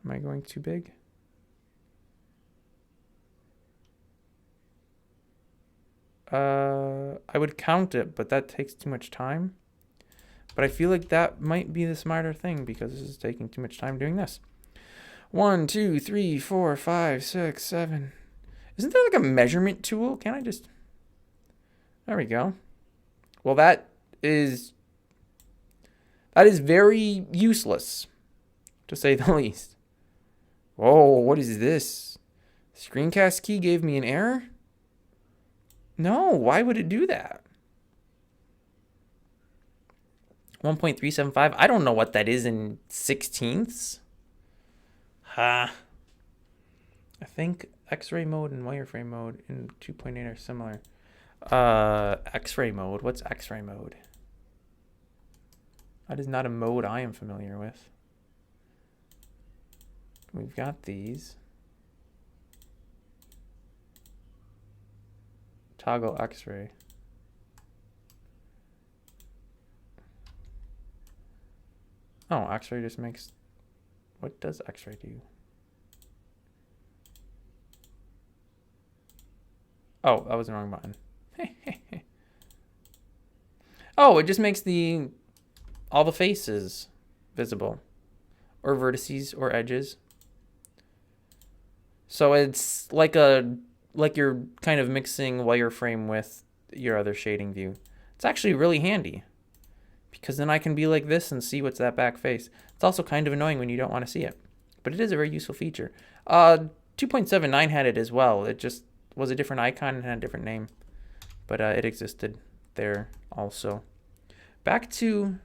Am I going too big? I would count it, but that takes too much time. But I feel like that might be the smarter thing because this is taking too much time doing this. 1, 2, 3, 4, 5, 6, 7. Isn't there like a measurement tool? Can I just... There we go. Well, that is very useless, to say the least. Whoa, what is this? Screencast key gave me an error? No, why would it do that? 1.375? I don't know what that is in 16ths. Ha. I think X-ray mode and wireframe mode in 2.8 are similar. X-ray mode. What's X-ray mode? That is not a mode I am familiar with. We've got these. Toggle X-ray. Oh, X-ray just makes... What does X-ray do? Oh, that was the wrong button. Oh, it just makes all the faces visible, or vertices or edges. So it's like you're kind of mixing wireframe with your other shading view. It's actually really handy because then I can be like this and see what's that back face. It's also kind of annoying when you don't want to see it, but it is a very useful feature. 2.79 had it as well. It just was a different icon and had a different name, but it existed there also. Back to...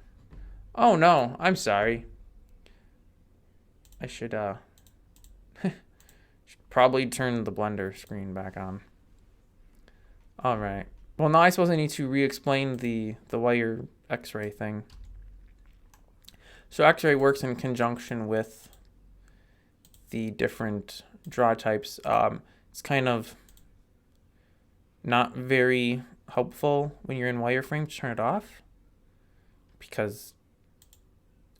Oh no, I'm sorry. I should probably turn the Blender screen back on. All right. Well, now I suppose I need to re-explain the wire X-ray thing. So X-ray works in conjunction with the different draw types. It's kind of not very helpful when you're in wireframe to turn it off, because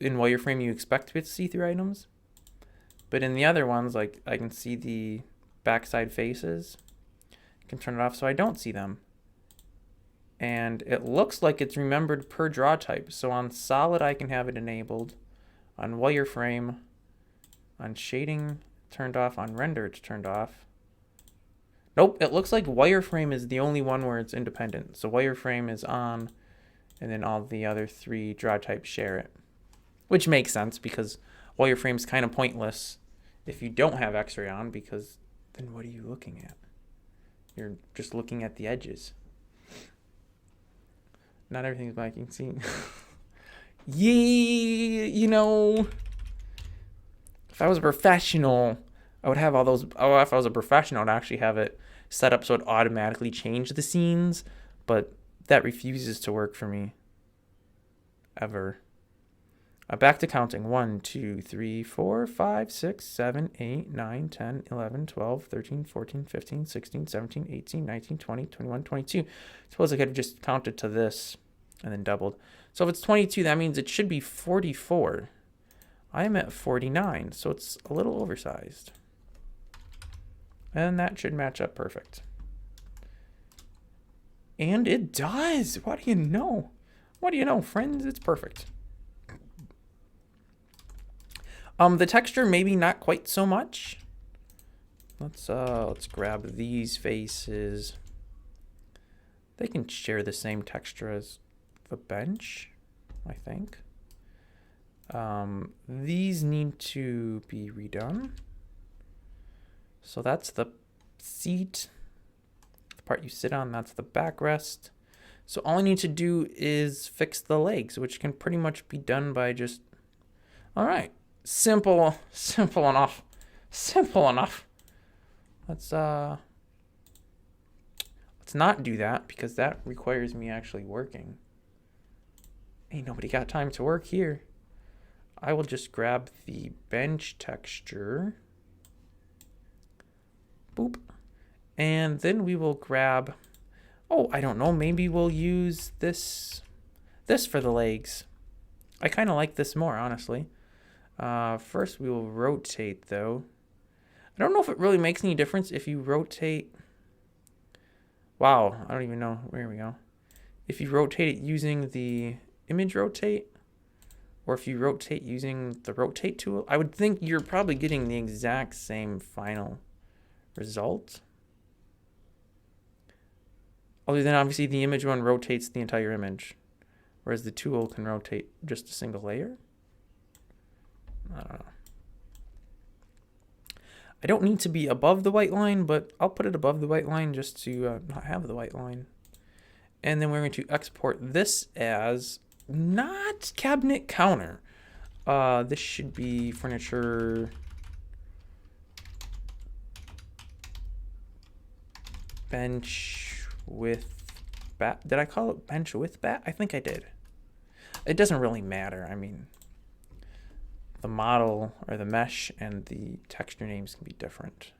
in wireframe you expect to be able to see through items, but in the other ones, like I can see the backside faces, I can turn it off so I don't see them, And it looks like it's remembered per draw type. So on solid, I can have it enabled. On wireframe, on shading, turned off. On render, it's turned off. Nope, it looks like wireframe is the only one where it's independent. So wireframe is on, and then all the other 3 draw types share it. Which makes sense because wireframe's kind of pointless if you don't have X-ray on, because then what are you looking at? You're just looking at the edges. Not everything's black, you can see. Yeah, you know, if I was a professional, I would have all those. Oh, if I was a professional, I'd actually have it set up so it automatically changed the scenes, but that refuses to work for me. Ever. Back to counting. 1, 2, 3, 4, 5, 6, 7, 8, 9, 10, 11, 12, 13, 14, 15, 16, 17, 18, 19, 20, 21, 22. Suppose I could have just counted to this and then doubled. So if it's 22, that means it should be 44. I'm at 49, so it's a little oversized. And that should match up perfect. And it does. What do you know? What do you know, friends? It's perfect. The texture, maybe not quite so much. Let's grab these faces. They can share the same texture as the bench, I think. These need to be redone. So that's the seat, the part you sit on, that's the backrest. So all I need to do is fix the legs, which can pretty much be done by just, all right, simple enough. Let's not do that because that requires me actually working. Ain't nobody got time to work here. I will just grab the bench texture. Boop. And then we will grab, oh, I don't know, maybe we'll use this for the legs. I kind of like this more, honestly. First we will rotate though. I don't know if it really makes any difference if you rotate. Wow, I don't even know. Where we go. If you rotate it using the image rotate, or if you rotate using the rotate tool, I would think you're probably getting the exact same final result. Other than obviously the image one rotates the entire image, whereas the tool can rotate just a single layer. I don't know. I don't need to be above the white line, but I'll put it above the white line just to not have the white line. And then we're going to export this as not cabinet counter. This should be furniture bench with bat. Did I call it bench with bat? I think I did. It doesn't really matter. I mean, the model or the mesh and the texture names can be different.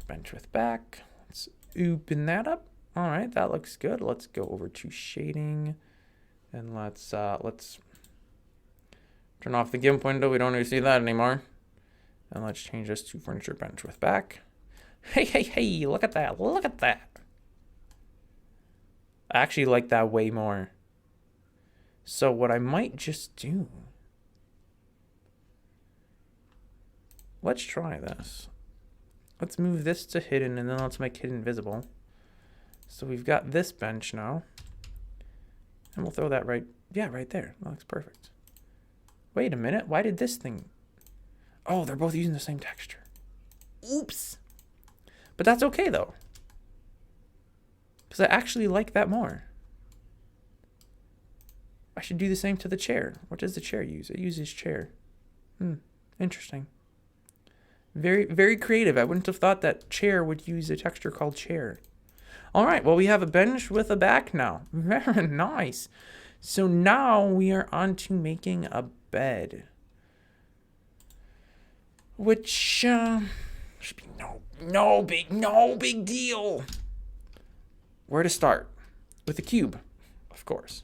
Bench with back. Let's open that up. All right, that looks good. Let's go over to shading, and let's turn off the GIMP window. We don't need to see that anymore. And let's change this to furniture bench with back. Hey, look at that. Look at that. I actually like that way more. So what I might just do, let's try this. Let's move this to hidden, and then let's make hidden visible. So we've got this bench now. And we'll throw that right there. That looks perfect. Wait a minute, why did this thing? Oh, they're both using the same texture. Oops. But that's okay though, because I actually like that more. I should do the same to the chair. What does the chair use? It uses chair. Interesting. Very, very creative. I wouldn't have thought that chair would use a texture called chair. All right, well, we have a bench with a back now. Very nice. So now we are on to making a bed, which should be no big deal. Where to start? With a cube, of course.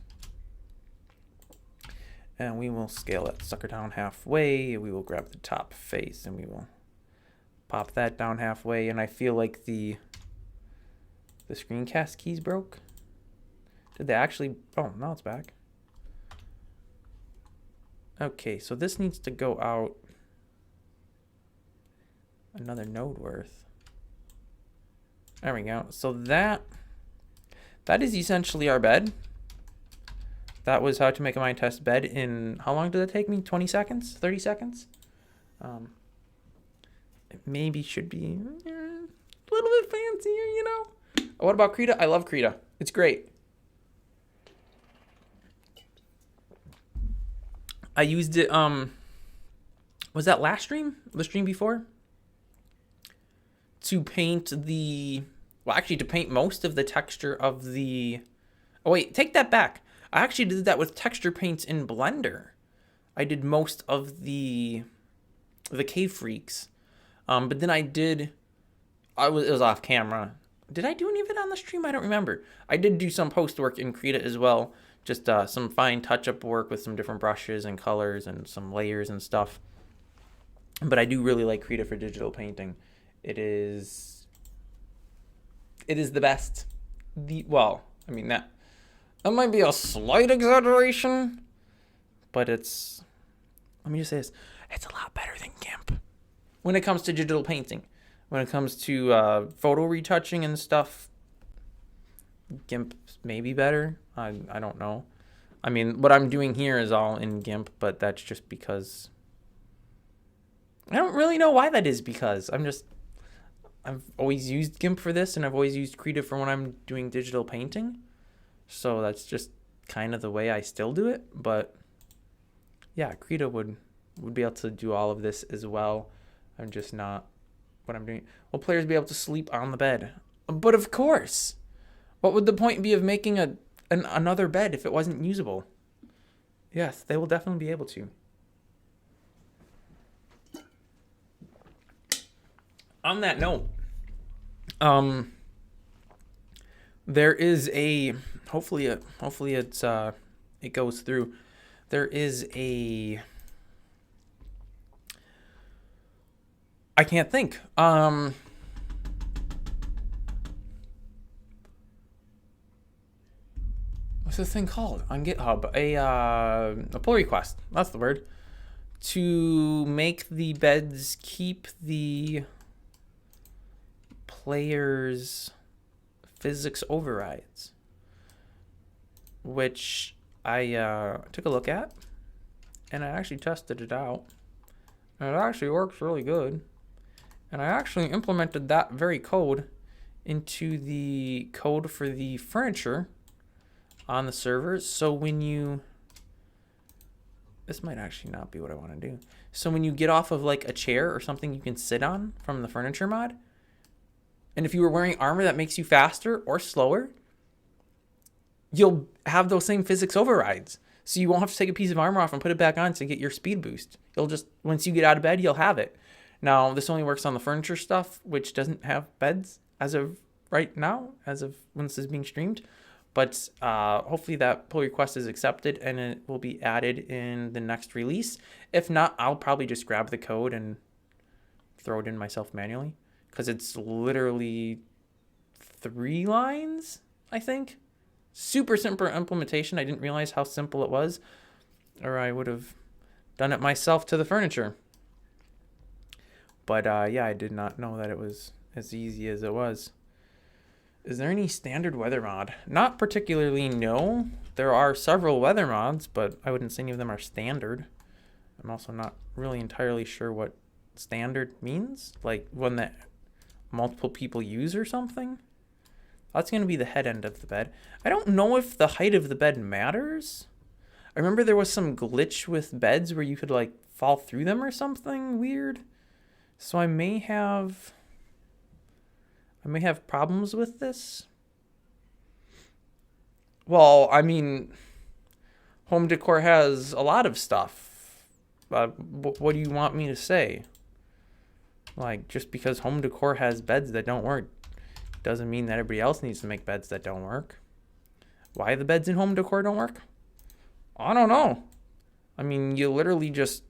And we will scale that sucker down halfway. We will grab the top face and we will pop that down halfway. And I feel like the The screencast keys broke. Did they actually? Oh, now it's back. Okay, so this needs to go out another node worth. There we go. So that is essentially our bed. That was how to make a mind test bed in, how long did it take me? 20 seconds? 30 seconds? It maybe should be a little bit fancier, you know? What about Krita? I love Krita. It's great. I used it, was that last stream? The stream before? To paint the, well, actually to paint most of the texture of the, oh wait, take that back. I actually did that with texture paints in Blender. I did most of the Cave Freaks. But then it was off camera. Did I do any of it on the stream? I don't remember. I did do some post work in Krita as well. Just some fine touch-up work with some different brushes and colors and some layers and stuff. But I do really like Krita for digital painting. It is the best. Well, I mean, that might be a slight exaggeration, but let me just say this, it's a lot better than GIMP when it comes to digital painting. When it comes to photo retouching and stuff, GIMP may be better. I don't know. I mean, what I'm doing here is all in GIMP, but that's just because I don't really know why that is, because I've always used GIMP for this, and I've always used Krita for when I'm doing digital painting. So that's just kind of the way I still do it. But yeah, Krita would be able to do all of this as well. I'm just not what I'm doing. Will players be able to sleep on the bed? But of course. What would the point be of making another bed if it wasn't usable? Yes, they will definitely be able to. On that note, there is a, hopefully it goes through. There is a, I can't think. What's this thing called on GitHub? A pull request. That's the word. To make the beds keep the players' physics overrides, which I took a look at, and I actually tested it out, and it actually works really good. And I actually implemented that very code into the code for the furniture on the server. So when this might actually not be what I want to do. So when you get off of like a chair or something you can sit on from the furniture mod, and if you were wearing armor that makes you faster or slower, you'll have those same physics overrides. So you won't have to take a piece of armor off and put it back on to get your speed boost. You'll just, once you get out of bed, you'll have it. Now, this only works on the furniture stuff, which doesn't have beds as of right now, as of when this is being streamed. But hopefully that pull request is accepted and it will be added in the next release. If not, I'll probably just grab the code and throw it in myself manually, because it's literally 3 lines, I think. Super simple implementation. I didn't realize how simple it was, or I would have done it myself to the furniture. But yeah, I did not know that it was as easy as it was. Is there any standard weather mod? Not particularly, no. There are several weather mods, but I wouldn't say any of them are standard. I'm also not really entirely sure what standard means. Like one that multiple people use or something? That's going to be the head end of the bed. I don't know if the height of the bed matters. I remember there was some glitch with beds where you could like fall through them or something weird. So I may have problems with this. Well, I mean, home decor has a lot of stuff. What do you want me to say? Like, just because home decor has beds that don't work doesn't mean that everybody else needs to make beds that don't work. Why the beds in home decor don't work? I don't know. I mean, you literally just,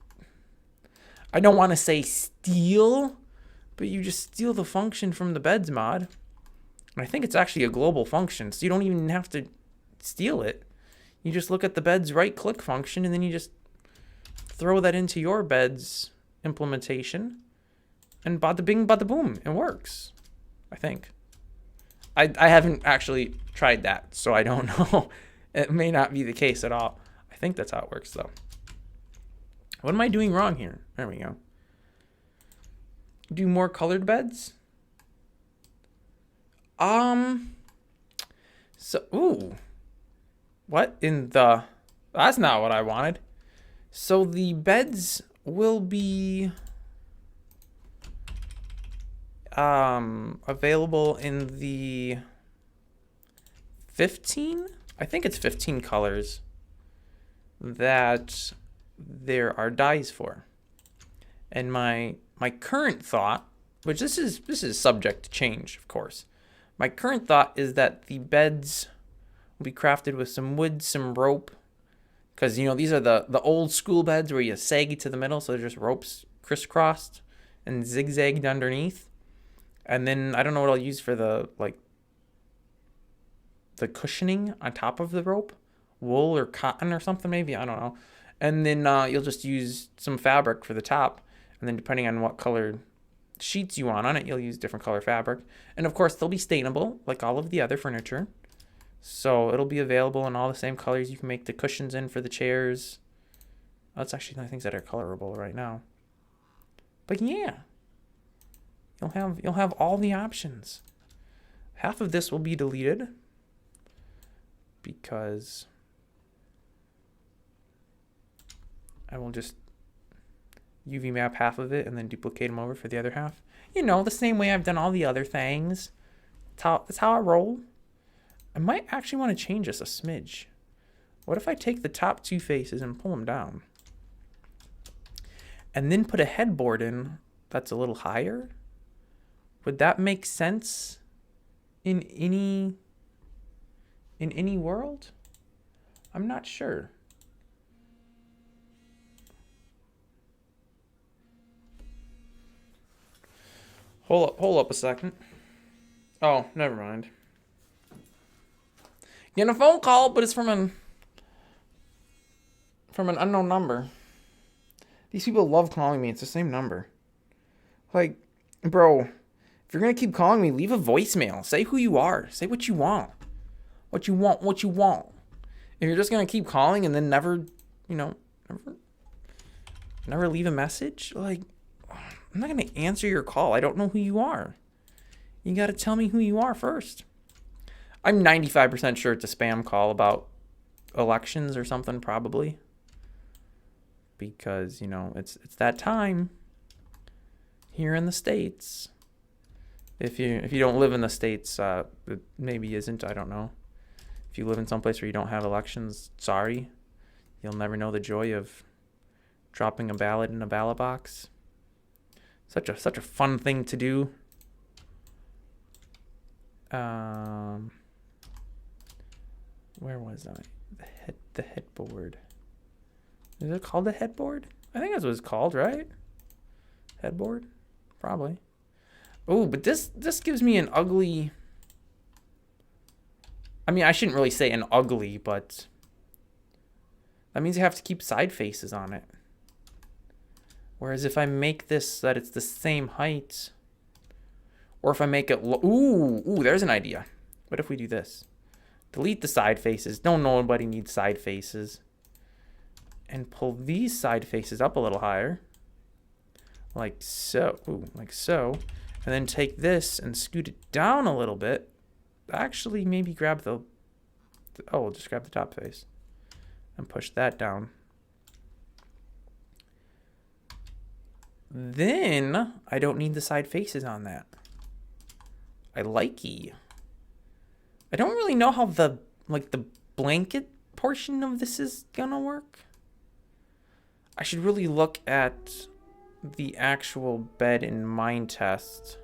I don't want to say steal, but you just steal the function from the beds mod. And I think it's actually a global function, so you don't even have to steal it. You just look at the bed's right-click function, and then you just throw that into your bed's implementation, and bada bing, bada boom, it works. I think. I haven't actually tried that, so I don't know. It may not be the case at all. I think that's how it works, though. What am I doing wrong here? There we go. Do more colored beds? So, ooh. What in the... That's not what I wanted. So the beds will be available in the 15? I think it's 15 colors that there are dyes for. And my current thought, which this is subject to change, of course. My current thought is that the beds will be crafted with some wood, some rope, because, you know, these are the old school beds where you sag to the middle, so they're just ropes crisscrossed and zigzagged underneath. And then I don't know what I'll use for the cushioning on top of the rope. Wool or cotton or something maybe, I don't know. And then you'll just use some fabric for the top. And then depending on what colored sheets you want on it, you'll use different color fabric. And of course, they'll be stainable like all of the other furniture. So it'll be available in all the same colors. You can make the cushions in for the chairs. That's actually the things that are colorable right now. But yeah, you'll have all the options. Half of this will be deleted because I will just UV map half of it and then duplicate them over for the other half. You know, the same way I've done all the other things. That's how I roll. I might actually want to change this a smidge. What if I take the top two faces and pull them down? And then put a headboard in that's a little higher? Would that make sense in any world? I'm not sure. Hold up a second. Oh, never mind. Getting a phone call, but it's from an unknown number. These people love calling me. It's the same number. Like, bro, if you're gonna keep calling me, leave a voicemail. Say who you are. Say what you want. What you want. What you want. If you're just gonna keep calling and then never leave a message, like, I'm not gonna answer your call. I don't know who you are. You gotta tell me who you are first. I'm 95% sure it's a spam call about elections or something, probably. Because, you know, it's that time here in the States. If you don't live in the States, it maybe isn't, I don't know. If you live in some place where you don't have elections, sorry. You'll never know the joy of dropping a ballot in a ballot box. Such a fun thing to do. Where was I? The headboard. Is it called the headboard? I think that's what it's called, right? Headboard? Probably. Oh, but this gives me an ugly... I mean, I shouldn't really say an ugly, but... that means you have to keep side faces on it. Whereas if I make this so that it's the same height... or if I make it... Ooh, there's an idea. What if we do this? Delete the side faces. Nobody needs side faces. And pull these side faces up a little higher. Like so. Ooh, like so. And then take this and scoot it down a little bit. Actually, maybe grab the... oh, we'll just grab the top face. And push that down. Then, I don't need the side faces on that. I likey. I don't really know how the blanket portion of this is gonna work. I should really look at the actual bed in Mindtest.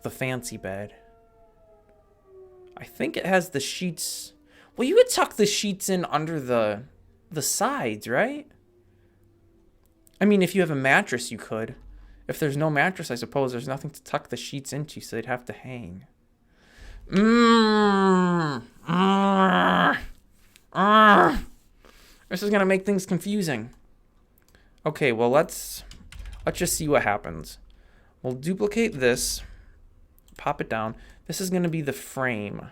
The fancy bed. I think it has the sheets. Well, you would tuck the sheets in under the sides, right? I mean, if you have a mattress, you could. If there's no mattress, I suppose there's nothing to tuck the sheets into, so they'd have to hang. This is gonna make things confusing. Okay, well let's just see what happens. We'll duplicate this, pop it down. This is gonna be the frame.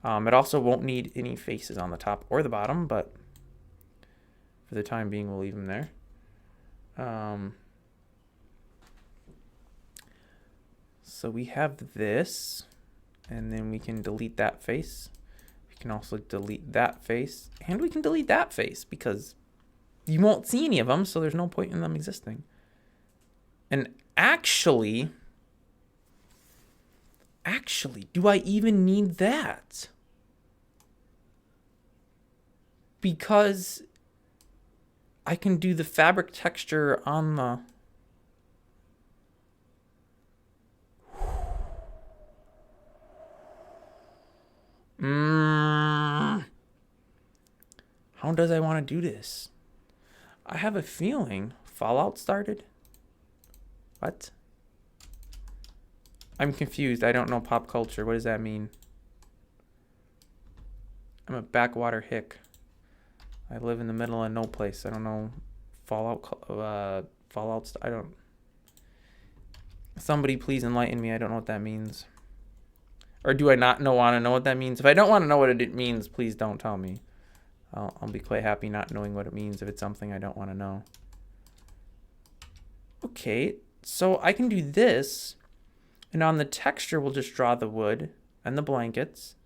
It also won't need any faces on the top or the bottom, but for the time being, we'll leave them there. So we have this, and then we can delete that face. We can also delete that face, and we can delete that face because you won't see any of them, so there's no point in them existing. And actually, do I even need that? Because I can do the fabric texture on the... How does I want to do this? I have a feeling Fallout started. What? I'm confused. I don't know pop culture. What does that mean? I'm a backwater hick. I live in the middle of no place. I don't know Fallout. I don't. Somebody please enlighten me. I don't know what that means. Or do I not want to know what that means? If I don't want to know what it means, please don't tell me. I'll be quite happy not knowing what it means if it's something I don't want to know. Okay, so I can do this. And on the texture, we'll just draw the wood and the blankets.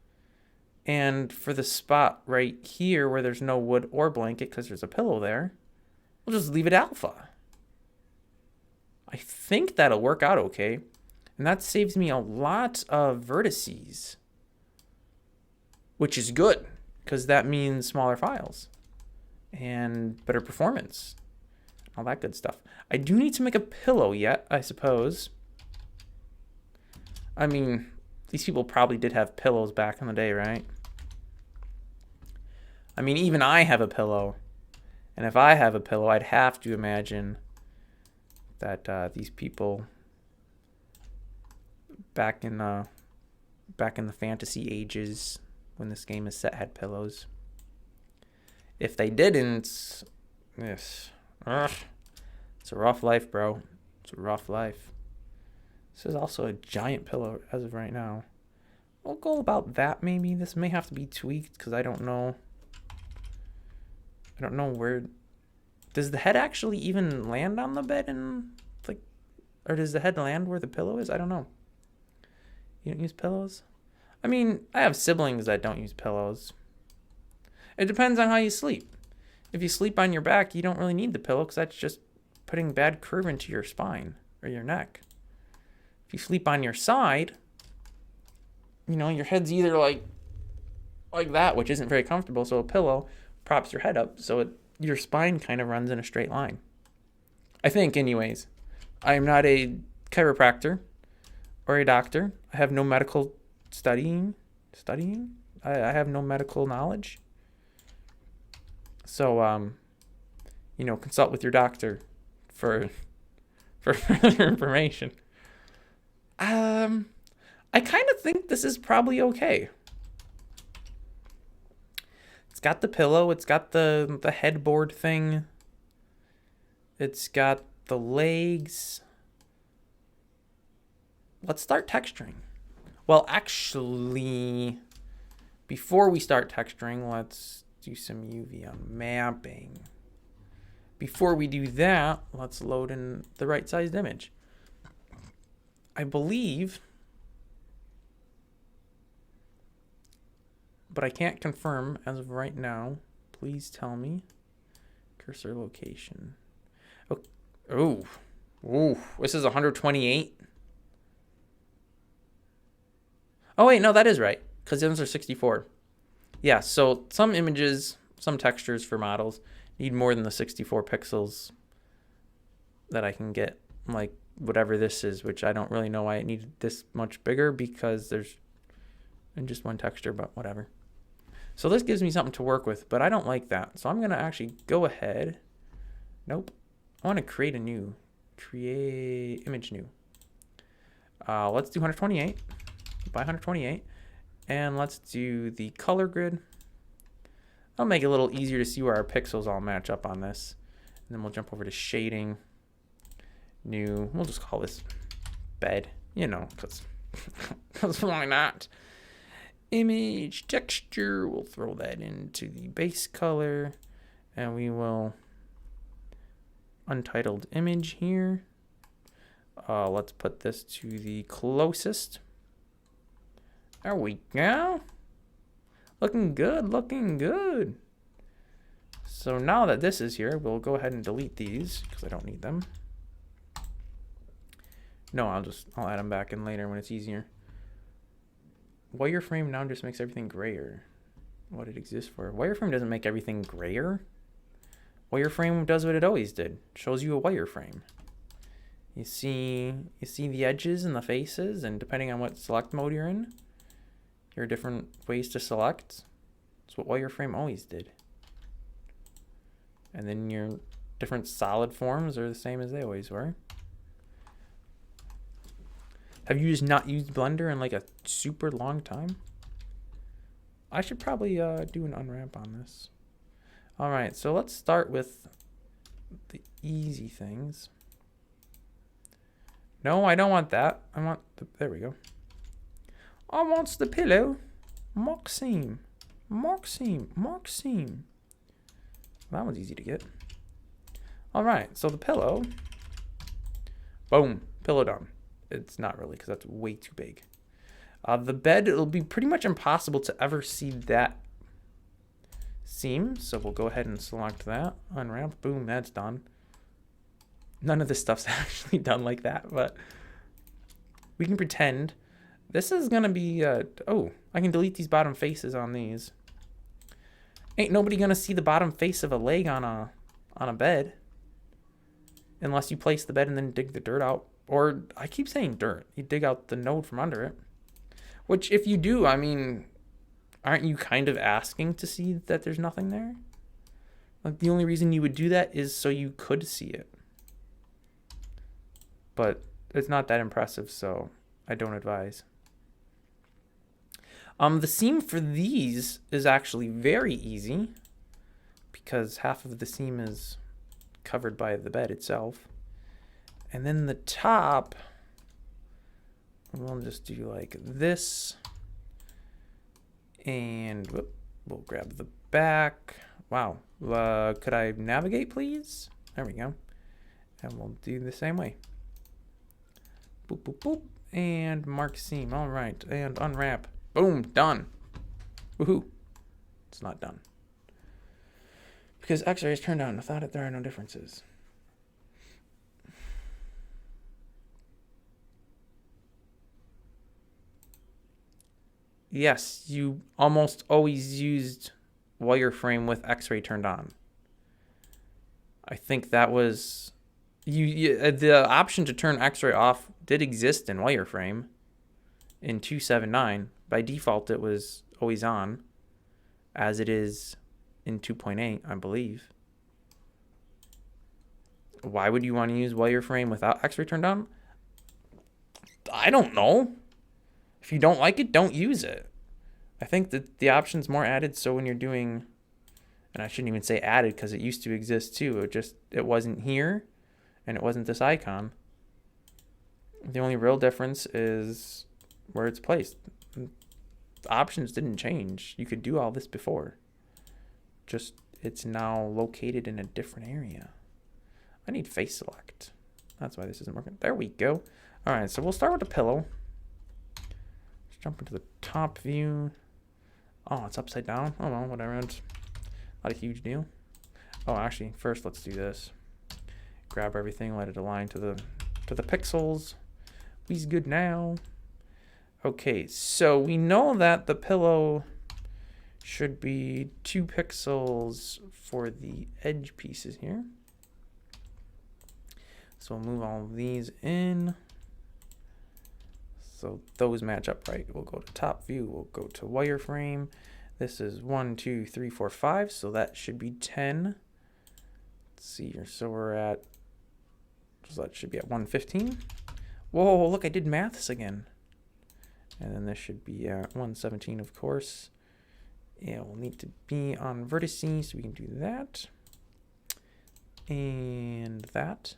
And for the spot right here where there's no wood or blanket because there's a pillow there, we'll just leave it alpha. I think that'll work out okay. And that saves me a lot of vertices, which is good because that means smaller files and better performance, all that good stuff. I do need to make a pillow yet, I suppose. I mean, these people probably did have pillows back in the day, right? I mean, even I have a pillow. And if I have a pillow, I'd have to imagine that these people back in the fantasy ages when this game is set had pillows. If they didn't, it's a rough life, bro. It's a rough life. This is also a giant pillow as of right now. We'll go about that maybe. This may have to be tweaked because I don't know. I don't know where. Does the head actually even land on the bed and like, or does the head land where the pillow is? I don't know. You don't use pillows? I mean, I have siblings that don't use pillows. It depends on how you sleep. If you sleep on your back, you don't really need the pillow because that's just putting bad curve into your spine or your neck. If you sleep on your side, you know, your head's either like that, which isn't very comfortable, so a pillow props your head up so your spine kind of runs in a straight line. I think, anyways. I am not a chiropractor or a doctor. I have no medical studying. I have no medical knowledge. So, you know, consult with your doctor for further information. I kind of think this is probably okay. It's got the pillow. It's got the headboard thing. It's got the legs. Let's start texturing. Well, actually, before we start texturing, let's do some UV on mapping. Before we do that, let's load in the right-sized image. I believe, but I can't confirm as of right now. Please tell me. Cursor location. Oh, this is 128. Oh wait, no, that is right, because those are 64. Yeah, so some images, some textures for models need more than the 64 pixels that I can get, like whatever this is, which I don't really know why it needed this much bigger because there's in just one texture, but whatever. So this gives me something to work with, but I don't like that. So I'm going to actually go ahead. Nope. I want to create a new create image new. Let's do 128 by 128. And let's do the color grid. That'll make it a little easier to see where our pixels all match up on this. And then we'll jump over to shading. New, we'll just call this bed, you know, because why not? Image texture, we'll throw that into the base color. And we will untitled image here. Let's put this to the closest. There we go. Looking good, looking good. So now that this is here, we'll go ahead and delete these because I don't need them. No, I'll add them back in later when it's easier. Wireframe now just makes everything grayer. What it exists for. Wireframe doesn't make everything grayer. Wireframe does what it always did. Shows you a wireframe. You see the edges and the faces, and depending on what select mode you're in, there are different ways to select. That's what wireframe always did. And then your different solid forms are the same as they always were. Have you just not used Blender in like a super long time? I should probably do an unwrap on this. All right, so let's start with the easy things. No, I don't want that. I want the, there we go. I want the pillow. Maxime. Maxime. Maxime. That one's easy to get. All right, so the pillow. Boom, pillow done. It's not really because that's way too big. The bed, it'll be pretty much impossible to ever see that seam. So we'll go ahead and select that. Unwrap. Boom, that's done. None of this stuff's actually done like that, but we can pretend. This is going to be, oh, I can delete these bottom faces on these. Ain't nobody going to see the bottom face of a leg on a bed. Unless you place the bed and then dig the dirt out. Or, I keep saying dirt. You dig out the node from under it. Which, if you do, I mean, aren't you kind of asking to see that there's nothing there? Like, the only reason you would do that is so you could see it. But it's not that impressive, so I don't advise. The seam for these is actually very easy because half of the seam is covered by the bed itself. And then the top, we'll just do like this. And whoop, we'll grab the back. Wow. Could I navigate, please? There we go. And we'll do the same way. Boop, boop, boop. And mark seam. All right. And unwrap. Boom. Done. Woohoo. It's not done. Because X-ray is turned on. Without it, there are no differences. Yes, you almost always used wireframe with X-ray turned on. I think that was... the option to turn X-ray off did exist in wireframe in 2.7.9. By default, it was always on, as it is in 2.8, I believe. Why would you want to use wireframe without X-ray turned on? I don't know. If you don't like it, don't use it. I think that the option's more added so when you're doing, and I shouldn't even say added because it used to exist too. It wasn't here and it wasn't this icon. The only real difference is where it's placed. The options didn't change. You could do all this before. Just it's now located in a different area. I need face select. That's why this isn't working. There we go. All right, so we'll start with the pillow. Let's jump into the top view. Oh, it's upside down. Oh well, whatever. It's not a huge deal. Oh, actually, first let's do this. Grab everything, let it align to the pixels. We's good now. Okay, so we know that the pillow should be 2 pixels for the edge pieces here. So we'll move all of these in. So those match up right. We'll go to top view. We'll go to wireframe. This is 1, 2, 3, 4, 5. So that should be 10. Let's see here. So we're at So that should be at 115. Whoa, look, I did maths again. And then this should be at 117, of course. Yeah, we'll need to be on vertices, so we can do that. And that.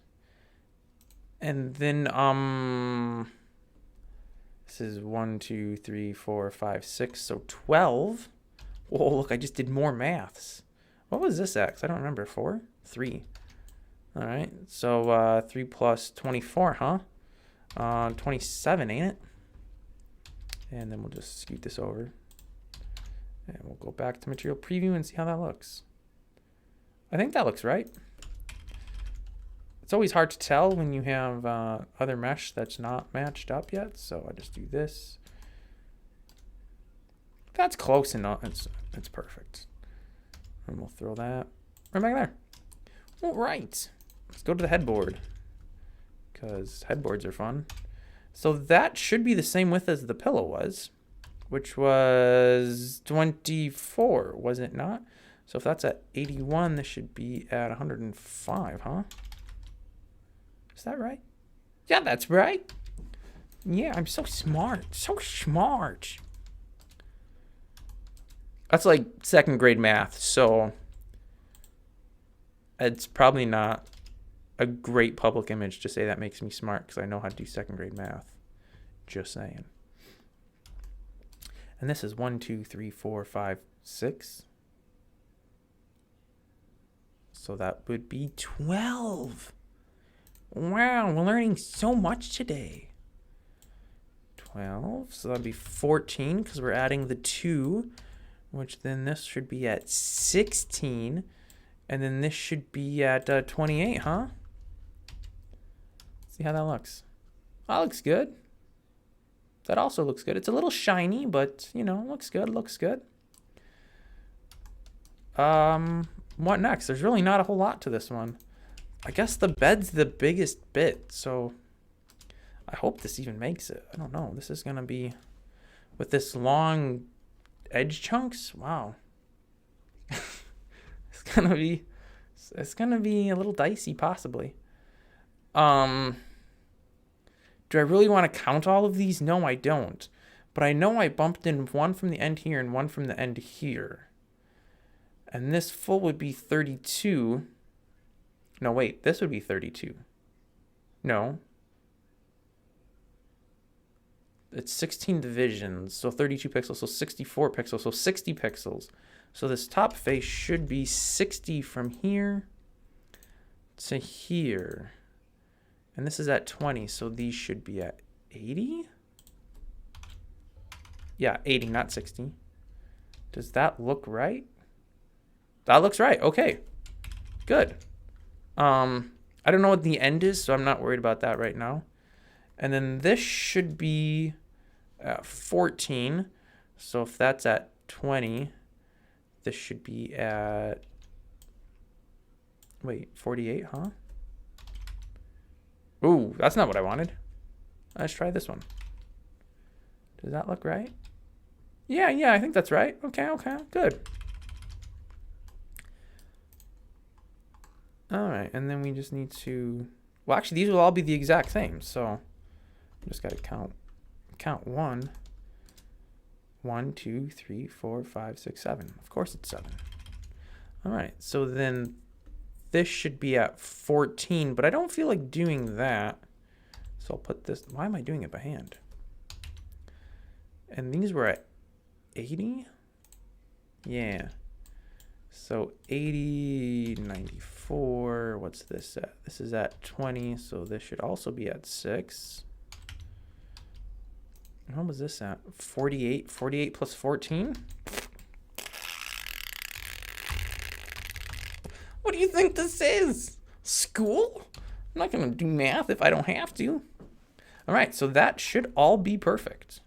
And then, this is 1, 2, 3, 4, 5, 6, so 12. Whoa, look, I just did more maths. What was this at? 'Cause I don't remember. 4? 3. All right, so 3 plus 24, huh? 27, ain't it? And then we'll just scoot this over. And we'll go back to material preview and see how that looks. I think that looks right. It's always hard to tell when you have other mesh that's not matched up yet. So I just do this. That's close enough. It's perfect. And we'll throw that right back there. All right. Let's go to the headboard, because headboards are fun. So that should be the same width as the pillow was, which was 24, was it not? So if that's at 81, this should be at 105, huh? Is that right? Yeah, that's right. Yeah, I'm so smart. So smart. That's like second grade math, so it's probably not a great public image to say that makes me smart, because I know how to do second grade math. Just saying. And this is 1, 2, 3, 4, 5, 6. So that would be 12. Wow, we're learning so much today. 12, so that'd be 14, because we're adding the 2, which then this should be at 16. And then this should be at 28, huh? See how that looks. That looks good. That also looks good. It's a little shiny, but, you know, looks good, looks good. What next? There's really not a whole lot to this one. I guess the bed's the biggest bit, so I hope this even makes it. I don't know. This is going to be, with this long edge chunks, wow. It's going to be a little dicey, possibly. Do I really want to count all of these? No, I don't. But I know I bumped in one from the end here and one from the end here. And this full would be 32. No, wait, this would be 32. No. It's 16 divisions, so 32 pixels, so 64 pixels, so 60 pixels. So this top face should be 60 from here to here. And this is at 20, so these should be at 80? Yeah, 80, not 60. Does that look right? That looks right. Okay, good. I don't know what the end is, so I'm not worried about that right now. And then this should be 14. So if that's at 20, this should be at, wait, 48, huh? Ooh, that's not what I wanted. Let's try this one. Does that look right? Yeah, I think that's right. Okay, good. All right, and then we just need to, well, actually, these will all be the exact same, so I just got to count 1. 1, 2, 3, 4, 5, 6, 7. Of course it's 7. All right, so then this should be at 14, but I don't feel like doing that. So I'll put this, why am I doing it by hand? And these were at 80? Yeah. So 80, 94, what's this at? This is at 20, so this should also be at 6. And what was this at? 48, 48 plus 14? What do you think this is? School? I'm not going to do math if I don't have to. All right, so that should all be perfect.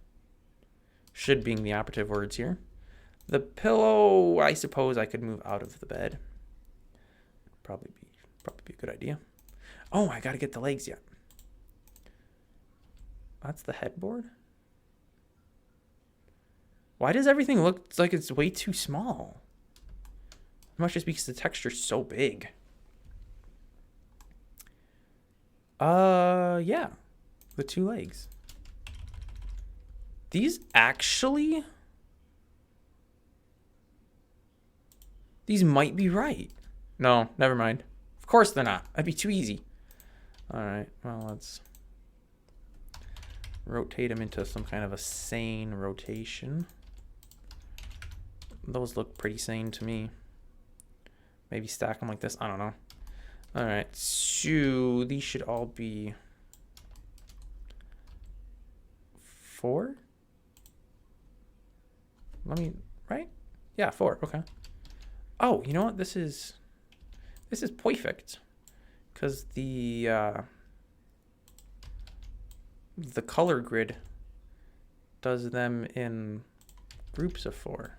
Should being the operative words here. The pillow, I suppose I could move out of the bed. Probably be a good idea. Oh, I got to get the legs yet. That's the headboard? Why does everything look like it's way too small? It must just be because the texture's so big. Yeah. The two legs. These actually... These might be right. No, never mind. Of course they're not. That'd be too easy. Alright, well, let's rotate them into some kind of a sane rotation. Those look pretty sane to me. Maybe stack them like this. I don't know. Alright, so these should all be 4? Let me, right? Yeah, 4, okay. Oh, you know what? This is perfect. Because the color grid does them in groups of 4.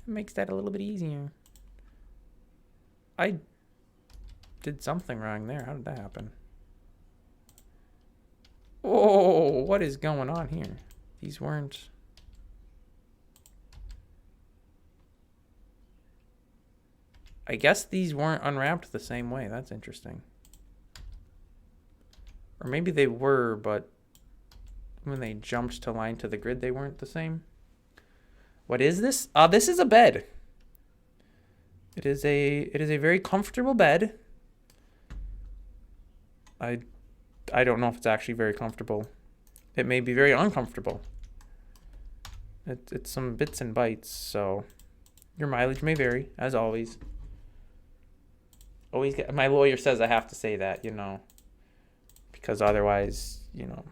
It makes that a little bit easier. I did something wrong there. How did that happen? Oh, what is going on here? These weren't... I guess these weren't unwrapped the same way. That's interesting. Or maybe they were, but when they jumped to line to the grid, they weren't the same. What is this? This is a bed. It is a very comfortable bed. I don't know if it's actually very comfortable. It may be very uncomfortable. It's some bits and bytes, so your mileage may vary, as always. Always get, my lawyer says I have to say that, you know, because otherwise, you know,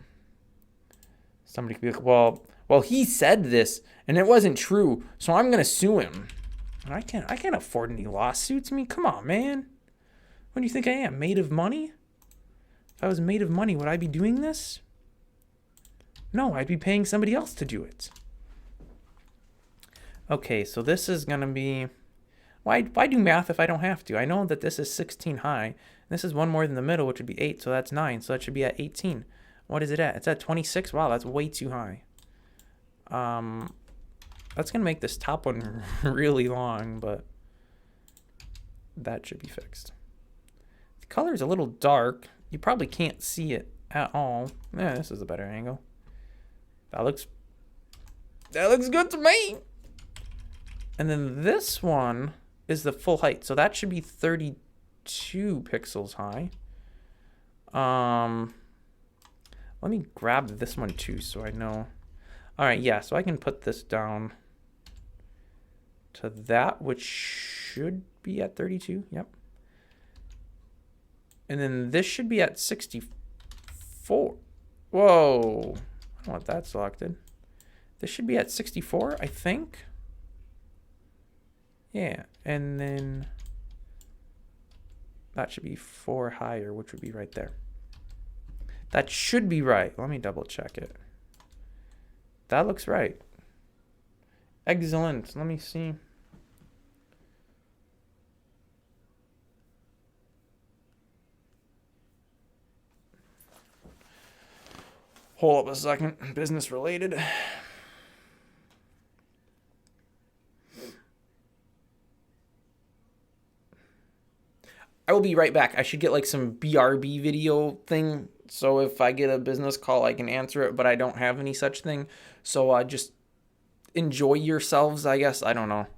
somebody could be like, well, he said this and it wasn't true, so I'm gonna sue him. And I can't afford any lawsuits. I mean, come on, man. What do you think I am, made of money? If I was made of money, would I be doing this? No, I'd be paying somebody else to do it. Okay, so this is gonna be... Why do math if I don't have to? I know that this is 16 high. And this is one more than the middle, which would be 8, so that's 9. So that should be at 18. What is it at? It's at 26. Wow, that's way too high. That's going to make this top one really long, but that should be fixed. The color is a little dark. You probably can't see it at all. Yeah, this is a better angle. That looks good to me. And then this one is the full height. So that should be 32 pixels high. Let me grab this one too so I know. All right, yeah, so I can put this down to that, which should be at 32. Yep. And then this should be at 64. Whoa. I don't want that selected. This should be at 64, I think. Yeah, and then that should be 4 higher, which would be right there. That should be right. Let me double check it. That looks right. Excellent. Let me see. Hold up a second. Business related. I will be right back. I should get like some BRB video thing. So if I get a business call, I can answer it, but I don't have any such thing. So just enjoy yourselves, I guess. I don't know.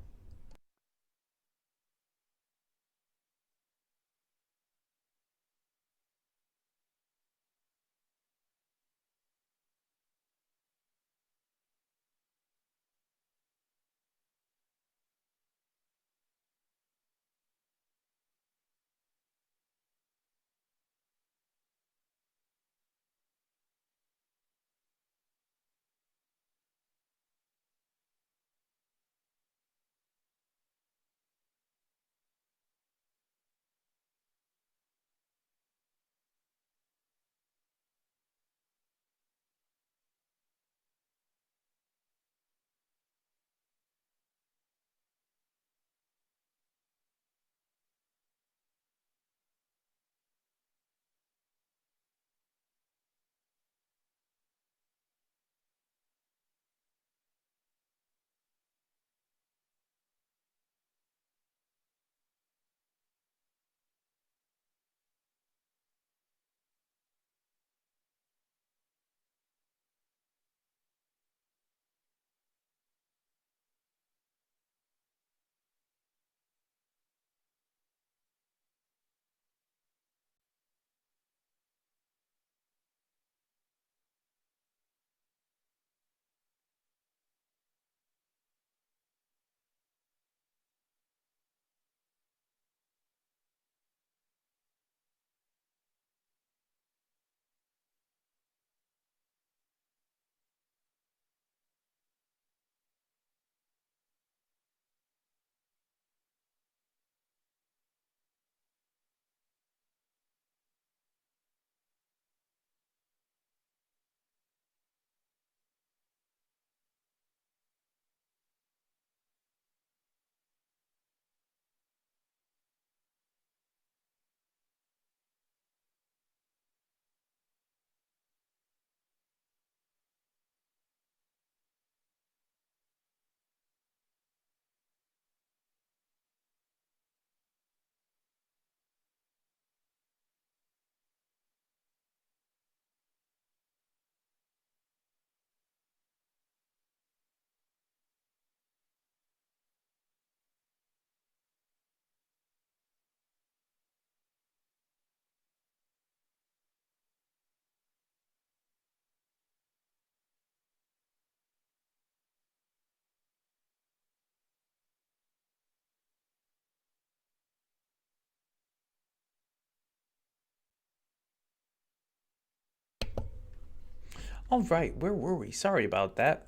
All right, where were we? Sorry about that.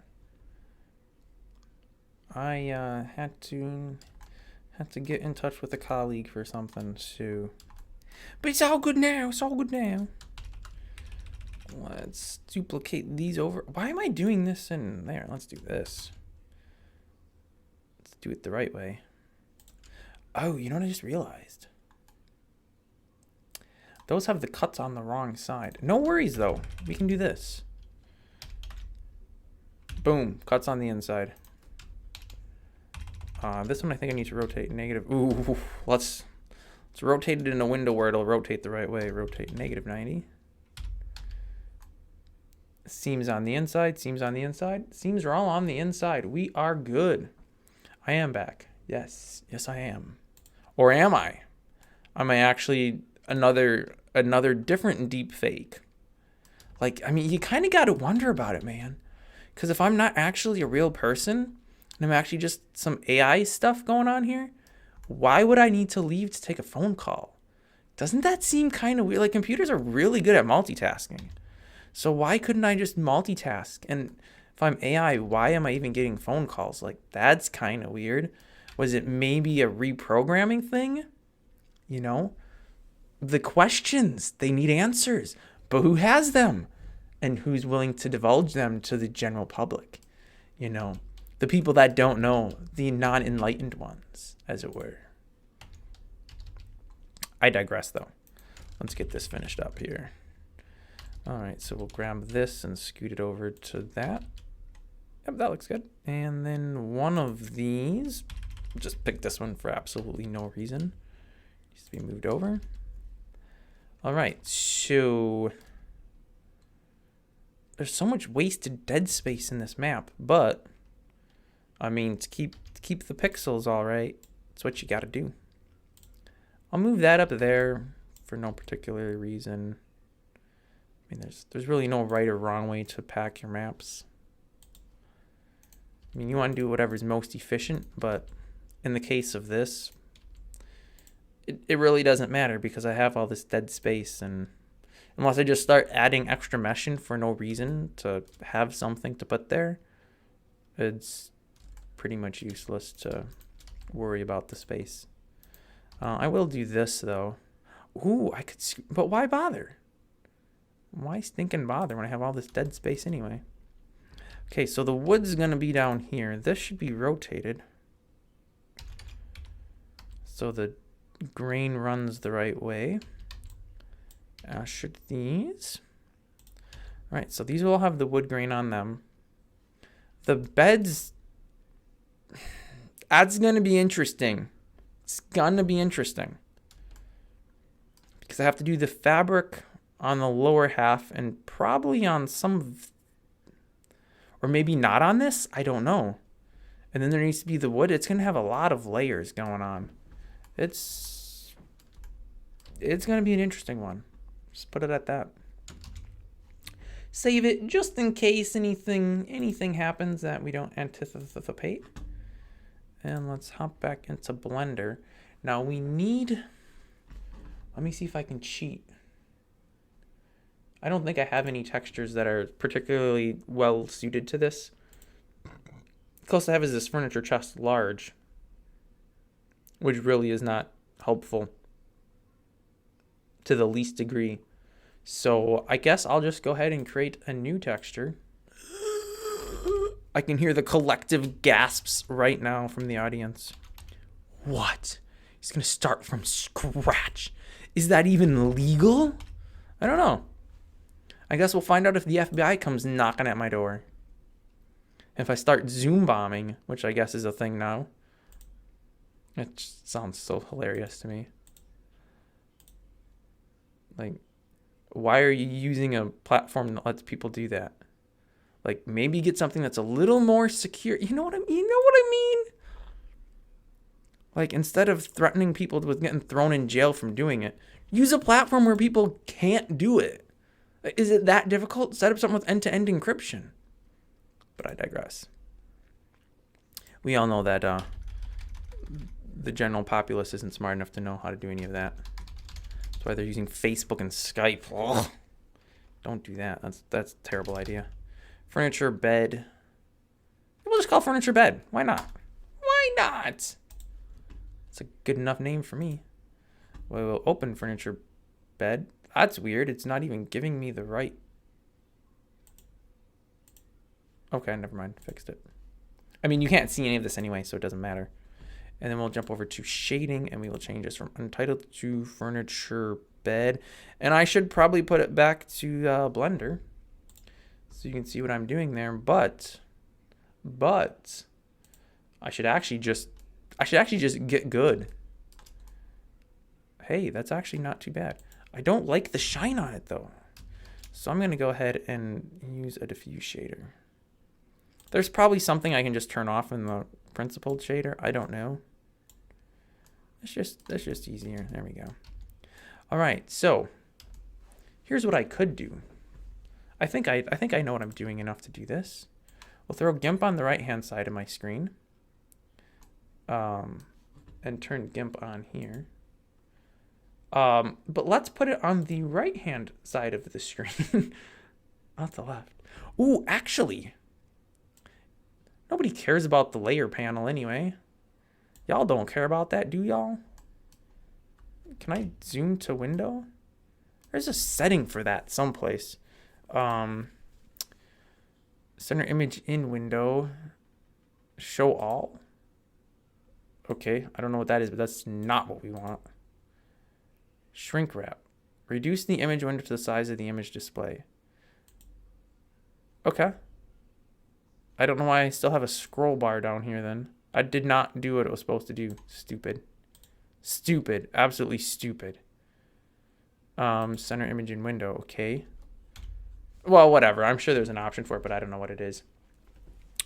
I had to get in touch with a colleague for something, so. But it's all good now. It's all good now. Let's duplicate these over. Why am I doing this in there? Let's do this. Let's do it the right way. Oh, you know what I just realized? Those have the cuts on the wrong side. No worries, though. We can do this. Boom. Cuts on the inside. This one I think I need to rotate negative. Ooh, let's rotate it in a window where it'll rotate the right way. Rotate negative 90. Seams on the inside. Seams on the inside. Seams are all on the inside. We are good. I am back. Yes. Yes, I am. Or am I? Am I actually another different deep fake? Like, I mean, you kind of got to wonder about it, man. Because if I'm not actually a real person, and I'm actually just some AI stuff going on here, why would I need to leave to take a phone call? Doesn't that seem kind of weird? Like, computers are really good at multitasking. So why couldn't I just multitask? And if I'm AI, why am I even getting phone calls? Like, that's kind of weird. Was it maybe a reprogramming thing? You know? The questions, they need answers. But who has them? And who's willing to divulge them to the general public? You know? The people that don't know, the non-enlightened ones, as it were. I digress, though. Let's get this finished up here. All right, so we'll grab this and scoot it over to that. Yep, that looks good. And then one of these, just pick this one for absolutely no reason. Needs to be moved over. All right, so there's so much wasted dead space in this map, but I mean, to keep the pixels all right, that's what you got to do. I'll move that up there for no particular reason. I mean, there's really no right or wrong way to pack your maps. I mean, you want to do whatever's most efficient, but in the case of this, it really doesn't matter because I have all this dead space, and unless I just start adding extra mesh in for no reason to have something to put there, it's pretty much useless to worry about the space. I will do this though. Ooh, I could, but why bother? Why stinking bother when I have all this dead space anyway? Okay, so the wood's gonna be down here. This should be rotated so the grain runs the right way. Should these? All right, so these will all have the wood grain on them. The beds, that's gonna be interesting. It's gonna be interesting because I have to do the fabric on the lower half and probably on some of, or maybe not on this, I don't know. And then there needs to be the wood. It's gonna have a lot of layers going on. It's gonna be an interesting one. Just put it at that. Save it just in case anything happens that we don't anticipate. And let's hop back into Blender. Now we need, let me see if I can cheat. I don't think I have any textures that are particularly well suited to this. Closest I have is this furniture chest large, which really is not helpful to the least degree. So I guess I'll just go ahead and create a new texture. I can hear the collective gasps right now from the audience. What? He's gonna start from scratch. Is that even legal? I don't know. I guess we'll find out if the FBI comes knocking at my door. If I start Zoom bombing, which I guess is a thing now. It just sounds so hilarious to me. Like, why are you using a platform that lets people do that? Like, maybe get something that's a little more secure. You know what I mean? Like, instead of threatening people with getting thrown in jail from doing it, use a platform where people can't do it. Is it that difficult? Set up something with end-to-end encryption. But I digress. We all know that the general populace isn't smart enough to know how to do any of that. That's why they're using Facebook and Skype. Oh, Don't do that. That's a terrible idea. Furniture bed. We'll just call furniture bed. Why not? Why not? It's a good enough name for me. We'll open furniture bed. That's weird. It's not even giving me the right. Okay, never mind. Fixed it. I mean, you can't see any of this anyway, so it doesn't matter. And then we'll jump over to shading, and we will change this from untitled to furniture bed. And I should probably put it back to Blender, so you can see what I'm doing there. But I should actually just get good. Hey, that's actually not too bad. I don't like the shine on it though, so I'm gonna go ahead and use a diffuse shader. There's probably something I can just turn off in the principled shader. I don't know. That's just easier. There we go. All right, so here's what I could do. I think I know what I'm doing enough to do this. We'll throw GIMP on the right-hand side of my screen, and turn GIMP on here. But let's put it on the right-hand side of the screen, not the left. Ooh, actually, nobody cares about the layer panel anyway. Y'all don't care about that, do y'all? Can I zoom to window? There's a setting for that someplace. Center image in window. Show all. Okay, I don't know what that is, but that's not what we want. Shrink wrap. Reduce the image window to the size of the image display. Okay. I don't know why I still have a scroll bar down here then. I did not do what it was supposed to do. Stupid. Stupid. Absolutely stupid. Center image in window. Okay. Well, whatever. I'm sure there's an option for it, but I don't know what it is.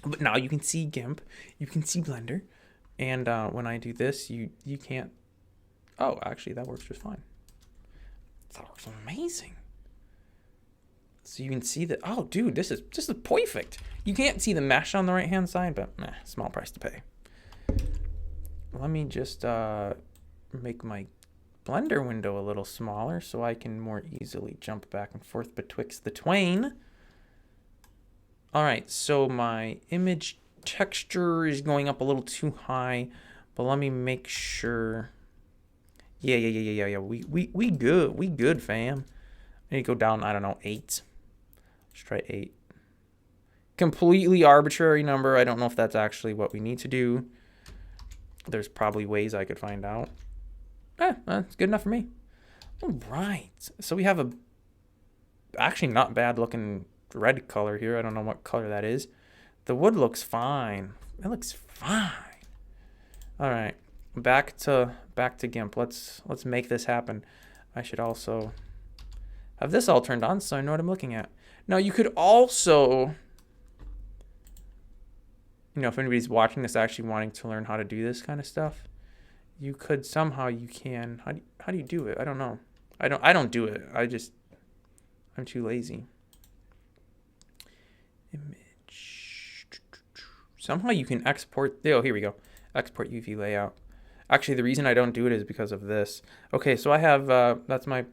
But now you can see GIMP. You can see Blender. And when I do this, you can't. Oh, actually, that works just fine. That works amazing. So you can see that. Oh, dude, this is perfect. You can't see the mesh on the right-hand side, but small price to pay. Let me just make my Blender window a little smaller so I can more easily jump back and forth betwixt the twain. All right, so my image texture is going up a little too high, but let me make sure. Yeah. We good, fam. I need to go down, I don't know, 8. Let's try 8. Completely arbitrary number. I don't know if that's actually what we need to do. There's probably ways I could find out. That's good enough for me. All right. So we have a actually not bad looking red color here. I don't know what color that is. The wood looks fine. It looks fine. All right. Back to GIMP. Let's make this happen. I should also have this all turned on so I know what I'm looking at. Now you could also, if anybody's watching this actually wanting to learn how to do this kind of stuff, you could somehow how do you do it? I don't know. I don't do it. I'm too lazy. Image. Somehow you can export. Oh, here we go. Export UV layout. Actually, the reason I don't do it is because of this. Okay, so I have that's my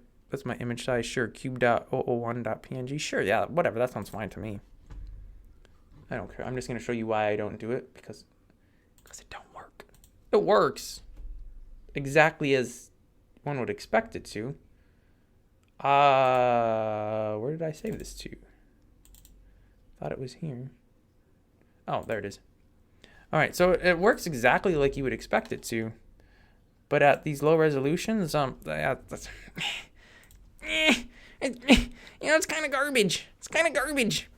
image size. Sure, cube.001.png. Sure, yeah, whatever. That sounds fine to me. I don't care. I'm just gonna show you why I don't do it because it don't work. It works exactly as one would expect it to. Where did I save this to? Thought it was here. Oh, there it is. All right, so it works exactly like you would expect it to, but at these low resolutions, that's, it's kind of garbage. It's kind of garbage.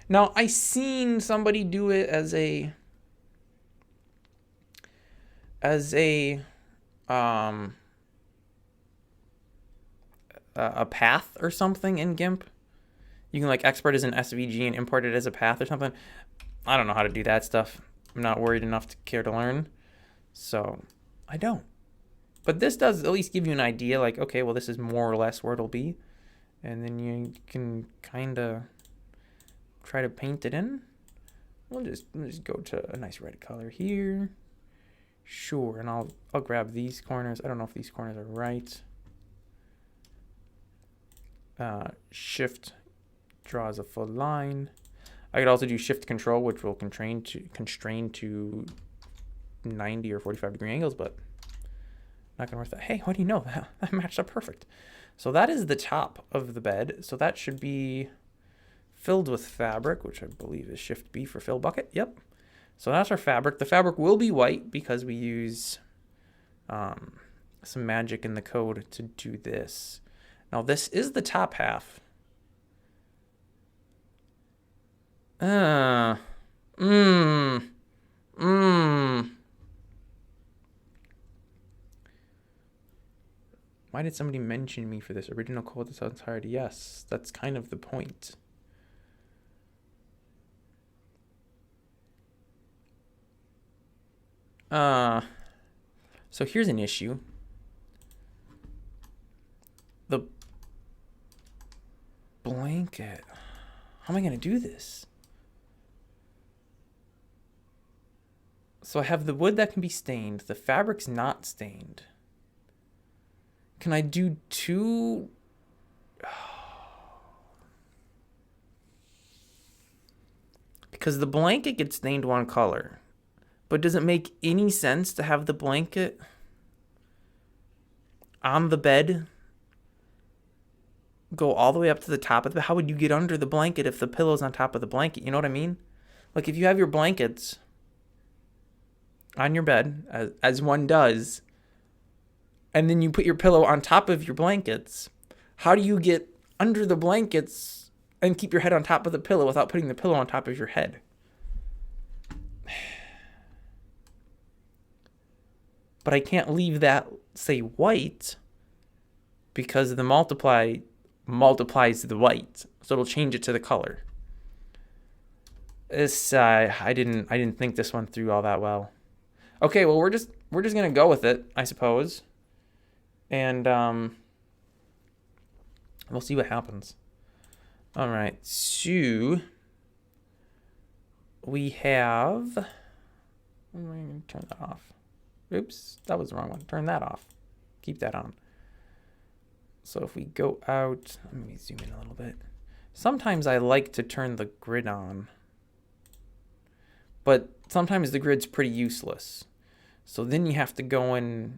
Now, I seen somebody do it as a path or something in GIMP. You can like export as an SVG and import it as a path or something. I don't know how to do that stuff. I'm not worried enough to care to learn, so I don't. But this does at least give you an idea, like, okay, well, this is more or less where it'll be, and then you can kind of try to paint it in. We'll just go to a nice red color here. Sure, and I'll grab these corners. I don't know if these corners are right. Shift draws a full line. I could also do shift control, which will constrain to 90 or 45 degree angles, but not gonna work that. Hey, what do you know? That matched up perfect. So that is the top of the bed. So that should be filled with fabric, which I believe is shift B for fill bucket. Yep. So that's our fabric. The fabric will be white because we use some magic in the code to do this. Now this is the top half. Why did somebody mention me for this? Original code that's entirety. Yes, that's kind of the point. So here's an issue. The blanket. How am I going to do this? So I have the wood that can be stained. The fabric's not stained. Can I do two? Because the blanket gets stained one color. But does it make any sense to have the blanket on the bed go all the way up to the top of the bed? How would you get under the blanket if the pillow's on top of the blanket? You know what I mean? Like if you have your blankets on your bed, as one does, and then you put your pillow on top of your blankets, how do you get under the blankets and keep your head on top of the pillow without putting the pillow on top of your head? But I can't leave that, say, white, because the multiply multiplies the white, so it'll change it to the color. This I didn't think this one through all that well. Okay, well we're just gonna go with it, I suppose, and we'll see what happens. All right, so we have. I'm gonna turn that off. Oops, that was the wrong one. Turn that off. Keep that on. So if we go out, let me zoom in a little bit. Sometimes I like to turn the grid on, but sometimes the grid's pretty useless. So then you have to go and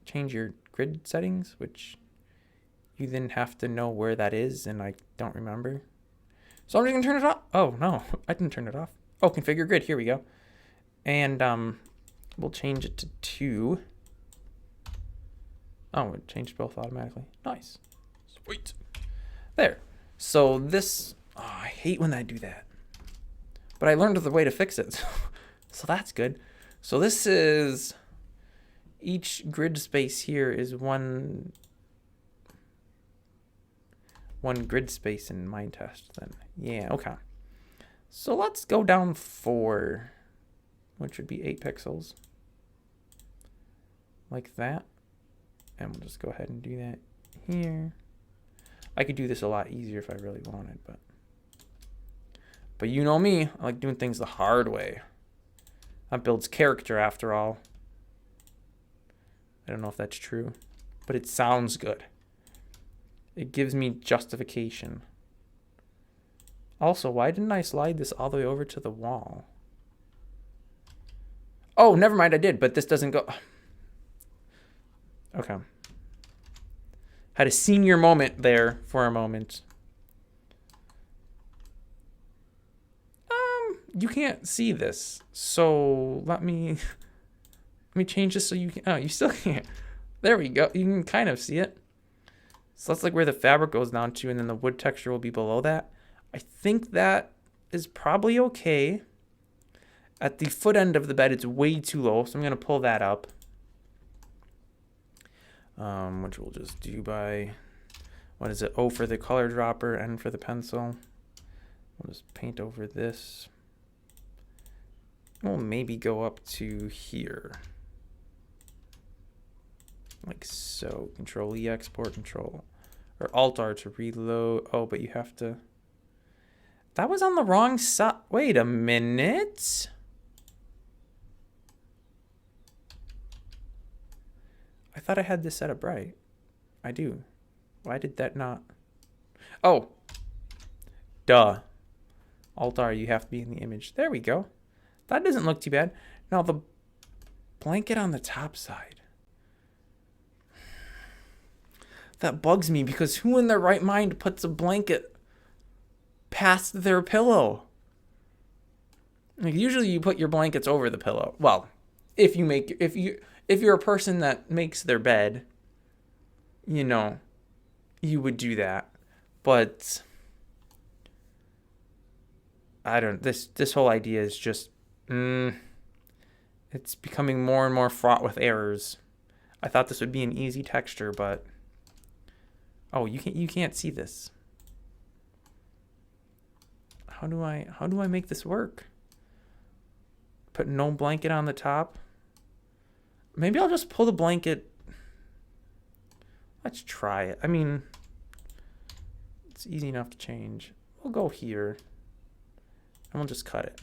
change your grid settings, which you then have to know where that is, and I don't remember. So I'm just gonna turn it off. Oh no, I didn't turn it off. Oh, configure grid, here we go. And we'll change it to 2. Oh, it changed both automatically. Nice. Sweet. There. So this, I hate when I do that. But I learned the way to fix it. So that's good. So this is, each grid space here is one grid space in Minetest then. Yeah, okay. So let's go down 4, which would be 8 pixels. Like that. And we'll just go ahead and do that here. I could do this a lot easier if I really wanted, but you know me, I like doing things the hard way. That builds character after all. I don't know if that's true, but it sounds good. It gives me justification. Also, why didn't I slide this all the way over to the wall? Oh, never mind, I did, but this doesn't go. Okay. Had a senior moment there for a moment. You can't see this, so let me change this so you can. Oh, you still can't. There we go. You can kind of see it. So that's like where the fabric goes down to, and then the wood texture will be below that. I think that is probably okay. At the foot end of the bed, it's way too low, so I'm gonna pull that up. Which we'll just do by, what is it? O for the color dropper, N for the pencil. We'll just paint over this. We'll maybe go up to here. Like so. Control E, export, control, or Alt R to reload. Oh, but you have to, that was on the wrong side. Wait a minute. I thought I had this set up right. I do. Why did that not? Oh, Duh. Alt-R, you have to be in the image. There we go. That doesn't look too bad. Now the blanket on the top side. That bugs me because who in their right mind puts a blanket past their pillow? Like usually you put your blankets over the pillow. Well, if you're a person that makes their bed, you know, you would do that. But I don't, this whole idea is just, it's becoming more and more fraught with errors. I thought this would be an easy texture, but, oh, you can't see this. How do I make this work? Put no blanket on the top. Maybe I'll just pull the blanket. Let's try it. I mean, it's easy enough to change. We'll go here. And we'll just cut it.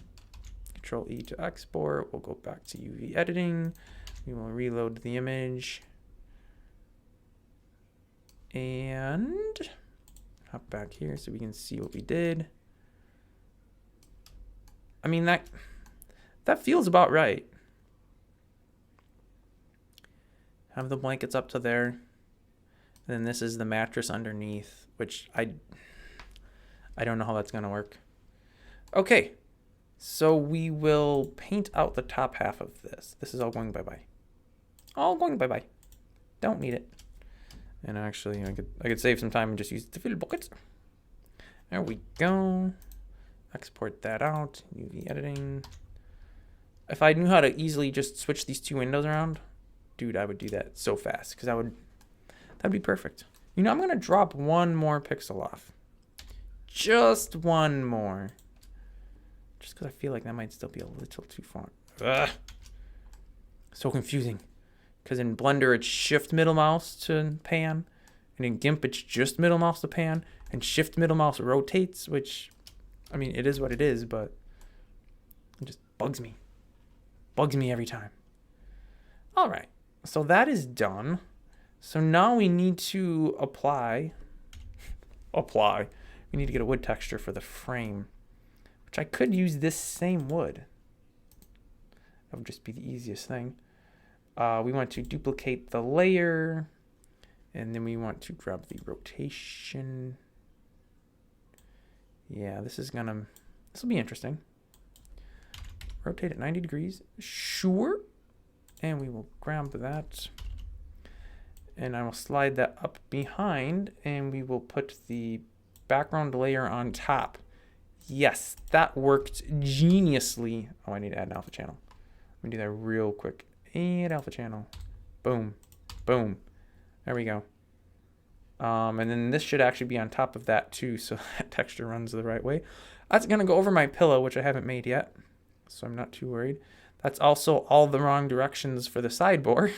Control E to export. We'll go back to UV editing. We will reload the image. And hop back here so we can see what we did. I mean, that feels about right. Have the blankets up to there. And then this is the mattress underneath, which I don't know how that's going to work. Okay, so we will paint out the top half of this. This is all going bye-bye. All going bye-bye. Don't need it. And actually, I could save some time and just use the fill buckets. There we go. Export that out. UV editing. If I knew how to easily just switch these two windows around, dude, I would do that so fast because that'd be perfect. You know, I'm gonna drop one more pixel off. Just one more. Just because I feel like that might still be a little too far. Ugh. So confusing. Because in Blender, it's shift middle mouse to pan. And in GIMP, it's just middle mouse to pan. And shift middle mouse rotates, which, I mean, it is what it is, but it just bugs me. Bugs me every time. All right. So that is done. So now we need to apply. We need to get a wood texture for the frame. I could use this same wood. That would just be the easiest thing. We want to duplicate the layer. And then we want to grab the rotation. Yeah, this will be interesting. Rotate it 90 degrees. Sure. And we will grab that. And I will slide that up behind. And we will put the background layer on top. Yes, that worked geniusly. Oh, I need to add an alpha channel. Let me do that real quick. Add alpha channel. Boom. Boom. There we go. And then this should actually be on top of that too, so that texture runs the right way. That's going to go over my pillow, which I haven't made yet, so I'm not too worried. That's also all the wrong directions for the sideboard,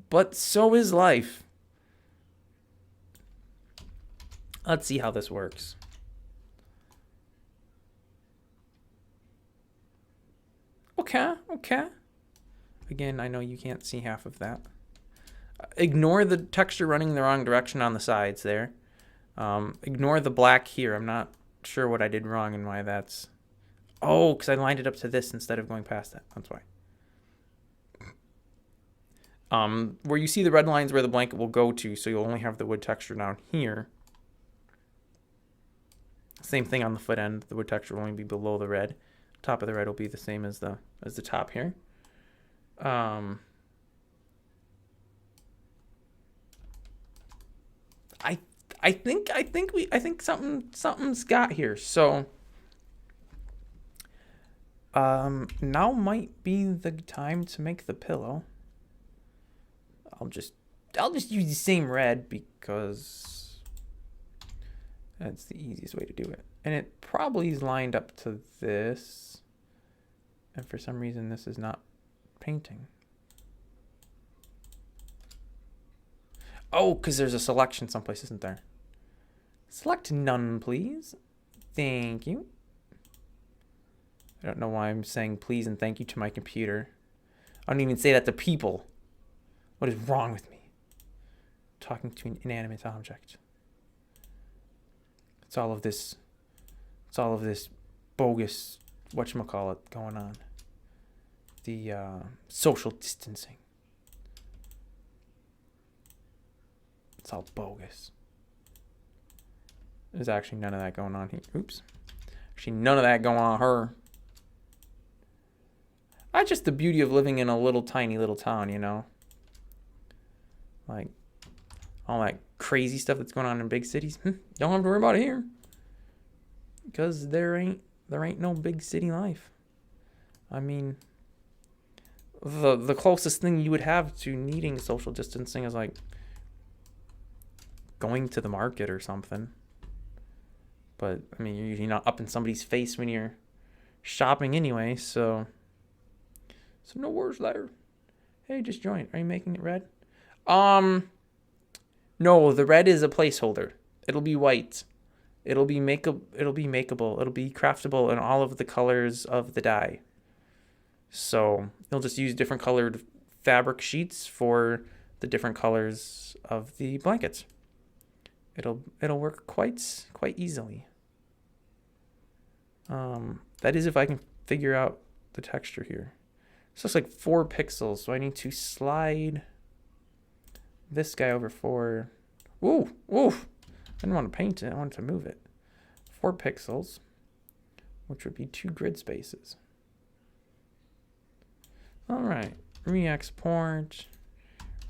but so is life. Let's see how this works. Okay. Again, I know you can't see half of that. Ignore the texture running the wrong direction on the sides there. Ignore the black here. I'm not sure what I did wrong and why that's... Oh, because I lined it up to this instead of going past that. That's why. Where you see the red lines where the blanket will go to, so you'll only have the wood texture down here. Same thing on the foot end. The wood texture will only be below the red. Top of the red will be the same as the top here. I think something's got here. So now might be the time to make the pillow. I'll just use the same red because that's the easiest way to do it. And it probably is lined up to this. And for some reason, this is not painting. Oh, because there's a selection someplace, isn't there? Select none, please. Thank you. I don't know why I'm saying please and thank you to my computer. I don't even say that to people. What is wrong with me? Talking to an inanimate object. It's all of this It's all of this bogus, whatchamacallit, going on. The social distancing. It's all bogus. There's actually none of that going on here. Oops. Actually, none of that going on her. That's just the beauty of living in a little tiny little town, you know? Like, all that crazy stuff that's going on in big cities. Don't have to worry about it here. Because there ain't no big city life. I mean, the closest thing you would have to needing social distancing is like going to the market or something. But, I mean, you're not up in somebody's face when you're shopping anyway, so no worries there. Hey, just join. Are you making it red? No, the red is a placeholder. It'll be white. It'll be makeable. It'll be craftable in all of the colors of the dye. So you'll just use different colored fabric sheets for the different colors of the blankets. It'll work quite easily. That is if I can figure out the texture here. This looks like 4 pixels, so I need to slide this guy over 4. Ooh! I didn't want to paint it, I wanted to move it. 4 pixels, which would be 2 grid spaces. Alright, re-export,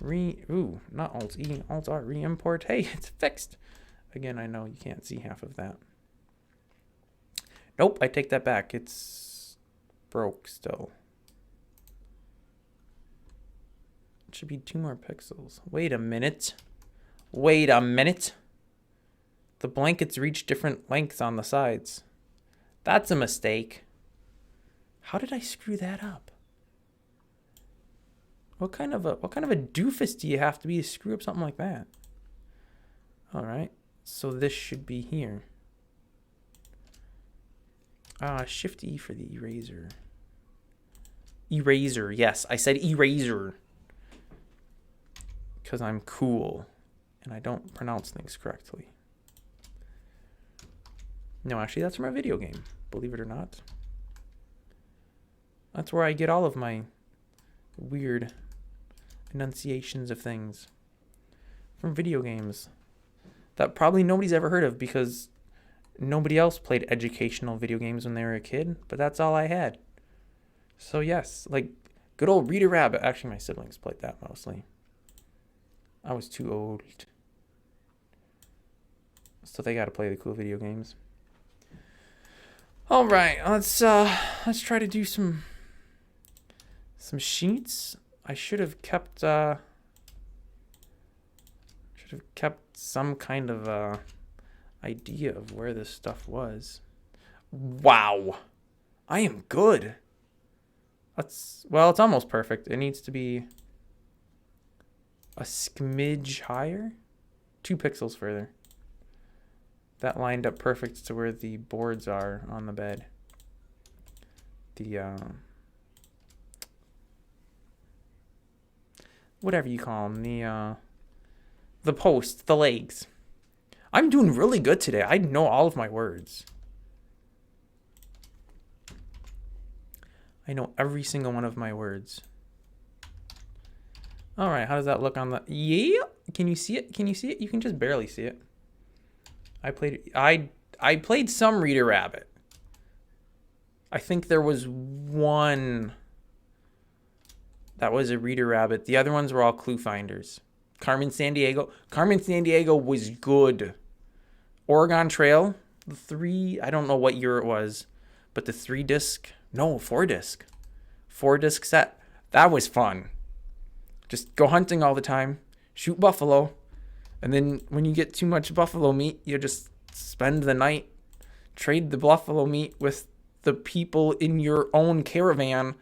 not Alt-E, Alt-R, re-import. Hey, it's fixed! Again, I know you can't see half of that. Nope, I take that back. It's broke still. It should be 2 more pixels. Wait a minute. The blankets reach different lengths on the sides. That's a mistake. How did I screw that up? What kind of a doofus do you have to be to screw up something like that? All right. So this should be here. Shift E for the eraser. Eraser, yes, I said eraser. Because I'm cool and I don't pronounce things correctly. No, actually, that's from a video game, believe it or not. That's where I get all of my weird enunciations of things. From video games. That probably nobody's ever heard of because nobody else played educational video games when they were a kid, but that's all I had. So yes, like good old Rita Rabbit. Actually, my siblings played that mostly. I was too old. So they got to play the cool video games. All right, let's try to do some sheets. I should have kept some kind of idea of where this stuff was. Wow, I am good. It's almost perfect. It needs to be a smidge higher, 2 pixels further. That lined up perfect to where the boards are on the bed. The whatever you call them, the posts, the legs. I'm doing really good today. I know all of my words. I know every single one of my words. All right, how does that look on the... Yeah, can you see it? Can you see it? You can just barely see it. I played some Rita Rabbit. I think there was one that was a Rita Rabbit. The other ones were all Clue Finders. Carmen Sandiego was good. Oregon Trail, the 3, I don't know what year it was, but the 4-disc set, that was fun. Just go hunting all the time, shoot buffalo, and then when you get too much buffalo meat, you just spend the night, trade the buffalo meat with the people in your own caravan.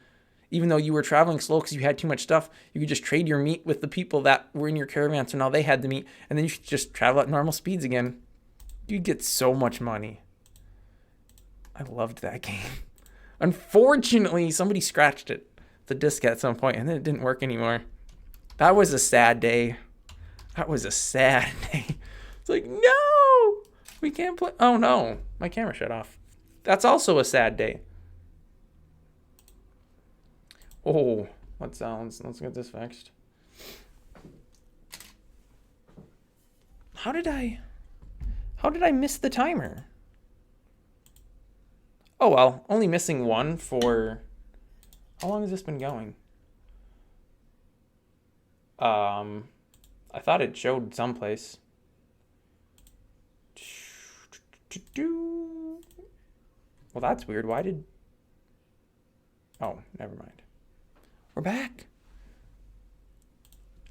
Even though you were traveling slow because you had too much stuff, you could just trade your meat with the people that were in your caravan, so now they had the meat, and then you should just travel at normal speeds again. You'd get so much money. I loved that game. Unfortunately, somebody scratched the disc at some point, and then it didn't work anymore. That was a sad day. It's like, no! We can't play. Oh, no. My camera shut off. That's also a sad day. Oh, what sounds? Let's get this fixed. How did I miss the timer? Oh well, only missing one for... How long has this been going? I thought it showed someplace. Well, that's weird. Why did... Oh, never mind. We're back.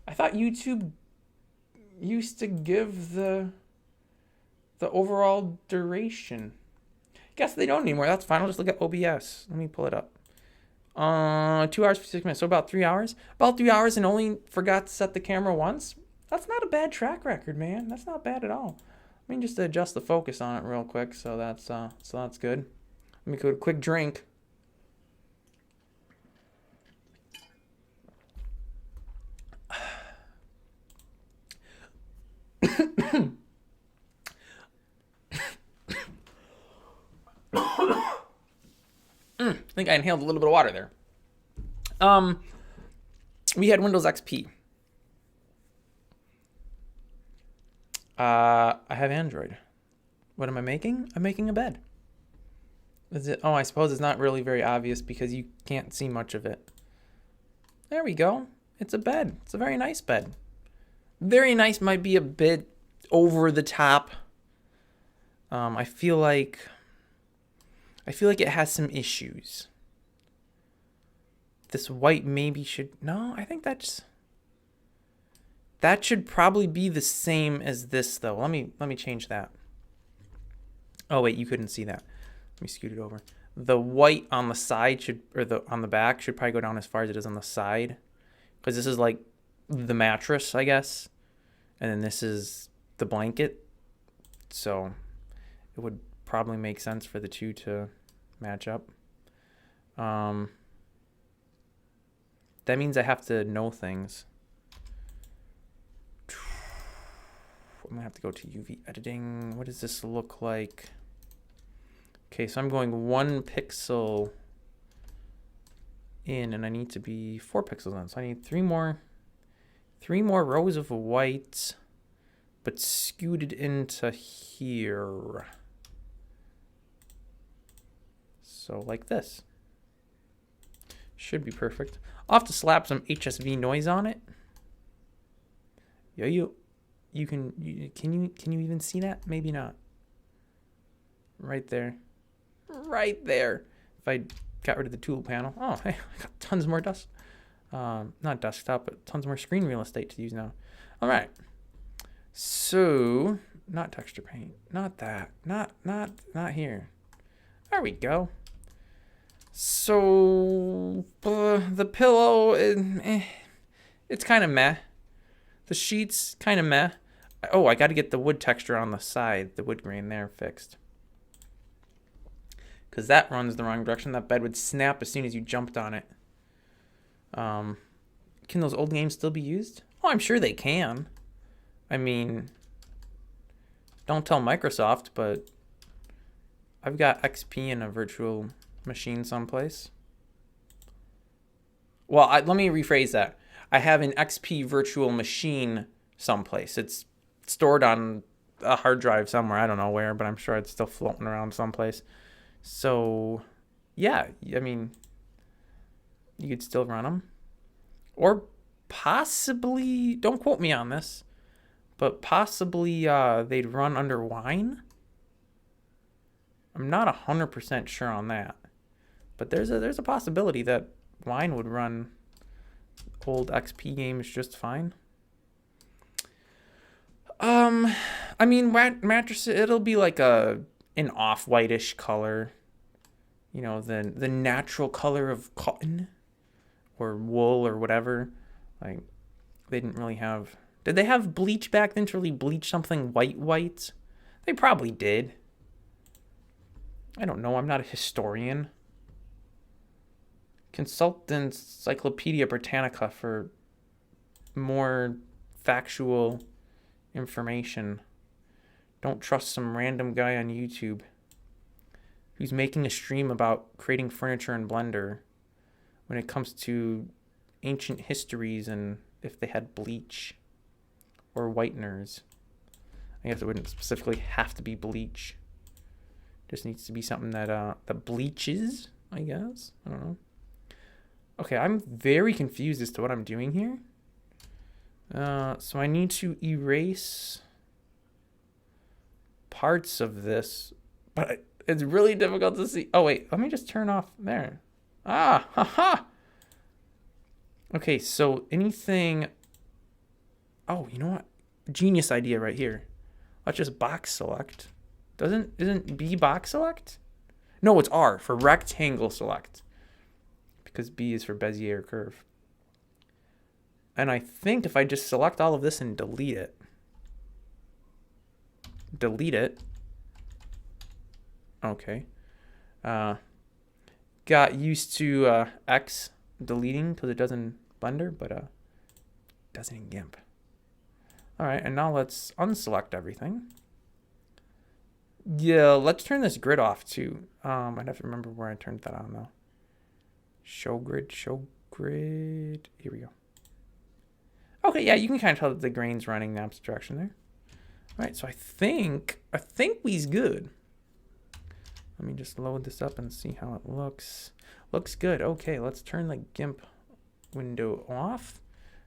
I thought YouTube used to give the overall duration. Guess they don't anymore. That's fine. I'll just look at OBS. Let me pull it up. 2 hours, 56 minutes. So about 3 hours. About 3 hours and only forgot to set the camera once. That's not a bad track record, man. That's not bad at all. Let me just adjust the focus on it real quick. So that's good. Let me go to a quick drink. I think I inhaled a little bit of water there. We had Windows XP. I have Android. What am I making? I'm making a bed. Is it? Oh, I suppose it's not really very obvious because you can't see much of it. There we go. It's a bed. It's a very nice bed. Very nice might be a bit over the top. I feel like it has some issues. This white maybe should... No, I think that should probably be the same as this though. Let me change that. Oh wait, you couldn't see that. Let me scoot it over. The white on the side on the back should probably go down as far as it is on the side, because this is like the mattress, I guess, and then this is the blanket. So it would probably make sense for the two to match up. That means I have to know things. I'm gonna have to go to UV editing. What does this look like? Okay, so I'm going 1 pixel in, and I need to be 4 pixels in. So I need three more rows of white, but scooted into here. So like this. Should be perfect. I'll have to slap some HSV noise on it. Can you even see that? Maybe not. Right there. Right there. If I got rid of the tool panel. Oh, hey, I got tons more not desktop, but tons more screen real estate to use now. All right. So, not texture paint. Not that. Not here. There we go. So, the pillow, it's kind of meh. The sheets, kind of meh. Oh, I got to get the wood texture on the side, the wood grain there fixed. Because that runs the wrong direction. That bed would snap as soon as you jumped on it. Can those old games still be used? Oh, I'm sure they can. I mean, don't tell Microsoft, but I've got XP in a virtual machine someplace. Well, let me rephrase that. I have an XP virtual machine someplace. It's stored on a hard drive somewhere. I don't know where, but I'm sure it's still floating around someplace. So, yeah, I mean, you could still run them. Or possibly, don't quote me on this, but possibly they'd run under Wine. I'm not 100% sure on that. But there's a possibility that Wine would run old XP games just fine. I mean, mattress, it'll be like an off-whitish color. You know, the natural color of cotton or wool or whatever. Like, they didn't really have... Did they have bleach back then to really bleach something white? They probably did. I don't know. I'm not a historian. Consult Encyclopedia Britannica for more factual information. Don't trust some random guy on YouTube who's making a stream about creating furniture in Blender when it comes to ancient histories and if they had bleach or whiteners. I guess it wouldn't specifically have to be bleach. Just needs to be something that bleaches, I guess. I don't know. Okay, I'm very confused as to what I'm doing here. So I need to erase parts of this, but it's really difficult to see. Oh wait, let me just turn off there. Ah, haha. Okay, so anything. Oh, you know what? Genius idea right here. Let's just box select. Isn't B box select? No, it's R for rectangle select. Because B is for Bezier curve. And I think if I just select all of this and delete it. Okay. Got used to X deleting because it does in Blender, but doesn't in GIMP. All right, and now let's unselect everything. Yeah, let's turn this grid off too. I'd have to remember where I turned that on though. Show grid. Here we go. Okay, yeah, you can kind of tell that the grain's running the opposite direction there. All right, so I think we's good. Let me just load this up and see how it looks. Looks good. Okay, let's turn the GIMP window off.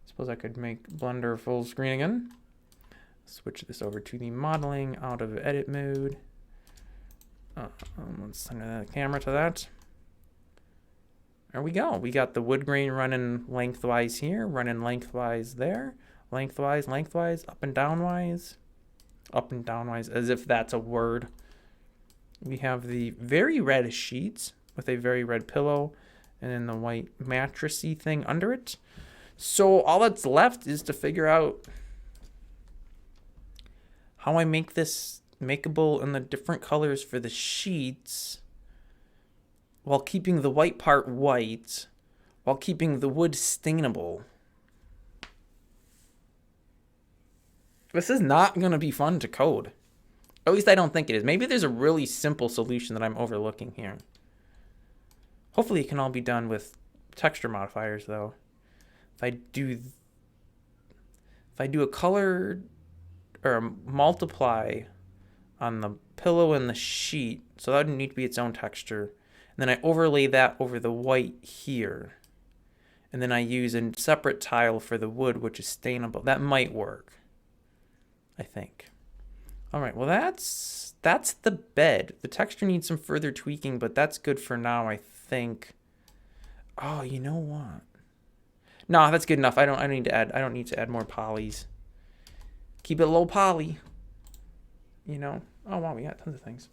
Suppose I could make Blender full screen again. Switch this over to the modeling out of edit mode. Let's center the camera to that. There we go. We got the wood grain running lengthwise here, running lengthwise there, lengthwise, up and downwise, as if that's a word. We have the very red sheets with a very red pillow and then the white mattressy thing under it. So all that's left is to figure out how I make this makeable in the different colors for the sheets while keeping the white part white, while keeping the wood stainable. This is not going to be fun to code. At least I don't think it is. Maybe there's a really simple solution that I'm overlooking here. Hopefully it can all be done with texture modifiers though. If I do a color or a multiply on the pillow and the sheet, so that would need to be its own texture. And then I overlay that over the white here. And then I use a separate tile for the wood, which is stainable. That might work, I think. All right, well, that's the bed. The texture needs some further tweaking, but that's good for now, I think. Oh, you know what? No, that's good enough. I don't need to add more polys. Keep it low poly. You know. Oh wow, we got tons of things.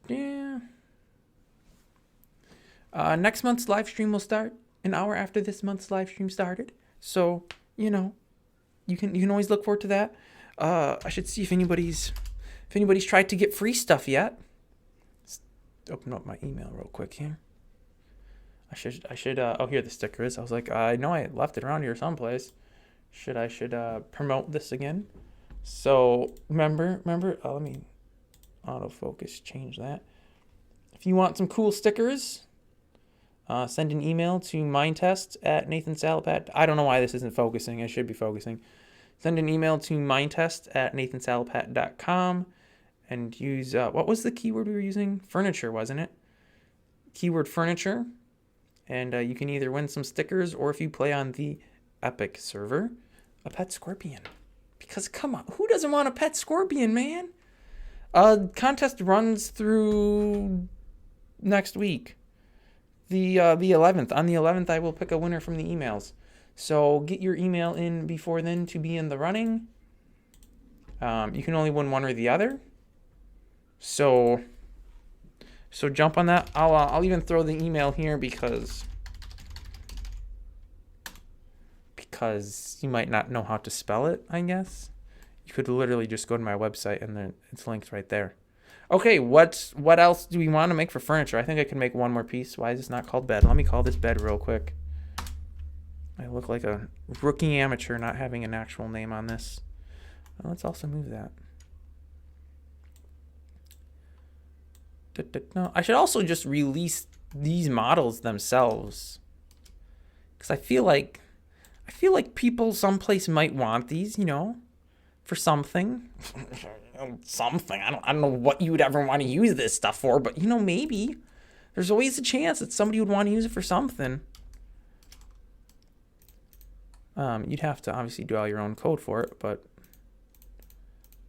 Yeah. Next month's live stream will start an hour after this month's live stream started. So, you know, you can always look forward to that. I should see if anybody's tried to get free stuff yet. Let's open up my email real quick here. I should oh, here the sticker is. I was like, I know I left it around here someplace. I should promote this again. So remember, let me autofocus, change that. If you want some cool stickers, send an email to mindtest@nathansalapat. I don't know why this isn't focusing. I should be focusing. Send an email to mindtest@nathansalapat.com and use, what was the keyword we were using? Furniture, wasn't it? Keyword furniture. And you can either win some stickers, or if you play on the Epic server, a pet scorpion. Because come on, who doesn't want a pet scorpion, man? Contest runs through next week. The 11th. On the 11th, I will pick a winner from the emails. So get your email in before then to be in the running. You can only win one or the other. So jump on that. I'll even throw the email here because you might not know how to spell it, I guess. You could literally just go to my website and then it's linked right there. Okay, what else do we want to make for furniture? I think I can make one more piece. Why is this not called bed? Let me call this bed real quick. I look like a rookie amateur not having an actual name on this. Let's also move that. No, I should also just release these models themselves, because I feel like people someplace might want these, you know, for something. Something. I don't know what you would ever want to use this stuff for, but you know, maybe there's always a chance that somebody would want to use it for something. You'd have to obviously do all your own code for it, but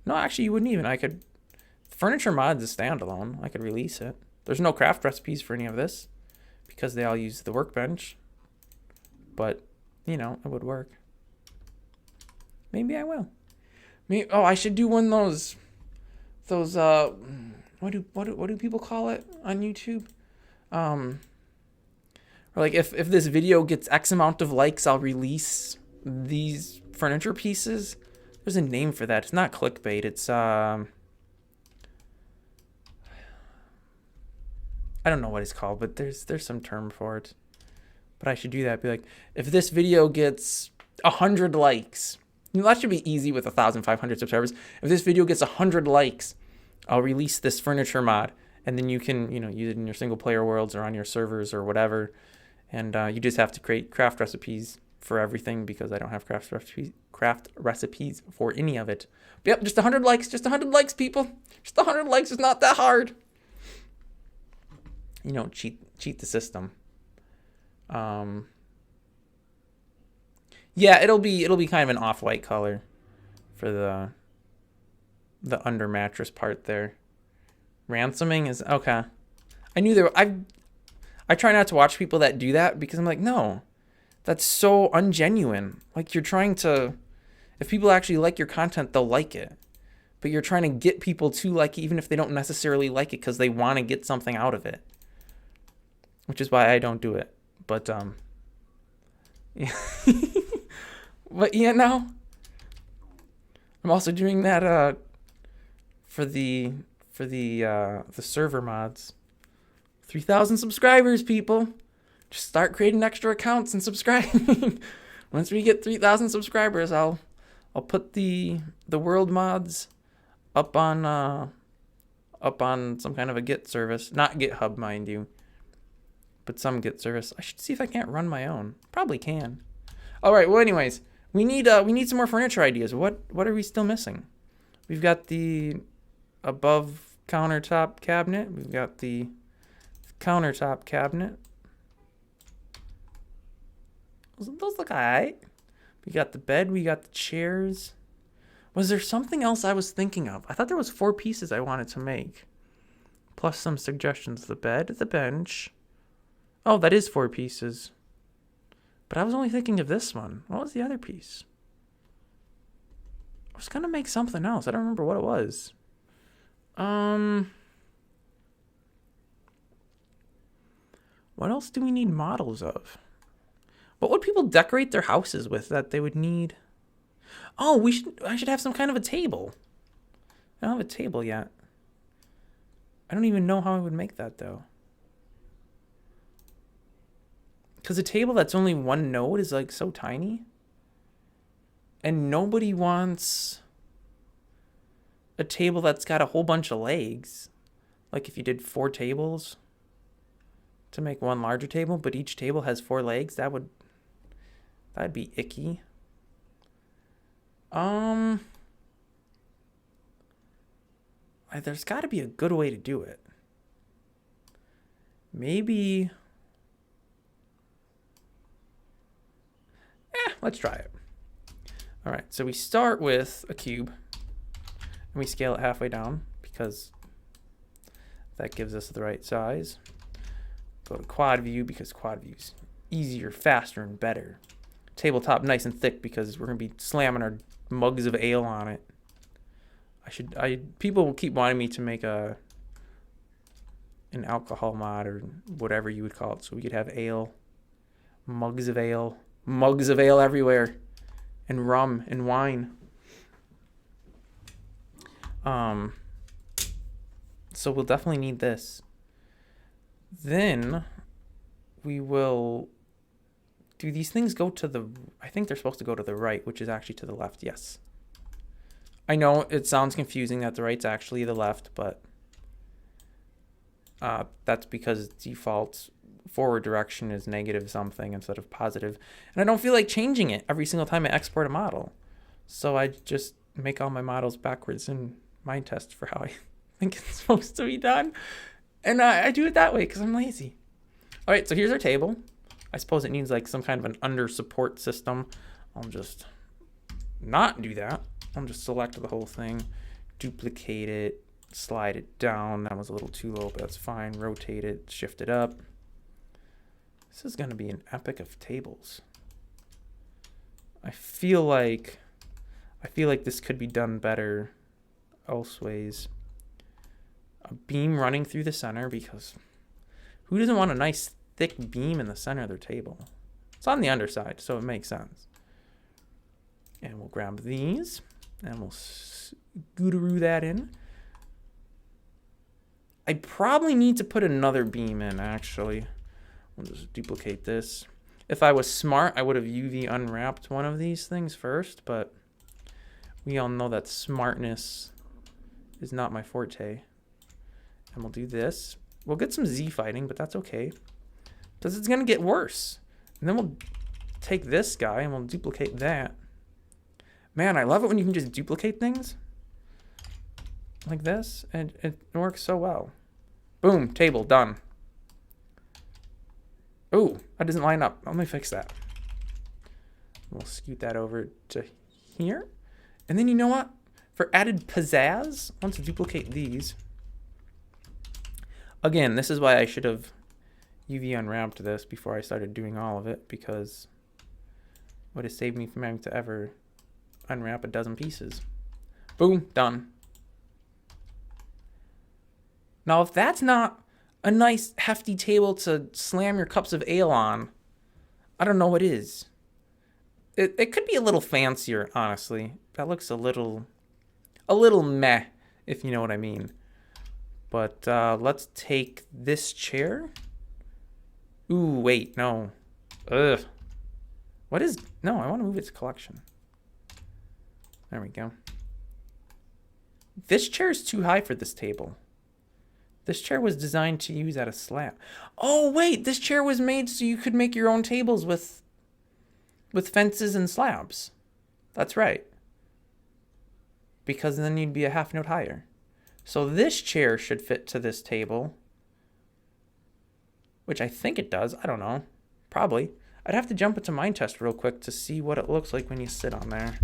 no, actually, you wouldn't even. I could. Furniture Mods is standalone. I could release it. There's no craft recipes for any of this because they all use the workbench. But, you know, it would work. Maybe I will. I should do one of those what do people call it on YouTube? Or like if this video gets X amount of likes, I'll release these furniture pieces. There's a name for that. It's not clickbait. It's I don't know what it's called, but there's some term for it. But I should do that. Be like, if this video gets 100 likes, you know, that should be easy with 1,500 subscribers. If this video gets 100 likes, I'll release this furniture mod, and then you can, you know, use it in your single player worlds or on your servers or whatever. And you just have to create craft recipes for everything because I don't have craft recipes for any of it. But yep, just 100 likes. Just 100 likes, people. Just 100 likes is not that hard. You know, cheat the system. Yeah, it'll be kind of an off-white color for the under mattress part there. Ransoming is okay. I knew there. I try not to watch people that do that because I'm like, no, that's so ungenuine. Like, you're trying to, if people actually like your content, they'll like it. But you're trying to get people to like it even if they don't necessarily like it because they want to get something out of it. Which is why I don't do it. But yeah. But yeah, no. I'm also doing that for the server mods. 3,000 subscribers, people. Just start creating extra accounts and subscribing. Once we get 3,000 subscribers, I'll put the world mods up on some kind of a Git service. Not GitHub, mind you. But some Git service. I should see if I can't run my own. Probably can. All right. Well, anyways, we need some more furniture ideas. What are we still missing? We've got the above countertop cabinet. We've got the countertop cabinet. Those look alright. We got the bed. We got the chairs. Was there something else I was thinking of? I thought there was 4 pieces I wanted to make. Plus some suggestions. The bed, the bench. Oh, that is 4 pieces. But I was only thinking of this one. What was the other piece? I was going to make something else. I don't remember what it was. What else do we need models of? What would people decorate their houses with that they would need? Oh, I should have some kind of a table. I don't have a table yet. I don't even know how I would make that, though. Because a table that's only one node is, like, so tiny. And nobody wants a table that's got a whole bunch of legs. Like if you did 4 tables to make one larger table, but each table has 4 legs, that'd be icky. There's got to be a good way to do it. Maybe. Let's try it. All right, so we start with a cube, and we scale it halfway down because that gives us the right size. Go to quad view because quad view's easier, faster, and better. Tabletop nice and thick because we're gonna be slamming our mugs of ale on it. People will keep wanting me to make an alcohol mod or whatever you would call it, so we could have ale, mugs of ale everywhere. And rum and wine. So we'll definitely need this. Then we will. Do these things go to the? I think they're supposed to go to the right, which is actually to the left. Yes. I know it sounds confusing that the right's actually the left, but that's because default forward direction is negative something instead of positive. And I don't feel like changing it every single time I export a model. So I just make all my models backwards in Minetest for how I think it's supposed to be done. And I do it that way because I'm lazy. All right, so here's our table. I suppose it needs like some kind of an under support system. I'll just not do that. I'll just select the whole thing, duplicate it, slide it down. That was a little too low, but that's fine. Rotate it, shift it up. This is going to be an epic of tables. I feel like this could be done better elseways. A beam running through the center, because who doesn't want a nice thick beam in the center of their table? It's on the underside, so it makes sense. And we'll grab these and we'll scootaroo that in. I probably need to put another beam in, actually. We'll just duplicate this. If I was smart, I would have UV unwrapped one of these things first, but we all know that smartness is not my forte. And we'll do this. We'll get some Z fighting, but that's okay, because it's going to get worse. And then we'll take this guy and we'll duplicate that. Man, I love it when you can just duplicate things like this, and it works so well. Boom, table, done. Oh, that doesn't line up. Let me fix that. We'll scoot that over to here. And then you know what? For added pizzazz, let's duplicate these. Again, this is why I should have UV unwrapped this before I started doing all of it, because it would have saved me from having to ever unwrap a dozen pieces. Boom, done. Now, if that's not a nice hefty table to slam your cups of ale on, I don't know what is. It could be a little fancier, honestly. That looks a little meh, if you know what I mean. But let's take this chair. Ooh, wait, no. Ugh. What is... No, I want to move its collection. There we go. This chair is too high for this table. This chair was designed to use at a slab. Oh, wait, this chair was made so you could make your own tables with fences and slabs. That's right. Because then you'd be a half note higher. So this chair should fit to this table, which I think it does. I don't know. Probably. I'd have to jump into Minetest real quick to see what it looks like when you sit on there.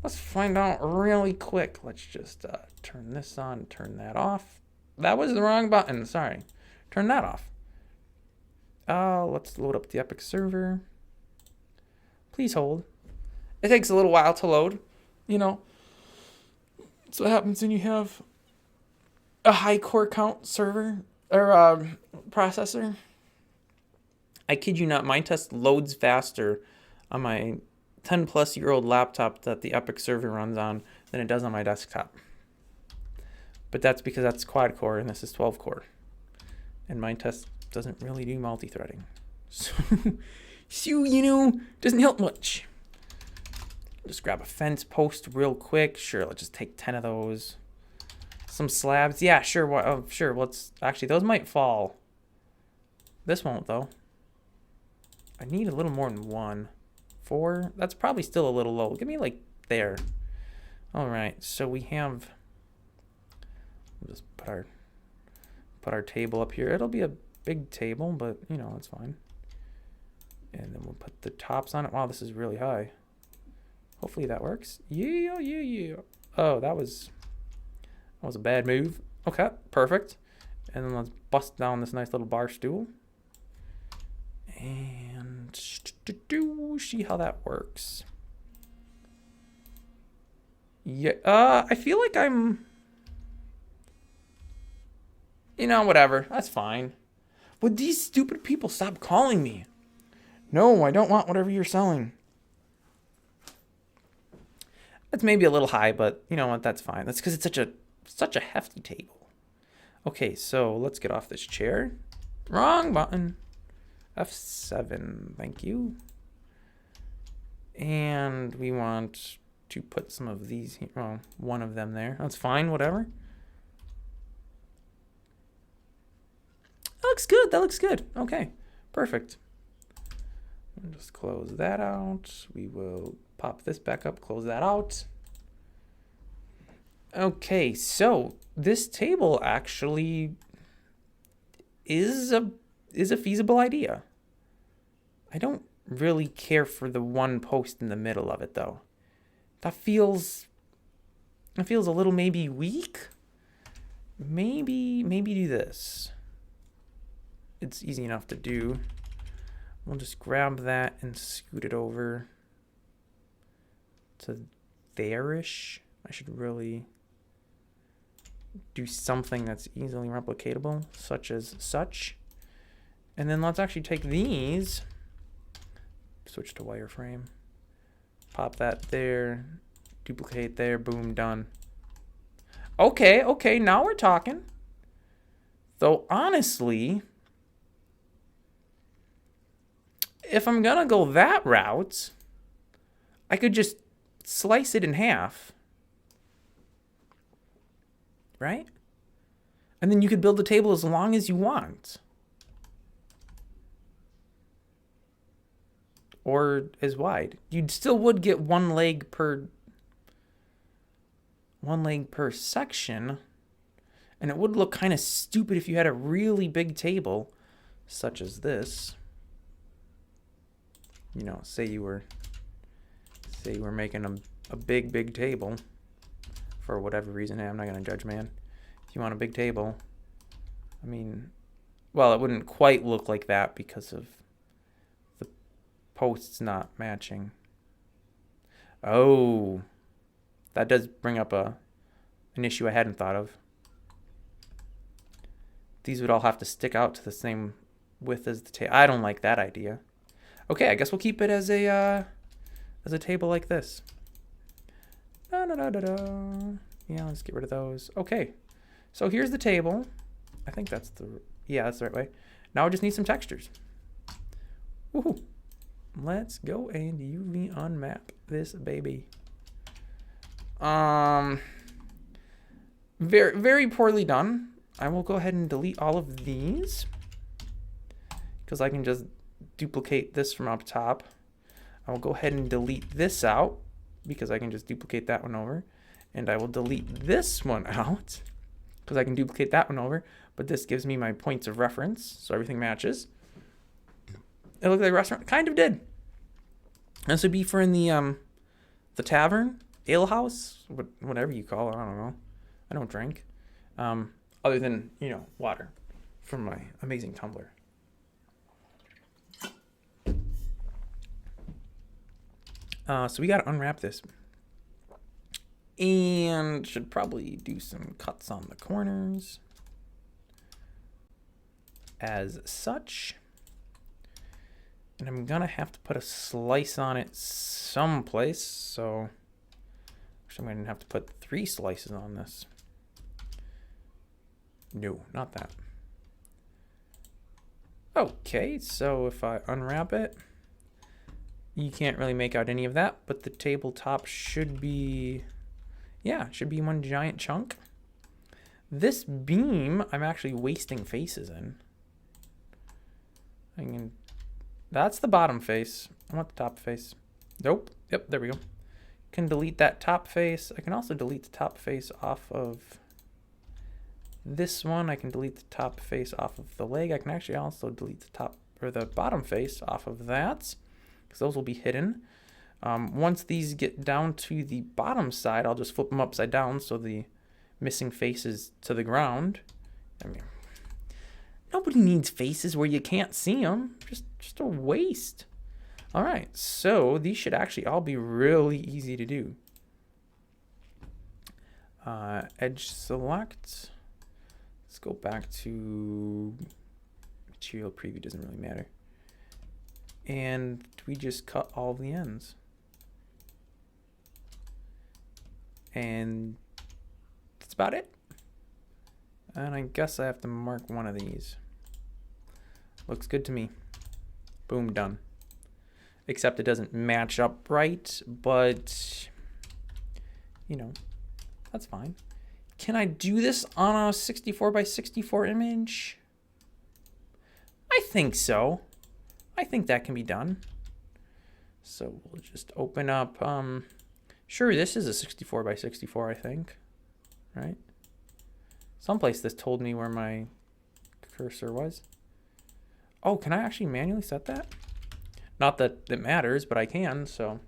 Let's find out really quick. Let's just turn this on, turn that off. That was the wrong button. Sorry. Turn that off. Let's load up the Epic server. Please hold. It takes a little while to load. You know, that's what happens when you have a high core count server or processor. I kid you not, Minetest loads faster on my 10-plus-year-old laptop that the Epic server runs on than it does on my desktop. But that's because that's quad core and this is 12 core. And Minetest doesn't really do multi-threading. So, you know, doesn't help much. Just grab a fence post real quick. Sure, let's just take 10 of those. Some slabs. Yeah, sure. Sure, let's... Actually, those might fall. This won't, though. I need a little more than 1. 4? That's probably still a little low. Give me, like, there. All right, so we have... We'll just put our table up here. It'll be a big table, but, you know, it's fine. And then we'll put the tops on it. Wow, this is really high. Hopefully that works. Yeah. Oh, that was a bad move. Okay, perfect. And then let's bust down this nice little bar stool. And see how that works. Yeah, I feel like I'm... You know, whatever. That's fine. Would these stupid people stop calling me? No, I don't want whatever you're selling. That's maybe a little high, but you know what? That's fine. That's because it's such a hefty table. Okay, so let's get off this chair. Wrong button. F7. Thank you. And we want to put some of these here. Well, one of them there. That's fine, whatever. That looks good. That looks good. Okay, perfect. Just close that out. We will pop this back up, close that out. Okay, so this table actually is a feasible idea. I don't really care for the one post in the middle of it though. That feels a little maybe weak. Maybe do this. It's easy enough to do. We'll just grab that and scoot it over to there-ish. I should really do something that's easily replicatable, such as such. And then let's actually take these, switch to wireframe, pop that there, duplicate there, boom, done. Okay, now we're talking. Though honestly, if I'm gonna go that route, I could just slice it in half. Right? And then you could build the table as long as you want. Or as wide. You still would get one leg per section. And it would look kind of stupid if you had a really big table, such as this. You know, say you were making a big table. For whatever reason, I'm not going to judge, man. If you want a big table, I mean, well, it wouldn't quite look like that because of the posts not matching. Oh, that does bring up an issue I hadn't thought of. These would all have to stick out to the same width as the table. I don't like that idea. Okay, I guess we'll keep it as a table like this. Yeah, let's get rid of those. Okay, so here's the table. I think that's the right way. Now I just need some textures. Woohoo! Let's go and UV unmap this baby. Very poorly done. I will go ahead and delete all of these because I can just duplicate this from up top. I will go ahead and delete this out because I can just duplicate that one over. And I will delete this one out because I can duplicate that one over. But this gives me my points of reference, so everything matches. It looked like a restaurant. Kind of did. This would be for in the tavern, ale house, whatever you call it. I don't know. I don't drink. Other than, you know, water from my amazing tumbler. So we got to unwrap this. And should probably do some cuts on the corners. As such. And I'm going to have to put a slice on it someplace. So actually, I'm going to have to put 3 slices on this. No, not that. Okay, so if I unwrap it, you can't really make out any of that, but the tabletop should be, yeah, should be one giant chunk. This beam, I'm actually wasting faces in. That's the bottom face. I want the top face. Nope. Yep, there we go. Can delete that top face. I can also delete the top face off of this one. I can delete the top face off of the leg. I can actually also delete the top or the bottom face off of that, because those will be hidden. Once these get down to the bottom side, I'll just flip them upside down so the missing face is to the ground. I mean, nobody needs faces where you can't see them. Just a waste. All right, so these should actually all be really easy to do. Edge select. Let's go back to material preview, doesn't really matter. And we just cut all the ends. And that's about it. And I guess I have to mark one of these. Looks good to me. Boom, done. Except it doesn't match up right, but you know, that's fine. Can I do this on a 64 by 64 image? I think so. I think that can be done. So we'll just open up, sure, this is a 64 by 64, I think, right? Someplace this told me where my cursor was. Oh, can I actually manually set that? Not that it matters, but I can, so.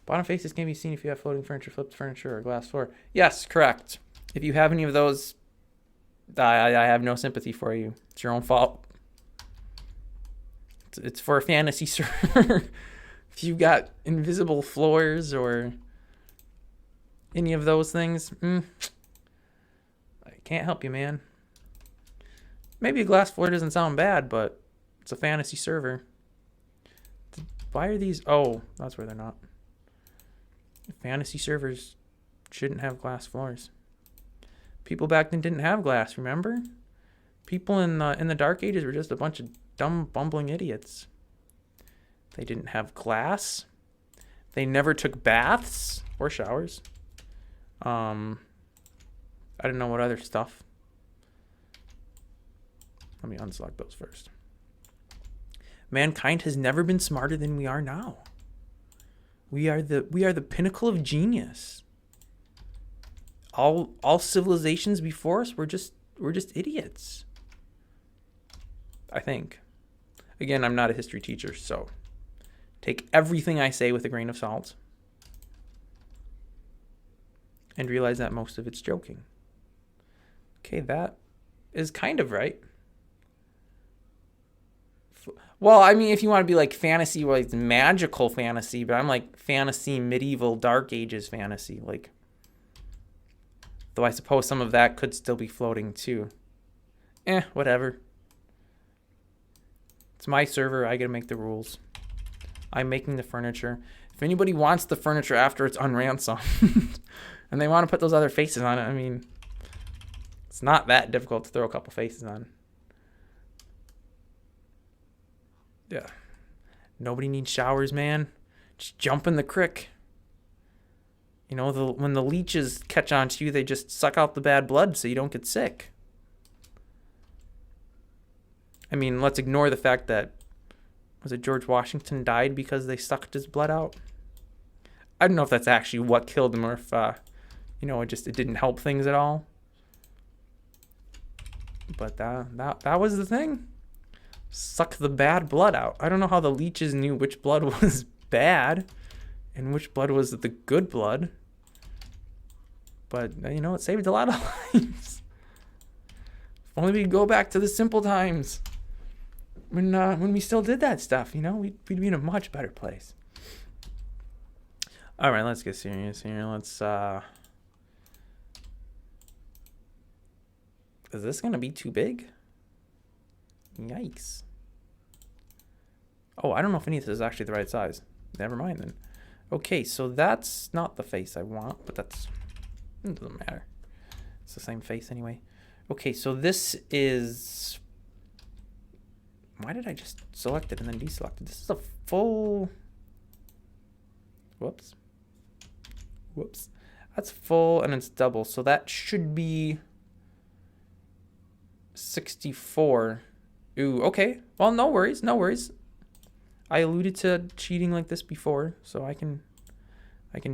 Bottom faces can be seen if you have floating furniture, flipped furniture, or glass floor. Yes, correct. If you have any of those, I have no sympathy for you. It's your own fault. It's for a fantasy server. If you got invisible floors or any of those things, I can't help you, man. Maybe a glass floor doesn't sound bad, but it's a fantasy server. Why are these? Oh, that's where they're not. Fantasy servers shouldn't have glass floors. People back then didn't have glass, remember? People in the Dark Ages were just a bunch of dumb, bumbling idiots. They didn't have glass. They never took baths or showers. I don't know what other stuff. Let me unselect those first. Mankind has never been smarter than we are now. We are the pinnacle of genius. All civilizations before us were just idiots. I think. Again, I'm not a history teacher, so take everything I say with a grain of salt. And realize that most of it's joking. Okay, that is kind of right. Well, I mean, if you want to be like fantasy, well, it's magical fantasy, but I'm like fantasy, medieval, Dark Ages fantasy. Like, though I suppose some of that could still be floating too. Whatever. It's my server. I gotta make the rules. I'm making the furniture. If anybody wants the furniture after it's unransomed and they want to put those other faces on it, I mean, it's not that difficult to throw a couple faces on. Yeah. Nobody needs showers, man. Just jump in the crick. You know, when the leeches catch on to you, they just suck out the bad blood so you don't get sick. I mean, let's ignore the fact that, was it George Washington died because they sucked his blood out? I don't know if that's actually what killed him or if, it didn't help things at all. But that was the thing. Suck the bad blood out. I don't know how the leeches knew which blood was bad and which blood was the good blood. But, it saved a lot of lives. If only we could go back to the simple times when we still did that stuff, we'd be in a much better place. All right, let's get serious here. Is this going to be too big? Yikes. Oh, I don't know if any of this is actually the right size. Never mind then. Okay, so that's not the face I want, but it doesn't matter. It's the same face anyway. Okay, so this is... Why did I just select it and then deselect it? This is a full... Whoops. That's full and it's double, so that should be 64. Ooh, okay. Well, no worries. I alluded to cheating like this before, so I can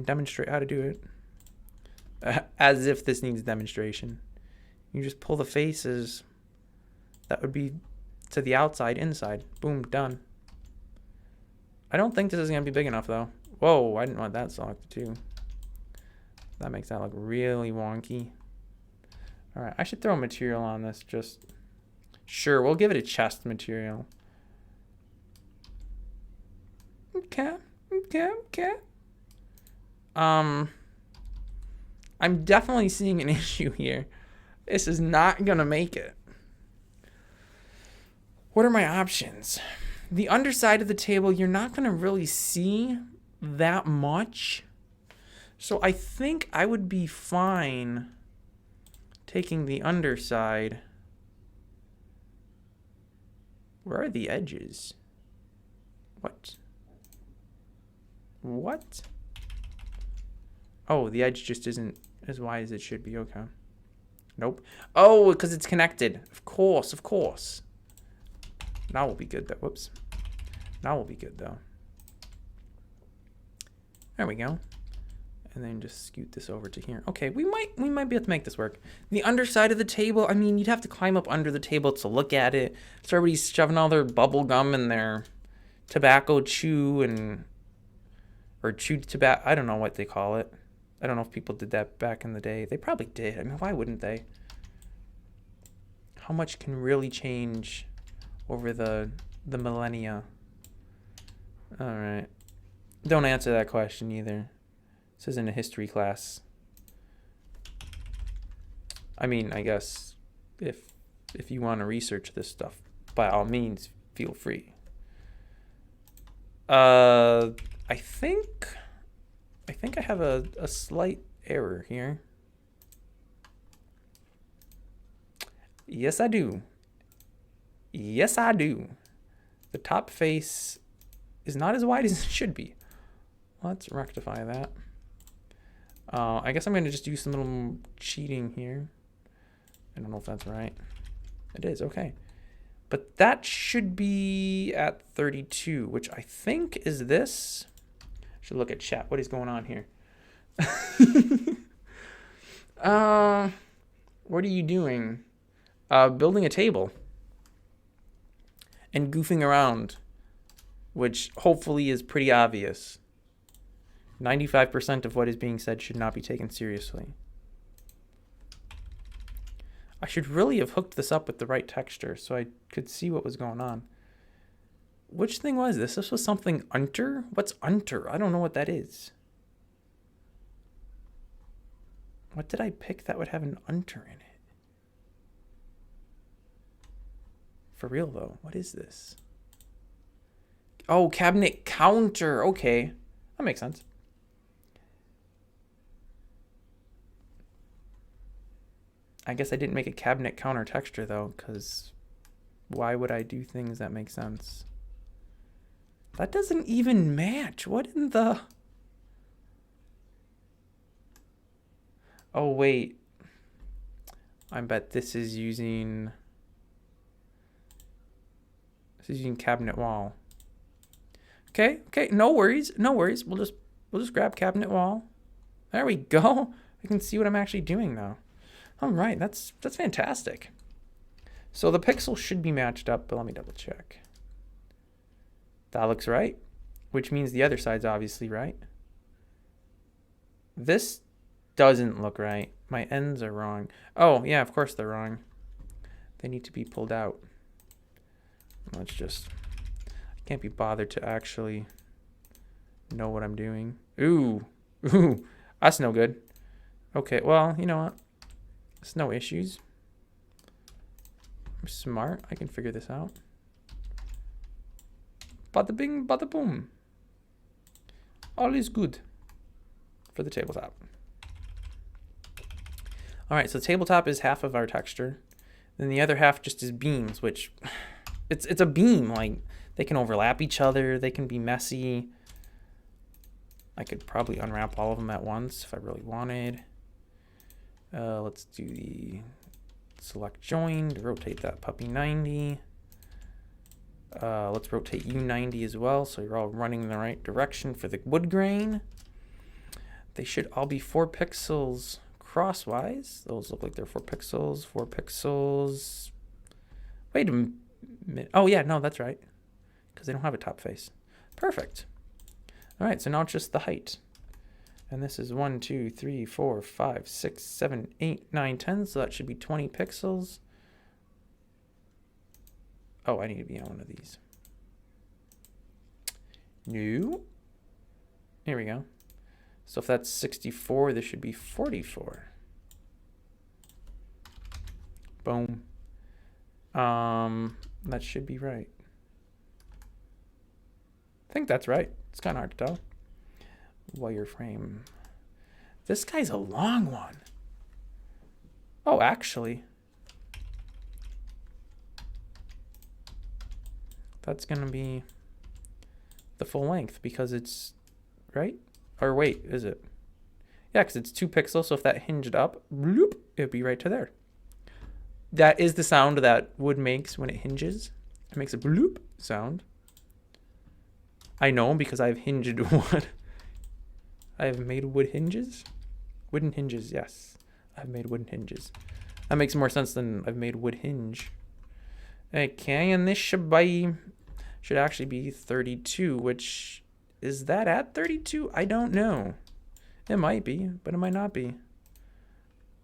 demonstrate how to do it. As if this needs demonstration. You just pull the faces. That would be to the outside, inside. Boom, done. I don't think this is going to be big enough, though. Whoa, I didn't want that selected, too. That makes that look really wonky. All right, I should throw material on this, just... Sure, we'll give it a chest material. Okay. I'm definitely seeing an issue here. This is not gonna make it. What are my options? The underside of the table, you're not gonna really see that much. So I think I would be fine taking the underside. Where are the edges? What? Oh, the edge just isn't as wide as it should be. Okay. Nope. Oh, because it's connected. Of course, of course. Now we'll be good though. Whoops. Now we'll be good though. There we go. And then just scoot this over to here. Okay, we might be able to make this work. The underside of the table, I mean, you'd have to climb up under the table to look at it. So everybody's shoving all their bubble gum and their tobacco chew or chewed tobacco. I don't know what they call it. I don't know if people did that back in the day. They probably did. I mean, why wouldn't they? How much can really change over the millennia? All right. Don't answer that question either. This isn't a history class. I mean, I guess if you want to research this stuff, by all means, feel free. I think I have a slight error here. Yes, I do. Yes, I do. The top face is not as wide as it should be. Let's rectify that. I guess I'm going to just do some little cheating here. I don't know if that's right. It is, okay. But that should be at 32, which I think is this. I should look at chat. What is going on here? What are you doing? Building a table. And goofing around, which hopefully is pretty obvious. 95% of what is being said should not be taken seriously. I should really have hooked this up with the right texture so I could see what was going on. Which thing was this? This was something unter? What's unter? I don't know what that is. What did I pick that would have an unter in it? For real though, what is this? Oh, cabinet counter. Okay, that makes sense. I guess I didn't make a cabinet counter texture though, because why would I do things that make sense? That doesn't even match. What in the... Oh, wait. I bet this is using... This is using cabinet wall. Okay, no worries. We'll just grab cabinet wall. There we go. I can see what I'm actually doing now. All right, that's fantastic. So the pixels should be matched up, but let me double check. That looks right, which means the other side's obviously right. This doesn't look right. My ends are wrong. Oh, yeah, of course they're wrong. They need to be pulled out. Let's just... I can't be bothered to actually know what I'm doing. Ooh, that's no good. Okay, well, you know what? It's no issues. I'm smart. I can figure this out. Bada bing, bada boom. All is good for the tabletop. All right, so the tabletop is half of our texture. Then the other half just is beams, which it's a beam. Like, they can overlap each other. They can be messy. I could probably unwrap all of them at once if I really wanted. Let's do the select join to rotate that puppy 90. Let's rotate you 90 as well, so you're all running in the right direction for the wood grain. They should all be 4 pixels crosswise. Those look like they're 4 pixels. 4 pixels. Wait a minute. Oh yeah, no, that's right, because they don't have a top face. Perfect. All right, so now it's just the height. And this is 1, 2, 3, 4, 5, 6, 7, 8, 9, 10. So that should be 20 pixels. Oh, I need to be on one of these. New. Here we go. So if that's 64, this should be 44. Boom. That should be right. I think that's right. It's kind of hard to tell. Wireframe. This guy's a long one. Oh, actually, that's gonna be the full length because it's right. Or wait, is it? Yeah, because it's 2 pixels, so if that hinged up, bloop, it'd be right to there. That is the sound that wood makes when it hinges. It makes a bloop sound. I know because I've hinged wood. I have made wood hinges. Wooden hinges, yes. I've made wooden hinges. That makes more sense than I've made wood hinge. Okay, and this should actually be 32, which, is that at 32? I don't know. It might be, but it might not be.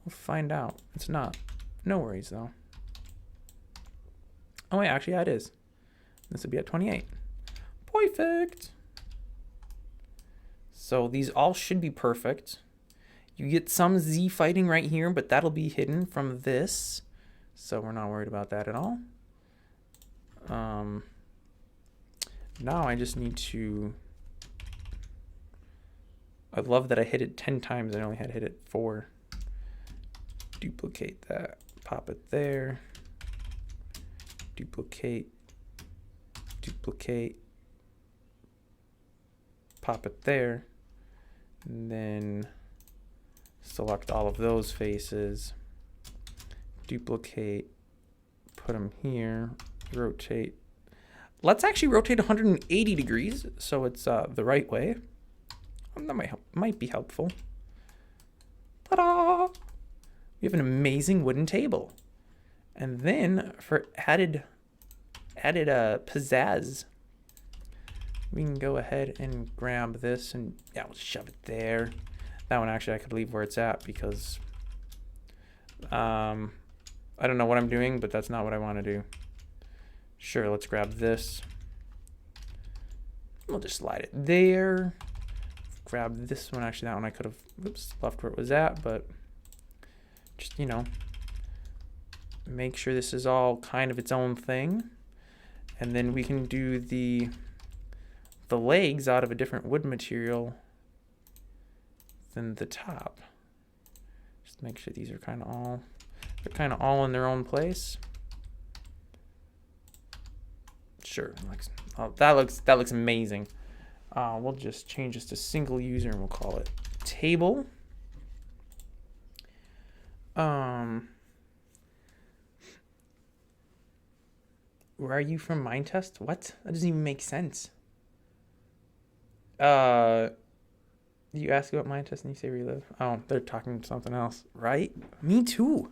We'll find out. It's not. No worries, though. Oh, wait, actually, yeah, it is. This would be at 28. Perfect. So these all should be perfect. You get some Z fighting right here, but that'll be hidden from this. So we're not worried about that at all. Now I just need to... I love that I hit it 10 times. I only had to hit it 4. Duplicate that. Pop it there. Duplicate. Duplicate. Pop it there. And then select all of those faces. Duplicate. Put them here. Rotate. Let's actually rotate 180 degrees so it's the right way. That might be helpful. Ta-da! We have an amazing wooden table. And then for added pizzazz, we can go ahead and grab this and yeah, we'll shove it there. That one actually I could leave where it's at because I don't know what I'm doing, but that's not what I want to do. Sure, let's grab this. We'll just slide it there. Grab this one. Actually, that one I could have, left where it was at, but just, you know, make sure this is all kind of its own thing. And then we can do the legs out of a different wood material than the top. Just make sure these are kind of all in their own place. Sure, that looks amazing. We'll just change this to single user and we'll call it table. Where are you from Mindtest? What? That doesn't even make sense. You ask about Mindtest and you say where you live. Oh, they're talking something else, right? Me too.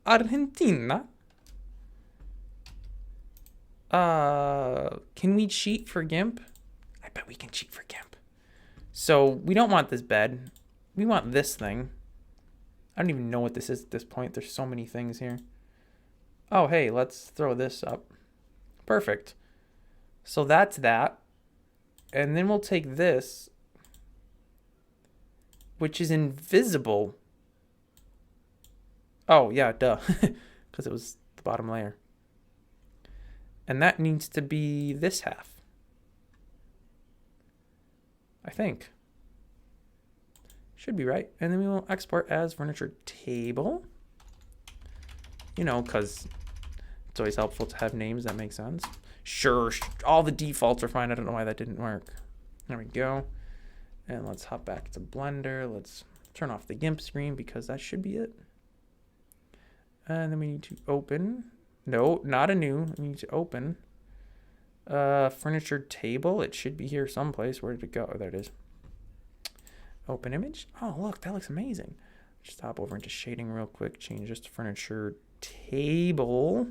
Argentina. Can we cheat for GIMP? I bet we can cheat for GIMP. So we don't want this bed. We want this thing. I don't even know what this is at this point. There's so many things here. Oh, hey, let's throw this up. Perfect. So that's that. And then we'll take this, which is invisible. Oh, yeah, duh. Because it was the bottom layer. And that needs to be this half. I think. Should be right. And then we will export as furniture table. You know, because it's always helpful to have names that make sense. Sure, all the defaults are fine. I don't know why that didn't work. There we go. And let's hop back to Blender. Let's turn off the GIMP screen because that should be it. And then we need to open. No, not a new. We need to open. Furniture table. It should be here someplace. Where did it go? Oh, there it is. Open image. Oh, look, that looks amazing. Just hop over into shading real quick. Change this to furniture table.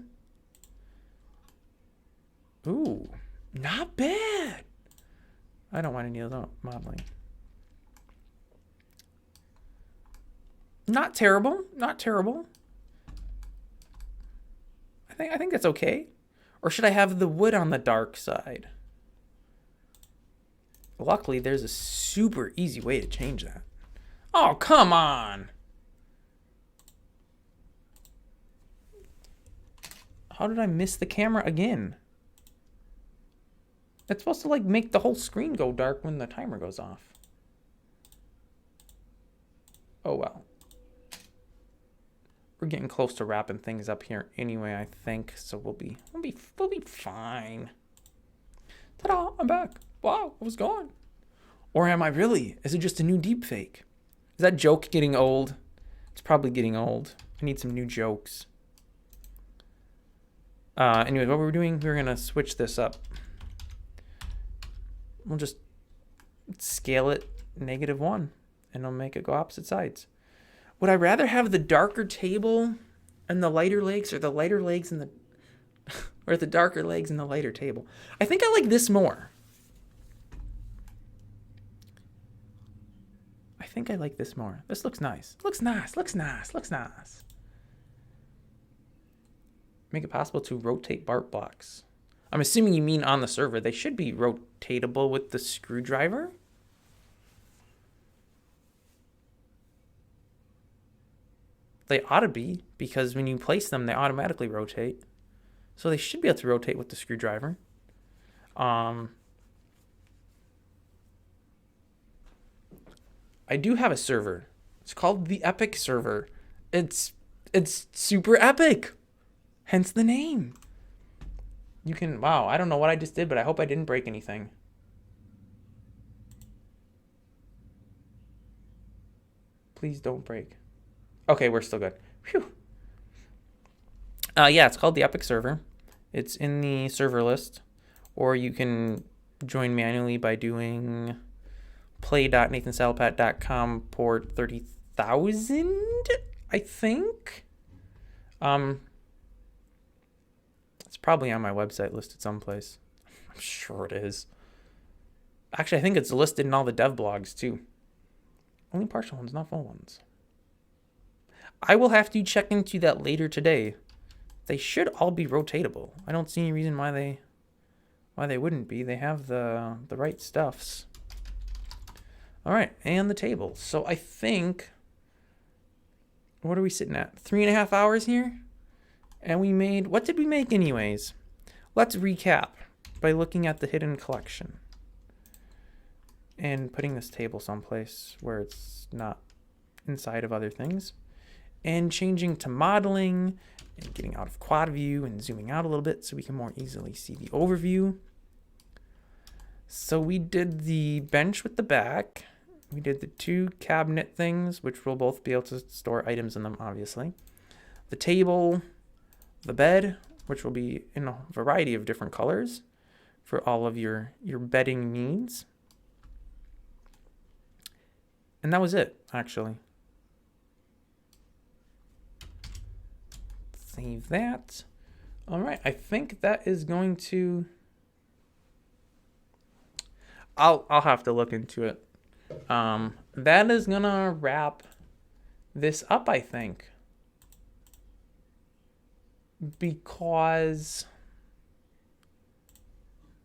Ooh, not bad. I don't want any of that modeling. Not terrible. Not terrible. I think that's okay. Or should I have the wood on the dark side? Luckily, there's a super easy way to change that. Oh, come on. How did I miss the camera again? It's supposed to like make the whole screen go dark when the timer goes off. Oh well. We're getting close to wrapping things up here anyway, I think. So we'll be fine. Ta-da! I'm back. Wow, I was gone. Or am I really? Is it just a new deepfake? Is that joke getting old? It's probably getting old. I need some new jokes. Anyways, what we're doing, we're going to switch this up. We'll just scale it -1, and I'll make it go opposite sides. Would I rather have the darker table and the lighter legs, or the lighter legs and the or the darker legs and the lighter table? I think I like this more. I think I like this more. This looks nice. Looks nice. Make it possible to rotate BART blocks. I'm assuming you mean on the server. They should be rotatable with the screwdriver. They ought to be, because when you place them, they automatically rotate. So they should be able to rotate with the screwdriver. I do have a server. It's called the Epic server. It's super epic. Hence the name. You can, wow, I don't know what I just did, but I hope I didn't break anything. Please don't break. Okay, we're still good. Phew. Yeah, it's called the Epic server. It's in the server list, or you can join manually by doing play.nathansalapat.com port 30,000, I think. It's probably on my website listed someplace. I'm sure it is. Actually, I think it's listed in all the dev blogs too. Only partial ones, not full ones. I will have to check into that later today. They should all be rotatable. I don't see any reason why they wouldn't be. They have the right stuffs. All right, and the table. So I think, what are we sitting at? 3.5 hours here? And we made, what did we make anyways? Let's recap by looking at the hidden collection and putting this table someplace where it's not inside of other things, and changing to modeling and getting out of quad view and zooming out a little bit so we can more easily see the overview. So we did the bench with the back. We did the 2 cabinet things, which we'll both be able to store items in them, obviously. The table, the bed, which will be in a variety of different colors for all of your bedding needs. And that was it, actually. Save that. All right, I think that is going to... I'll have to look into it. That is gonna wrap this up, I think. Because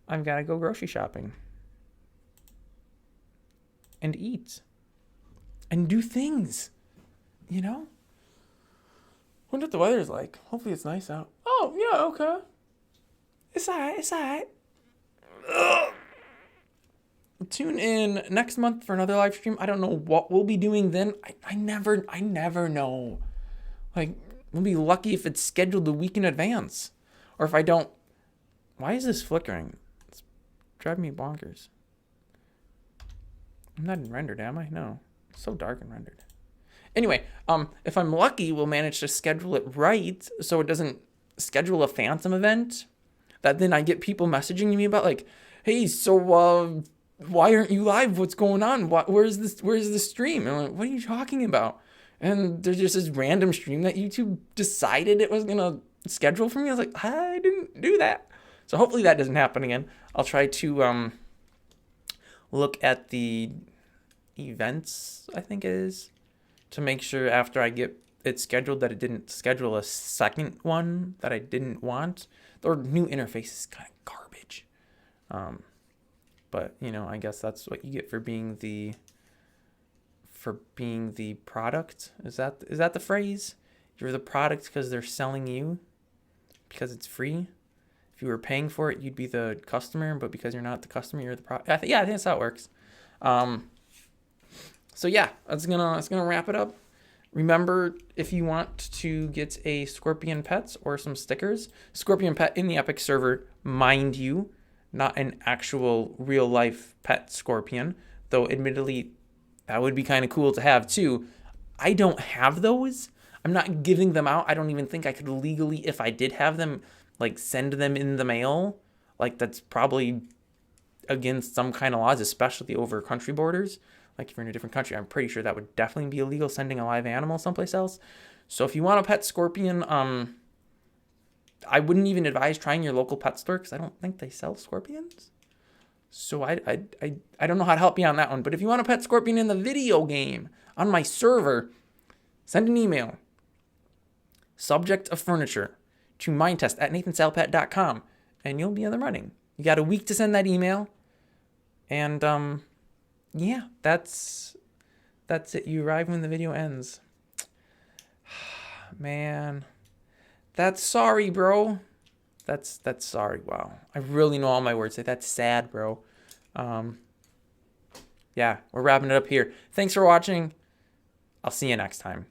I've got to go grocery shopping and eat and do things, you know? Wonder what the weather's like. Hopefully it's nice out. Oh, yeah, okay. It's alright. Ugh. Tune in next month for another live stream. I don't know what we'll be doing then. I never know. Like, we'll be lucky if it's scheduled a week in advance. Or if I don't... Why is this flickering? It's driving me bonkers. I'm not in rendered, am I? No. It's so dark and rendered. Anyway, if I'm lucky, we'll manage to schedule it right so it doesn't schedule a phantom event that then I get people messaging me about, like, hey, so why aren't you live? What's going on? Where's the stream? And I'm like, what are you talking about? And there's just this random stream that YouTube decided it was gonna schedule for me. I was like, I didn't do that. So hopefully that doesn't happen again. I'll try to look at the events, I think it is, to make sure after I get it scheduled that it didn't schedule a second one that I didn't want. Their new interface is kind of garbage. But you know, I guess that's what you get for being the product. Is that the phrase? You're the product because they're selling you because it's free. If you were paying for it, you'd be the customer, but because you're not the customer, you're the product. I think that's how it works. So yeah, that's gonna wrap it up. Remember, if you want to get a Scorpion Pets or some stickers, Scorpion Pet in the Epic server, mind you, not an actual real life pet scorpion, though admittedly that would be kind of cool to have too. I don't have those. I'm not giving them out. I don't even think I could legally, if I did have them, like send them in the mail. Like that's probably against some kind of laws, especially over country borders. Like if you're in a different country, I'm pretty sure that would definitely be illegal, sending a live animal someplace else. So if you want a pet scorpion, I wouldn't even advise trying your local pet store because I don't think they sell scorpions. So I don't know how to help you on that one. But if you want a pet scorpion in the video game on my server, send an email. Subject of furniture to mindtest@nathansalpet.com and you'll be in the running. You got a week to send that email. And yeah, that's it. You arrive when the video ends. Man, that's sorry, bro. That's sorry. Wow, I really know all my words. That's sad, bro. Yeah, we're wrapping it up here. Thanks for watching. I'll see you next time.